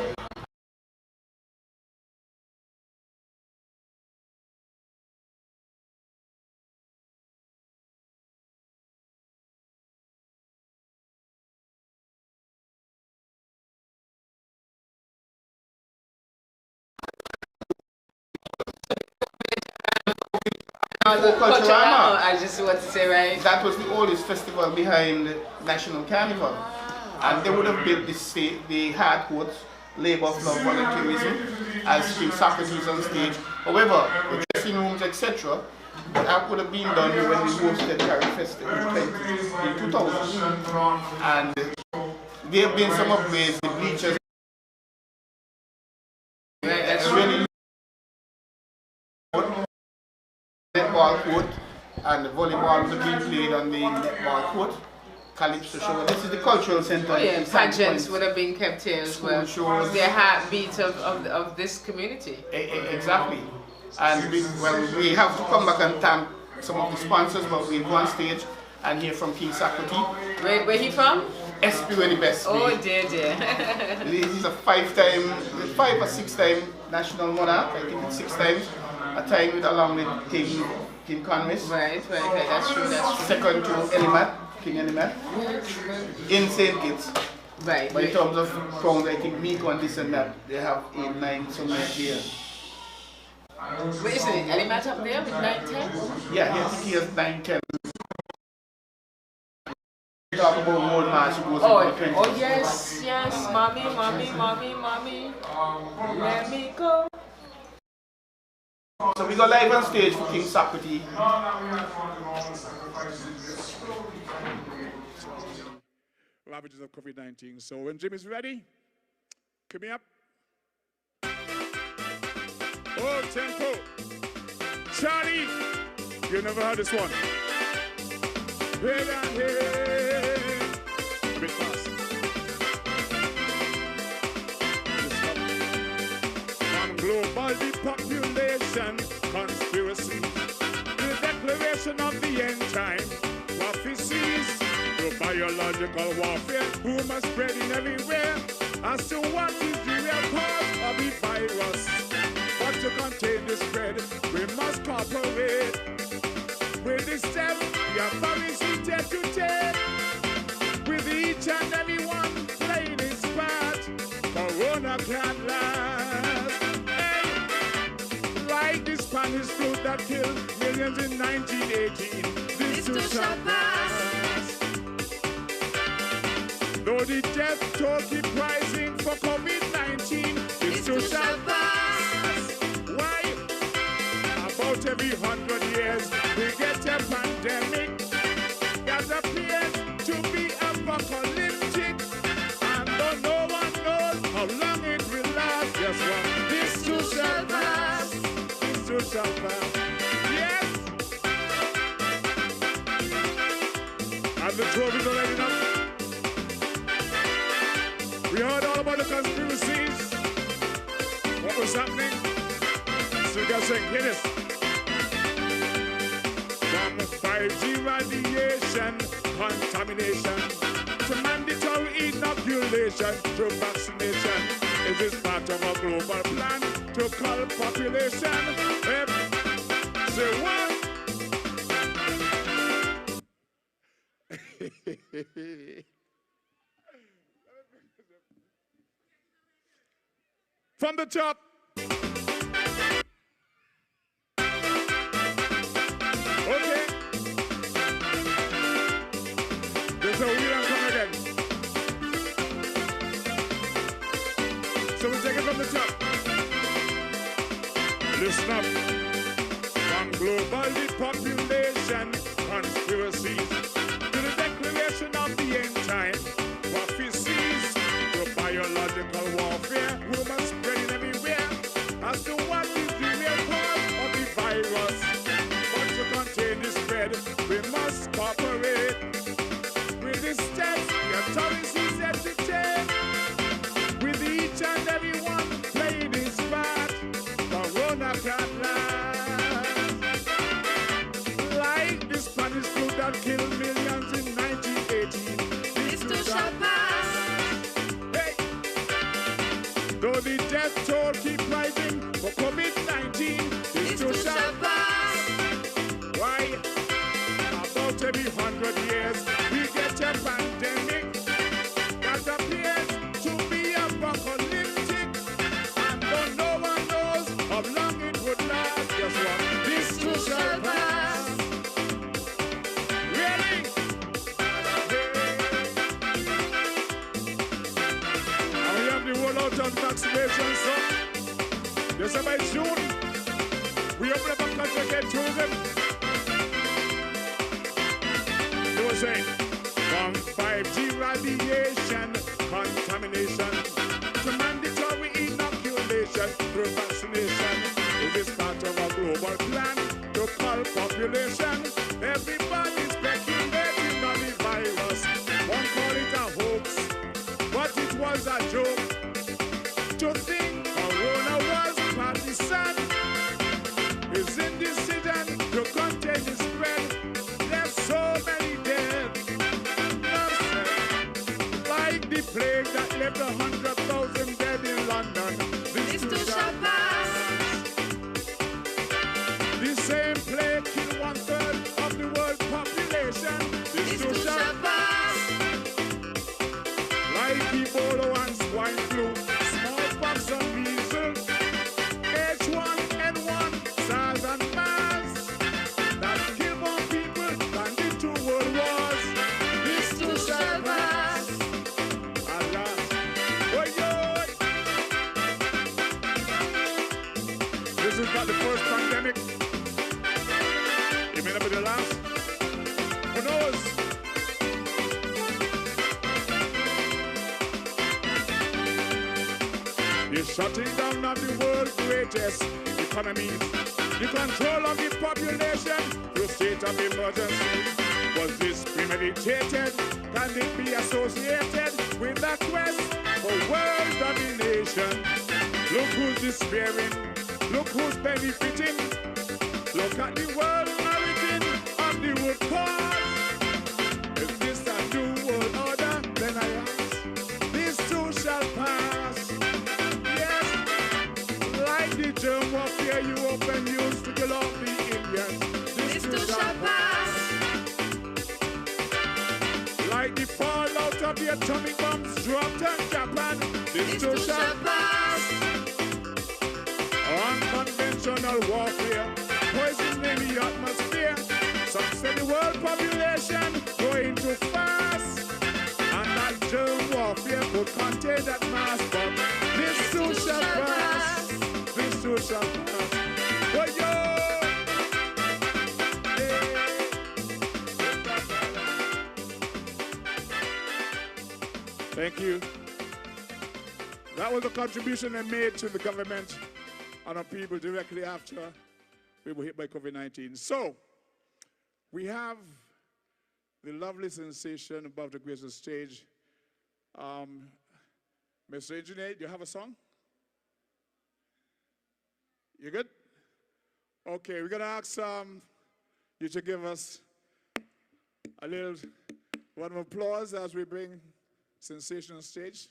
I just want to say, right? That was the oldest festival behind National Carnival. And they would have built the hard court, labor of love, volunteerism, as King Socrates on stage. However, the dressing rooms, etc., that would have been done when we hosted Carrie Fest in 2000. And there have been some upgrades, the bleachers. That's really netball court, and the volleyball would have been played on the netball court. Calypso show. This is the cultural center. Oh yeah, pageants would have been kept here as well. Shows. The heartbeat of this community. Exactly. And we have to come back and thank some of the sponsors, but we'll go on stage and hear from King Socrates. Where he from? SP where the best. Oh dear. He's a 5 or 6 time national monarch. I think it's 6 times. A time along with King Conwis. Right, that's true. Second to Elimat, King Elimat. In St. Kitts. Right. But in terms of crowns, I think Miko and this and that, they have 8, 9 somewhere here. Where is it? Elimat up there with 9, 10? Yeah, I think he has 9, 10. Talk about World March, goes oh yes, mommy, let me go. So we go live on stage for King Socrates. Ravages of COVID-19. So when Jim is ready, come me up. Oh, tempo. Charlie, you never heard this one. Head and head. A bit fast. On global depopulation conspiracy, the declaration of the end time prophecies, the biological warfare, rumors spreading everywhere as to what is the real cause of the virus. But to contain the spread, we must cooperate with the step the authorities take to take, with each and every one playing his part. Corona can't last. Hey, like the Spanish flu that killed millions in 1918, this too shall pass. Though the death toll keep rising for COVID-19, this too shall pass. Why? About every 100 years we get a pandemic that appears to be apocalyptic, and though no one knows how long it will last, guess what? This too shall pass. This too shall pass. Yes. And the truth is already enough. We heard all about the conspiracies. What was happening? So you guys sing, hear this. From 5G radiation, contamination, to mandatory inoculation, to vaccination. Is this part of a global plan to cull population? Say what? From the top. Okay. There's a wheel and come again. So we take it from the top. Listen up. From global depopulation conspiracies to the declaration of the end time prophecies, to biological warfare, rumors spreading everywhere as to what is the real cause of the virus. But to contain the spread, we must cooperate with the steps the authorities have to take, with each and every one playing his part. Corona can't last. Like the Spanish flu that killed millions in 1918, this too shall pass. Hey. Though the death toll keep rising for COVID-19, this too shall pass. Why? About every 100 years we get a pandemic that appears to be apocalyptic, and though no one knows how long it would last, guess what? This too shall pass. Really? And we have the rollout of vaccination, so yes, by June we open up a country again, tourism. They were saying, from 5G radiation, contamination, to mandatory inoculation through vaccination. Is this part of a global plan to cull population? Everybody's speculating on the virus. One call it a hoax, but it was a joke. To think Corona was partisan is indecision to contain the spread. There's so many dead. Like the plague that left 100,000 dead in London. This too shall pass. The same plague killed 1/3 of the world population. This too shall pass. Like Ebola and swine flu, smallpox and measles, H1N1, SARS and MERS, that kill more people than the 2 world wars. This too shall pass. Alas, oh yo. This is not the first pandemic. It may not be the last. Who knows? The shutting down of the world's greatest economy, the control of the population through state of emergency. Was this premeditated? Can it be associated with the quest for world domination? Look who's despairing, look who's benefiting. Look at the world origin of the root cause. Is this a new world order? Then I ask, this too shall pass. Yes, like the germ warfare you open used to kill off the Indians. This too shall pass. Like the fallout of the atomic bombs dropped on Japan. This too shall pass. Unconventional warfare poisoning the atmosphere. Some say the world population going too fast, and that germ warfare could contain that mass, but this too shall pass. This too shall pass. Oh, yo! Thank you. That was a contribution they made to the government and our people directly after we were hit by COVID-19. So, we have the lovely sensation above the gracious stage. Mr. Engineer, do you have a song? You good? Okay, we're going to ask you to give us a little round of applause as we bring Sensation on stage.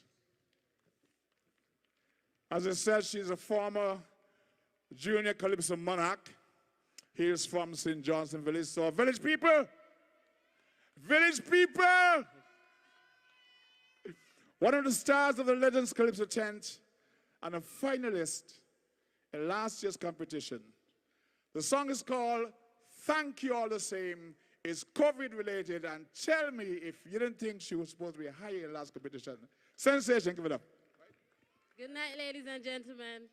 As I said, she's a former junior Calypso monarch. He is from St. Johnson Village. So, village people, one of the stars of the Legends Calypso tent and a finalist in last year's competition. The song is called Thank You All the Same. It's COVID related, and tell me if you didn't think she was supposed to be higher in last competition. Sensation, give it up. Good night, ladies and gentlemen.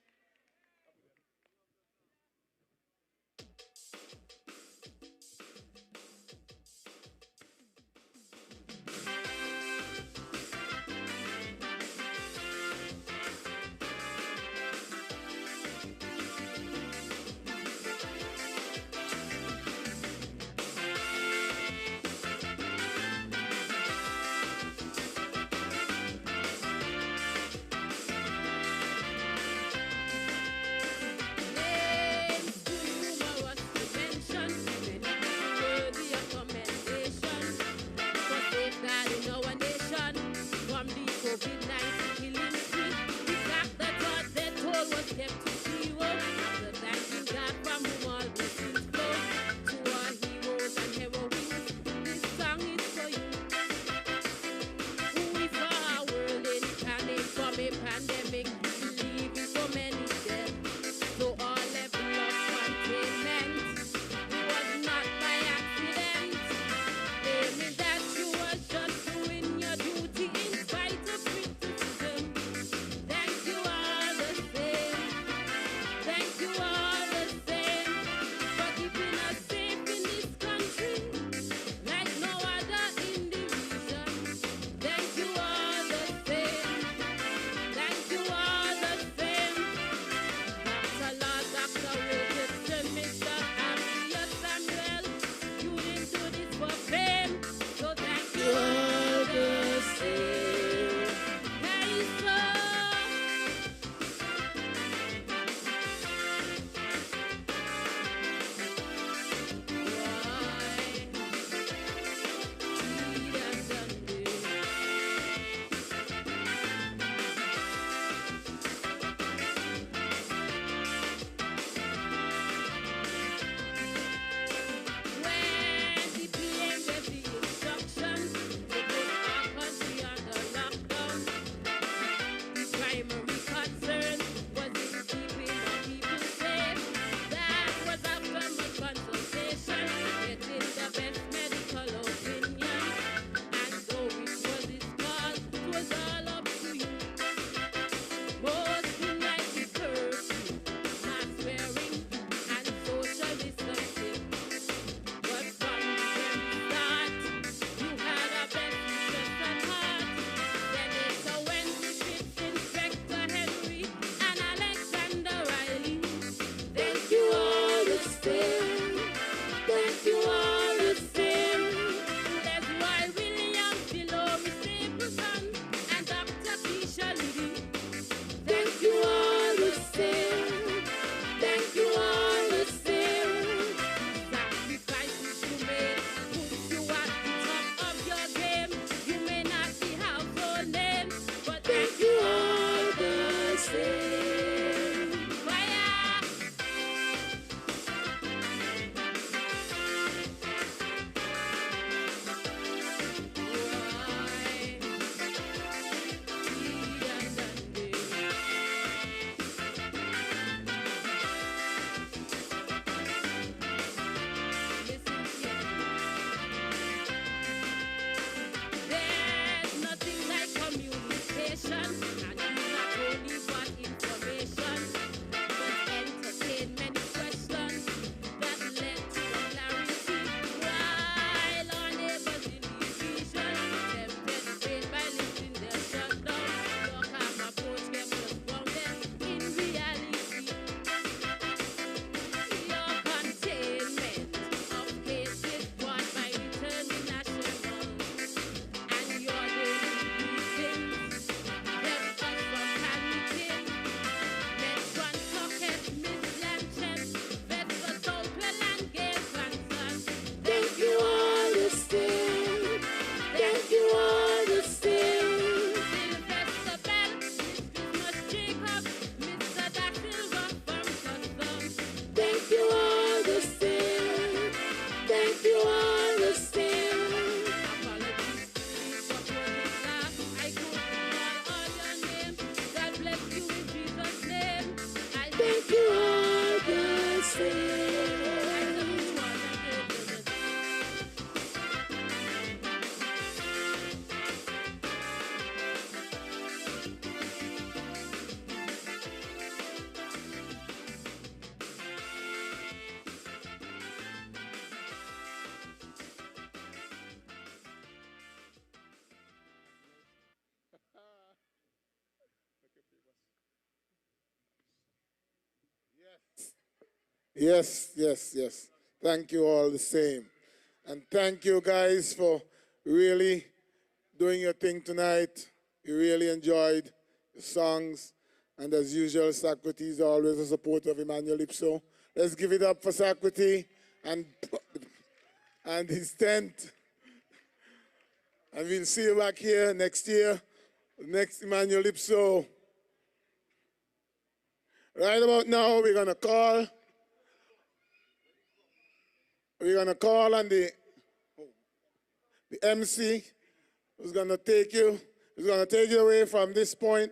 Yes, yes, yes. Thank you all the same. And thank you guys for really doing your thing tonight. We really enjoyed the songs. And as usual, Socrates is always a supporter of Immanulypso. Let's give it up for Socrates and his tent. And we'll see you back here next year, next Immanulypso. Right about now, we're going to call on the MC who's going to take you away from this point.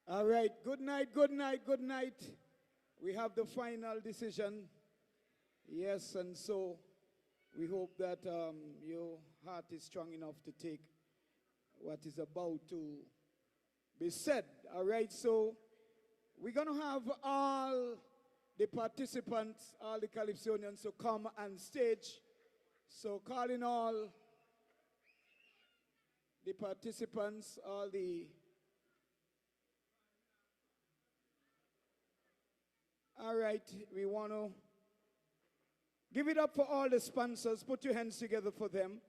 All right, good night, good night, good night. We have the final decision. Yes, and so we hope that your heart is strong enough to take what is about to be said. All right, so we're going to have all the participants, all the Calypsonians to come on stage. So calling all the participants, all right, we want to give it up for all the sponsors. Put your hands together for them.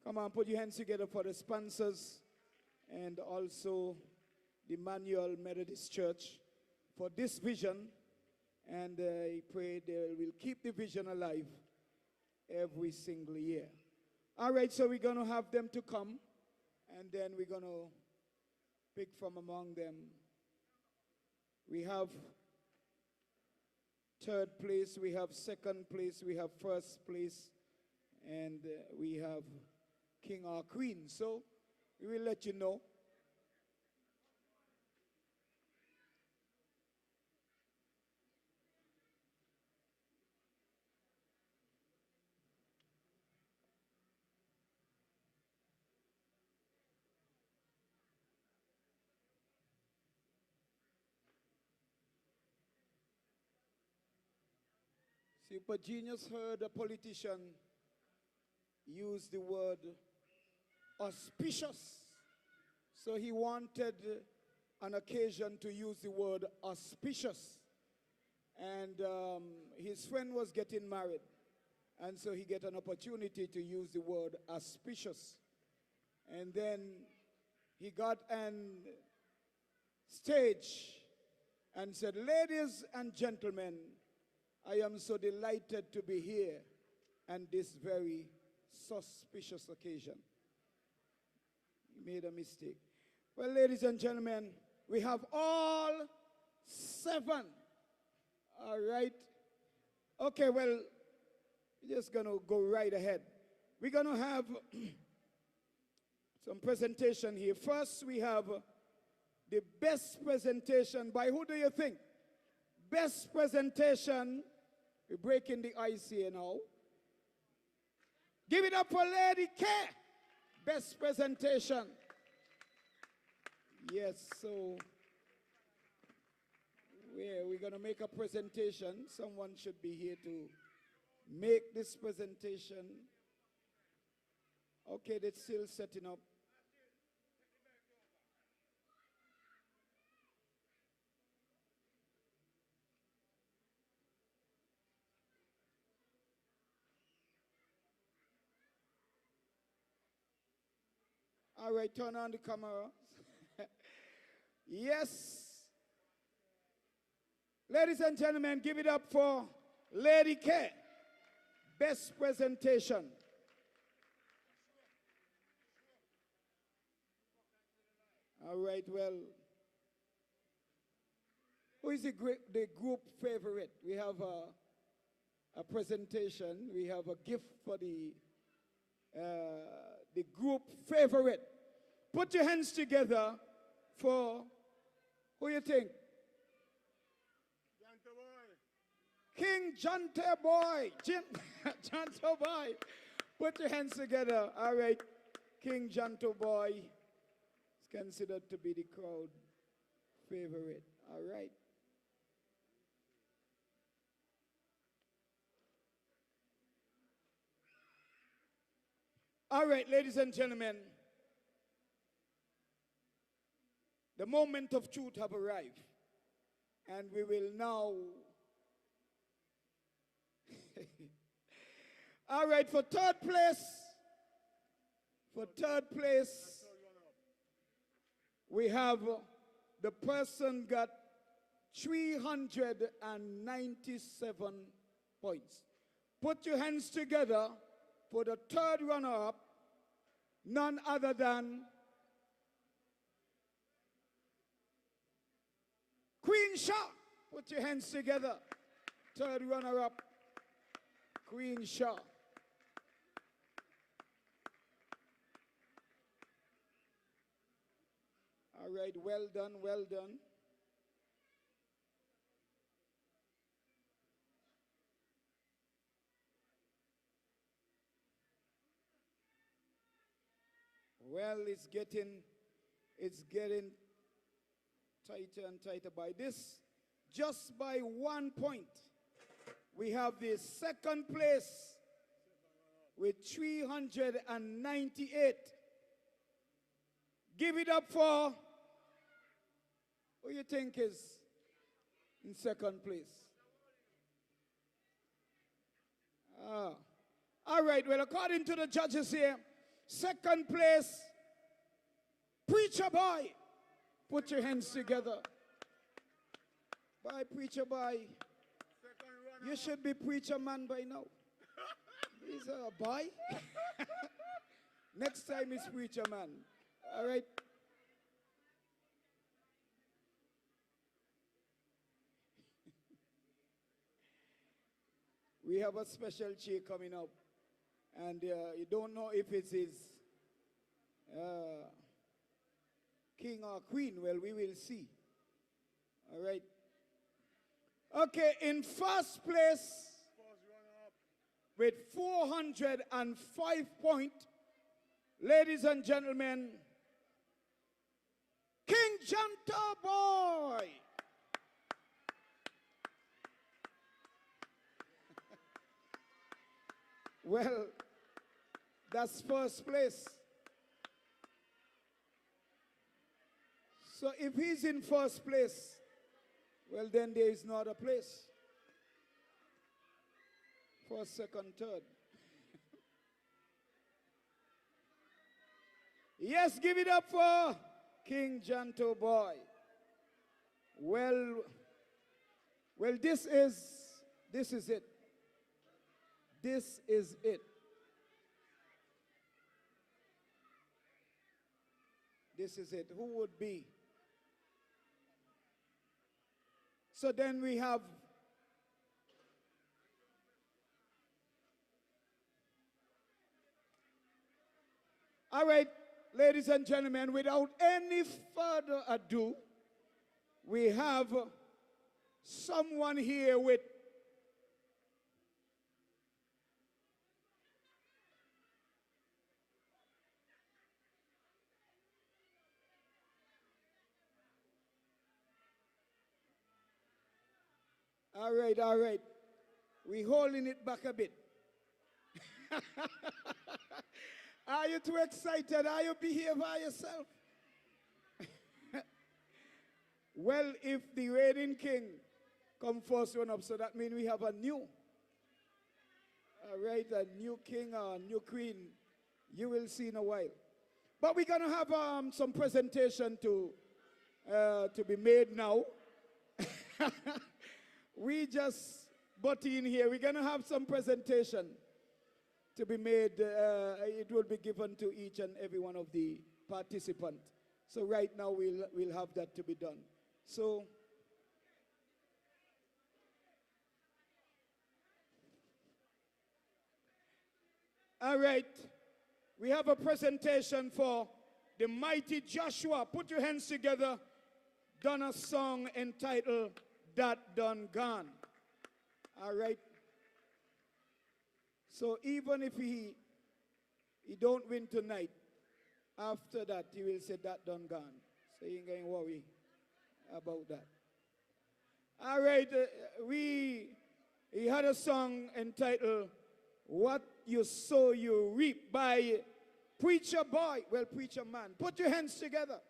Come on, put your hands together for the sponsors and also the Immanuel Methodist Church for this vision. And I pray they will keep the vision alive every single year. All right, so we're going to have them to come, and then we're going to pick from among them. We have third place, we have second place, we have first place, and we have king or queen. So we will let you know. Super Genius heard a politician use the word auspicious. So he wanted an occasion to use the word auspicious. And his friend was getting married. And so he get an opportunity to use the word auspicious. And then he got on stage and said, "Ladies and gentlemen, I am so delighted to be here on this very suspicious occasion." He made a mistake. Well, ladies and gentlemen, we have all 7. All right. Okay, well, we're just going to go right ahead. We're going to have some presentation here. First, we have the best presentation. By who do you think? Best presentation. We're breaking the ice here now. Give it up for Lady K. Best presentation. Yes, so we're going to make a presentation. Someone should be here to make this presentation. Okay, they're still setting up. All right, turn on the camera. Yes. Ladies and gentlemen, give it up for Lady K. Best presentation. All right, well, Who is the group favorite? We have a presentation. We have a gift for the group favorite. Put your hands together for, who you think? King Jante Boy. Janto Boy. Put your hands together. All right. King Janto Boy is considered to be the crowd favorite. All right. All right, ladies and gentlemen. The moment of truth have arrived. And we will now... All right, for third place, we have the person got 397 points. Put your hands together for the third runner-up, none other than Queen Shah. Put your hands together. Third runner-up, Queen Shah. All right, well done, well done. Well, it's getting tighter and tighter by this. Just by 1 point, we have the second place with 398. Give it up for who you think is in second place. All right, well, according to the judges here, second place, Preacher Boy. Put your hands together. Bye, Preacher Boy. You should be Preacher Man by now. He's a boy. Next time is Preacher Man. All right. We have a special chick coming up. And you don't know if it is king or queen. Well, we will see. All right. Okay, in first place with 405 points, ladies and gentlemen, King Janta Boy. Well, that's first place. So if he's in first place, well, then there is not a place. First, second, third. Yes, give it up for King Janto Boy. Well, this is it. This is it. This is it. Who would be? So then we have all right, ladies and gentlemen, without any further ado, we have someone here with all right. We're holding it back a bit. Are you too excited? Are you behave by yourself? Well, if the reigning king come first one up, so that means we have a new. All right, a new king or a new queen. You will see in a while. But we're going to have some presentation to be made now. We just butt in here. We're going to have some presentation to be made. It will be given to each and every one of the participants. So right now we'll have that to be done. So All right. We have a presentation for the mighty Joshua. Put your hands together. Done a song entitled That Done Gone. All right. So even if he don't win tonight, after that he will say that done gone. So you ain't going to worry about that. All right. He had a song entitled What You Sow You Reap by Preacher Boy. Well, Preacher Man. Put your hands together.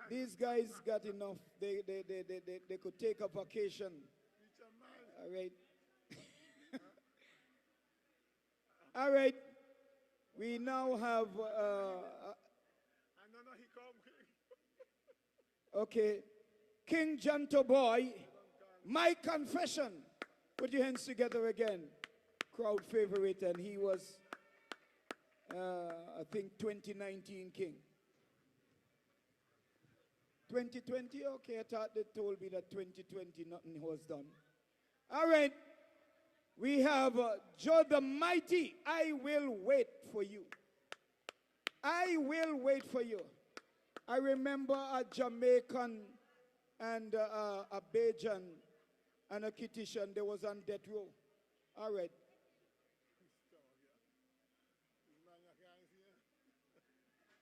These guys got enough. They could take a vacation. All right. All right. We now have okay. King Janto Boy, My Confession. Put your hands together again. Crowd favorite, and he was, I think, 2019 king. 2020? Okay, I thought they told me that 2020 nothing was done. All right. We have Joe the Mighty, I Will Wait For You. I will wait for you. I remember a Jamaican and a Bajan and a Kittitian, they was on death row. All right.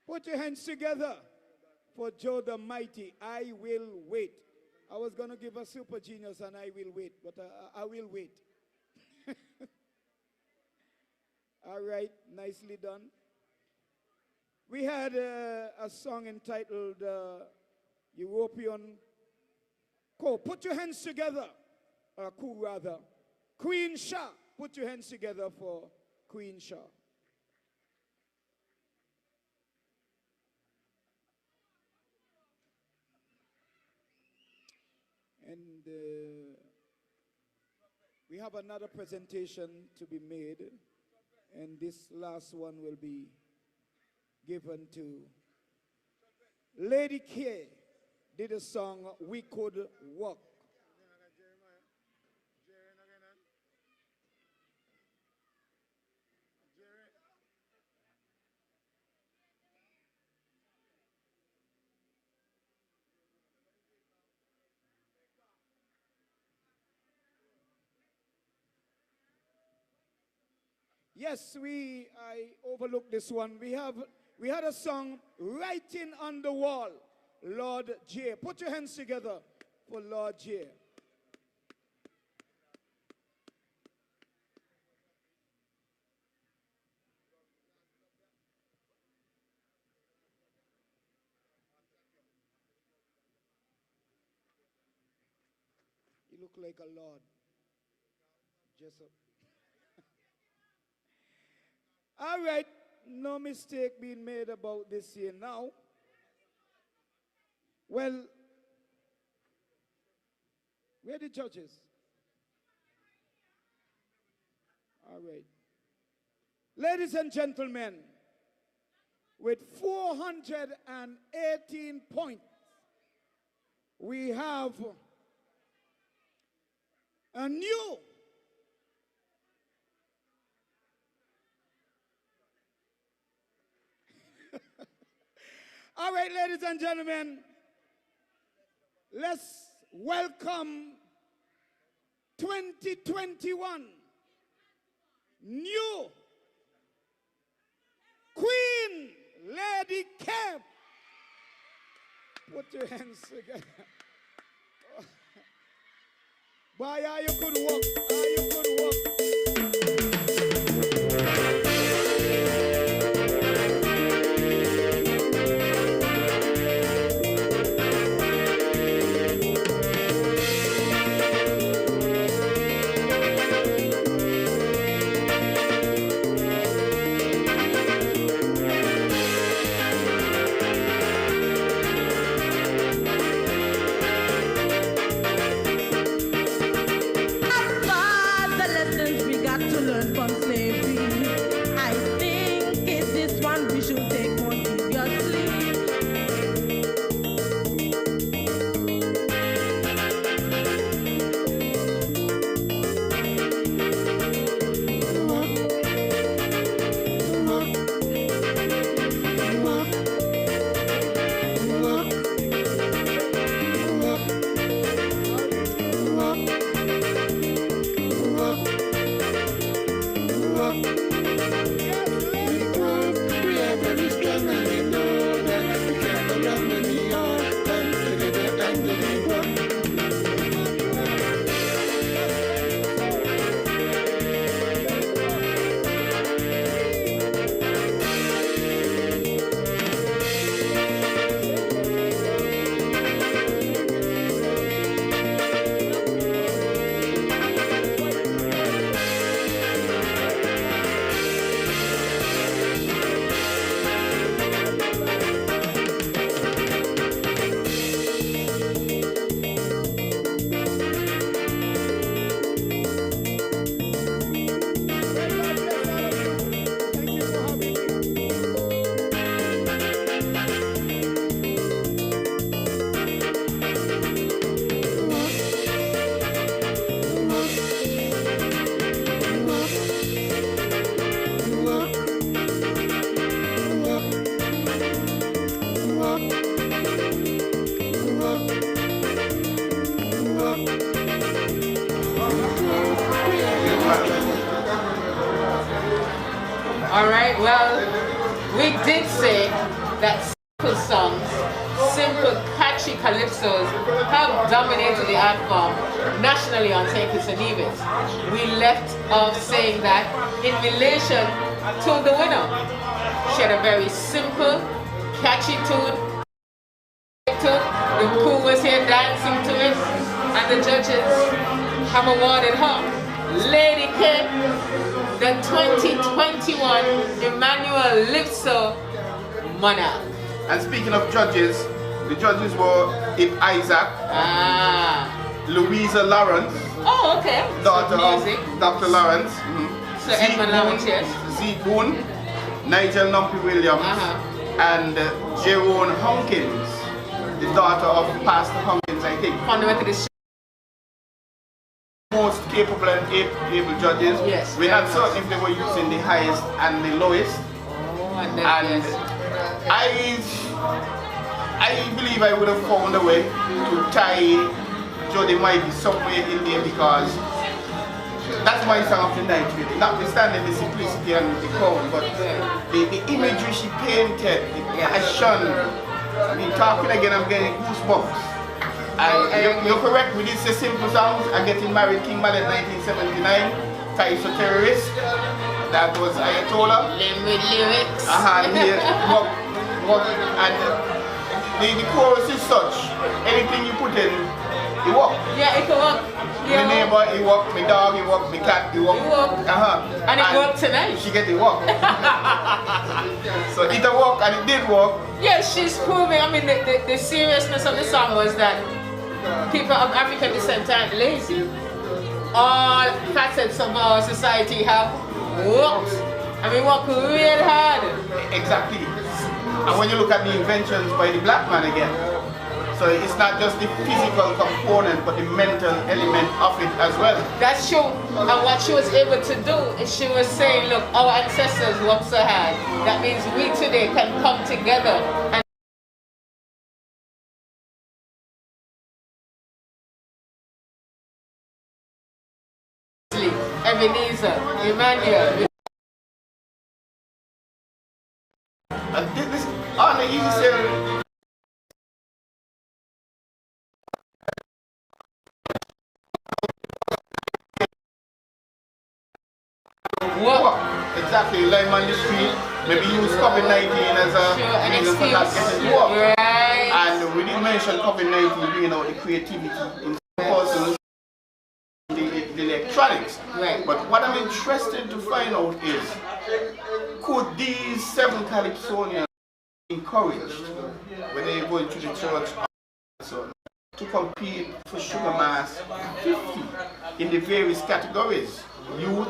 Put your hands together for Joe the Mighty, I Will Wait. I was going to give a Super Genius and I Will Wait, but I will wait. All right, nicely done. We had a song entitled European Co. Put your hands together. Cool rather. Queen Shah. Put your hands together for Queen Shah. And we have another presentation to be made. And this last one will be given to Lady K. Did a song, We Could Walk. Yes, I overlooked this one. We had a song, Writing on the Wall, Lord J. Put your hands together for Lord J. You look like a lord. Jessup. All right, no mistake being made about this here now. Well, where are the judges? All right. Ladies and gentlemen, with 418 points, we have a new All right, ladies and gentlemen, let's welcome 2021 new Queen Lady K. Put your hands together. Boy, how you could walk, how you could walk. Bye. All right, well, we did say that simple songs, simple, catchy calypsos have dominated the art form nationally on Take It or Leave It. We left off saying that in relation to the winner. She had a very simple, catchy tune. The crew was here dancing to it, and the judges have awarded her Lady K, the 2021 Immanulypso Monarch. And speaking of judges, the judges were Ip Isaac, Louisa Lawrence, oh, okay, daughter so of Dr. Lawrence, so Edmund Lawrence, yes. Zeke Boone, Nigel Numpy Williams, and Jerome Hunkins, the daughter of Pastor Hunkins, I think. On the Methodist. Most capable and able judges. Yes. We're not certain if they were using the highest and the lowest. Oh, and yes. I believe I would have found a way to tie Jody Mighty somewhere in there, because that's my song of the night, really. Notwithstanding the simplicity and the cone, but the imagery she painted, the passion. I mean, talking again, I'm getting goosebumps. And you're correct, we did say simple songs. I'm Getting Married, King Mallet 1979, Calypso Terrorist. That was Ayatollah. Lyrics. And the chorus is such, anything you put in, it works. Yeah, it can work. My neighbor, it worked, my dog, it worked, my cat, it worked. And it worked tonight. She get it work. So it worked and it did work. Yes, she's proving, I mean, the seriousness of the song was that people of African descent aren't lazy. All facets of our society have worked. And we work real hard. Exactly. And when you look at the inventions by the black man again, so it's not just the physical component, but the mental element of it as well. That's true. And what she was able to do is she was saying, look, our ancestors worked so hard. That means we today can come together and Ebenezer, Immanuel. And this on the easy side. What? Exactly, like on the street, maybe use COVID-19 as a reason for not getting work. Right. And we did mention COVID-19 bringing out the creativity in persons, the electronics. Right. But what I'm interested to find out is, could these 7 Calypsonians be encouraged when they go into the church to compete for Sugar Mass 50 in the various categories? Youth,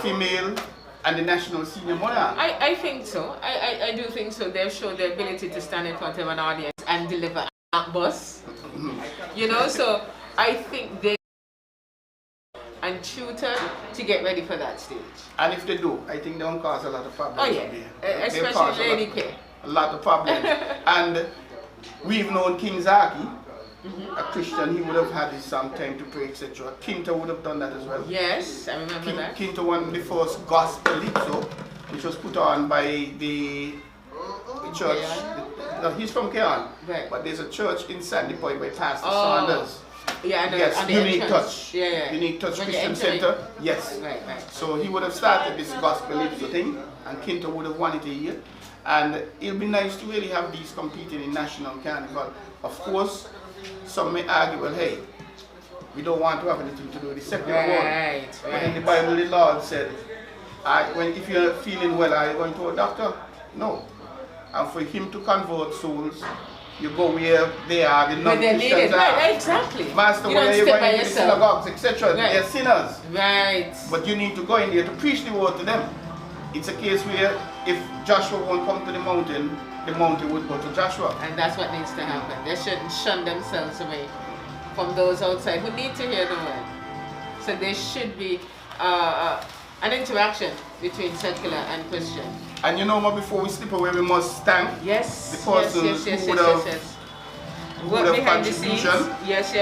female, and the national senior monarch. I think so. I do think so. They've shown their ability to stand in front of an audience and deliver a bus. You know, so I think they and tutor to get ready for that stage. And if they do, I think they won't cause a lot of problems. Oh yeah, especially Lady K. A lot of problems. And we've known King Zaki, a Christian, he would have had his time to pray, etc. Kinta would have done that as well. Yes, I remember that. Kinta won the first Calypso, which was put on by the church. He's from Keon, right. But there's a church in Sandy Point by Pastor Sanders. Yeah, and yes, and Unique entrance. Touch. Yeah. Unique Touch When Christian Center. Yes. Right. So he would have started this Calypso thing, and Kinta would have won it a year. And it'll be nice to really have these competing in national carnival. Of course, some may argue, well, hey, we don't want to have anything to do with the secular world. But in the Bible, the Lord said, if you're feeling well, are you going to a doctor? No. And for him to convert souls, you go where they are, the non-Christians are. Right, exactly. Master, you where you're going to the synagogues, etc. Right. They're sinners. Right. But you need to go in there to preach the word to them. It's a case where if Joshua won't come to the mountain would go to Joshua. And that's what needs to happen. They shouldn't shun themselves away from those outside who need to hear the word. So there should be an interaction between secular and Christian. And you know what, before we slip away, we must thank the persons who would have work behind the scenes. contribution. Yes.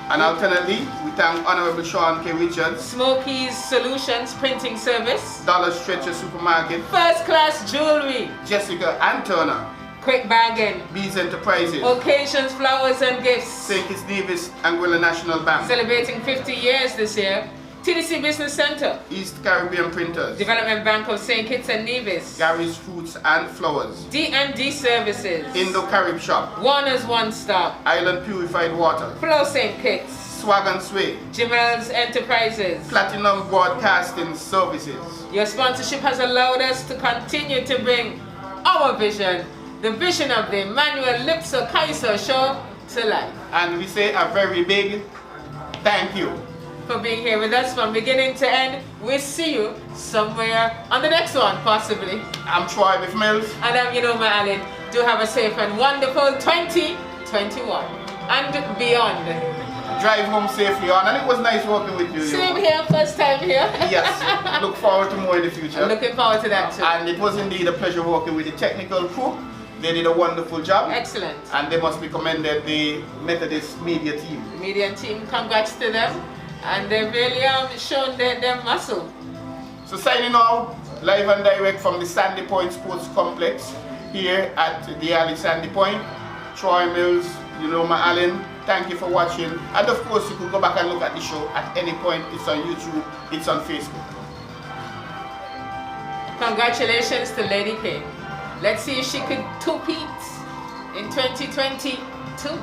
And alternately, we thank Honorable Sean K. Richards, Smokey's Solutions Printing Service, Dollar Stretcher Supermarket, First Class Jewelry, Jessica and Turner, Quick Bargain, Bees Enterprises, Occasions Flowers and Gifts, St. Kitts Davis Anguilla National Bank, celebrating 50 years this year, TDC Business Center, East Caribbean Printers, Development Bank of St. Kitts and Nevis, Gary's Fruits and Flowers, D&D Services, Indo-Carib Shop, Warner's One Stop, Island Purified Water, Flow St. Kitts, Swag and Sway, Jimel's Enterprises, Platinum Broadcasting Services. Your sponsorship has allowed us to continue to bring our vision, the vision of the Immanulypso Calypso show to life. And we say a very big thank you for being here with us from beginning to end. We'll see you somewhere on the next one, possibly. I'm Troy Biff Mills. And I'm Immanuel. Do have a safe and wonderful 2021 and beyond. Drive home safely on, and it was nice working with you. Same here, first time here. Yes, look forward to more in the future. I'm looking forward to that too. And it was indeed a pleasure working with the technical crew. They did a wonderful job. Excellent. And they must be commended, the Methodist media team. The media team, congrats to them. And they've really shown their muscle. So signing off, live and direct from the Sandy Point Sports Complex here at the Alley Sandy Point. Troy Mills, Allen, thank you for watching. And of course, you could go back and look at the show at any point. It's on YouTube, it's on Facebook. Congratulations to Lady K. Let's see if she could two-peat in 2022.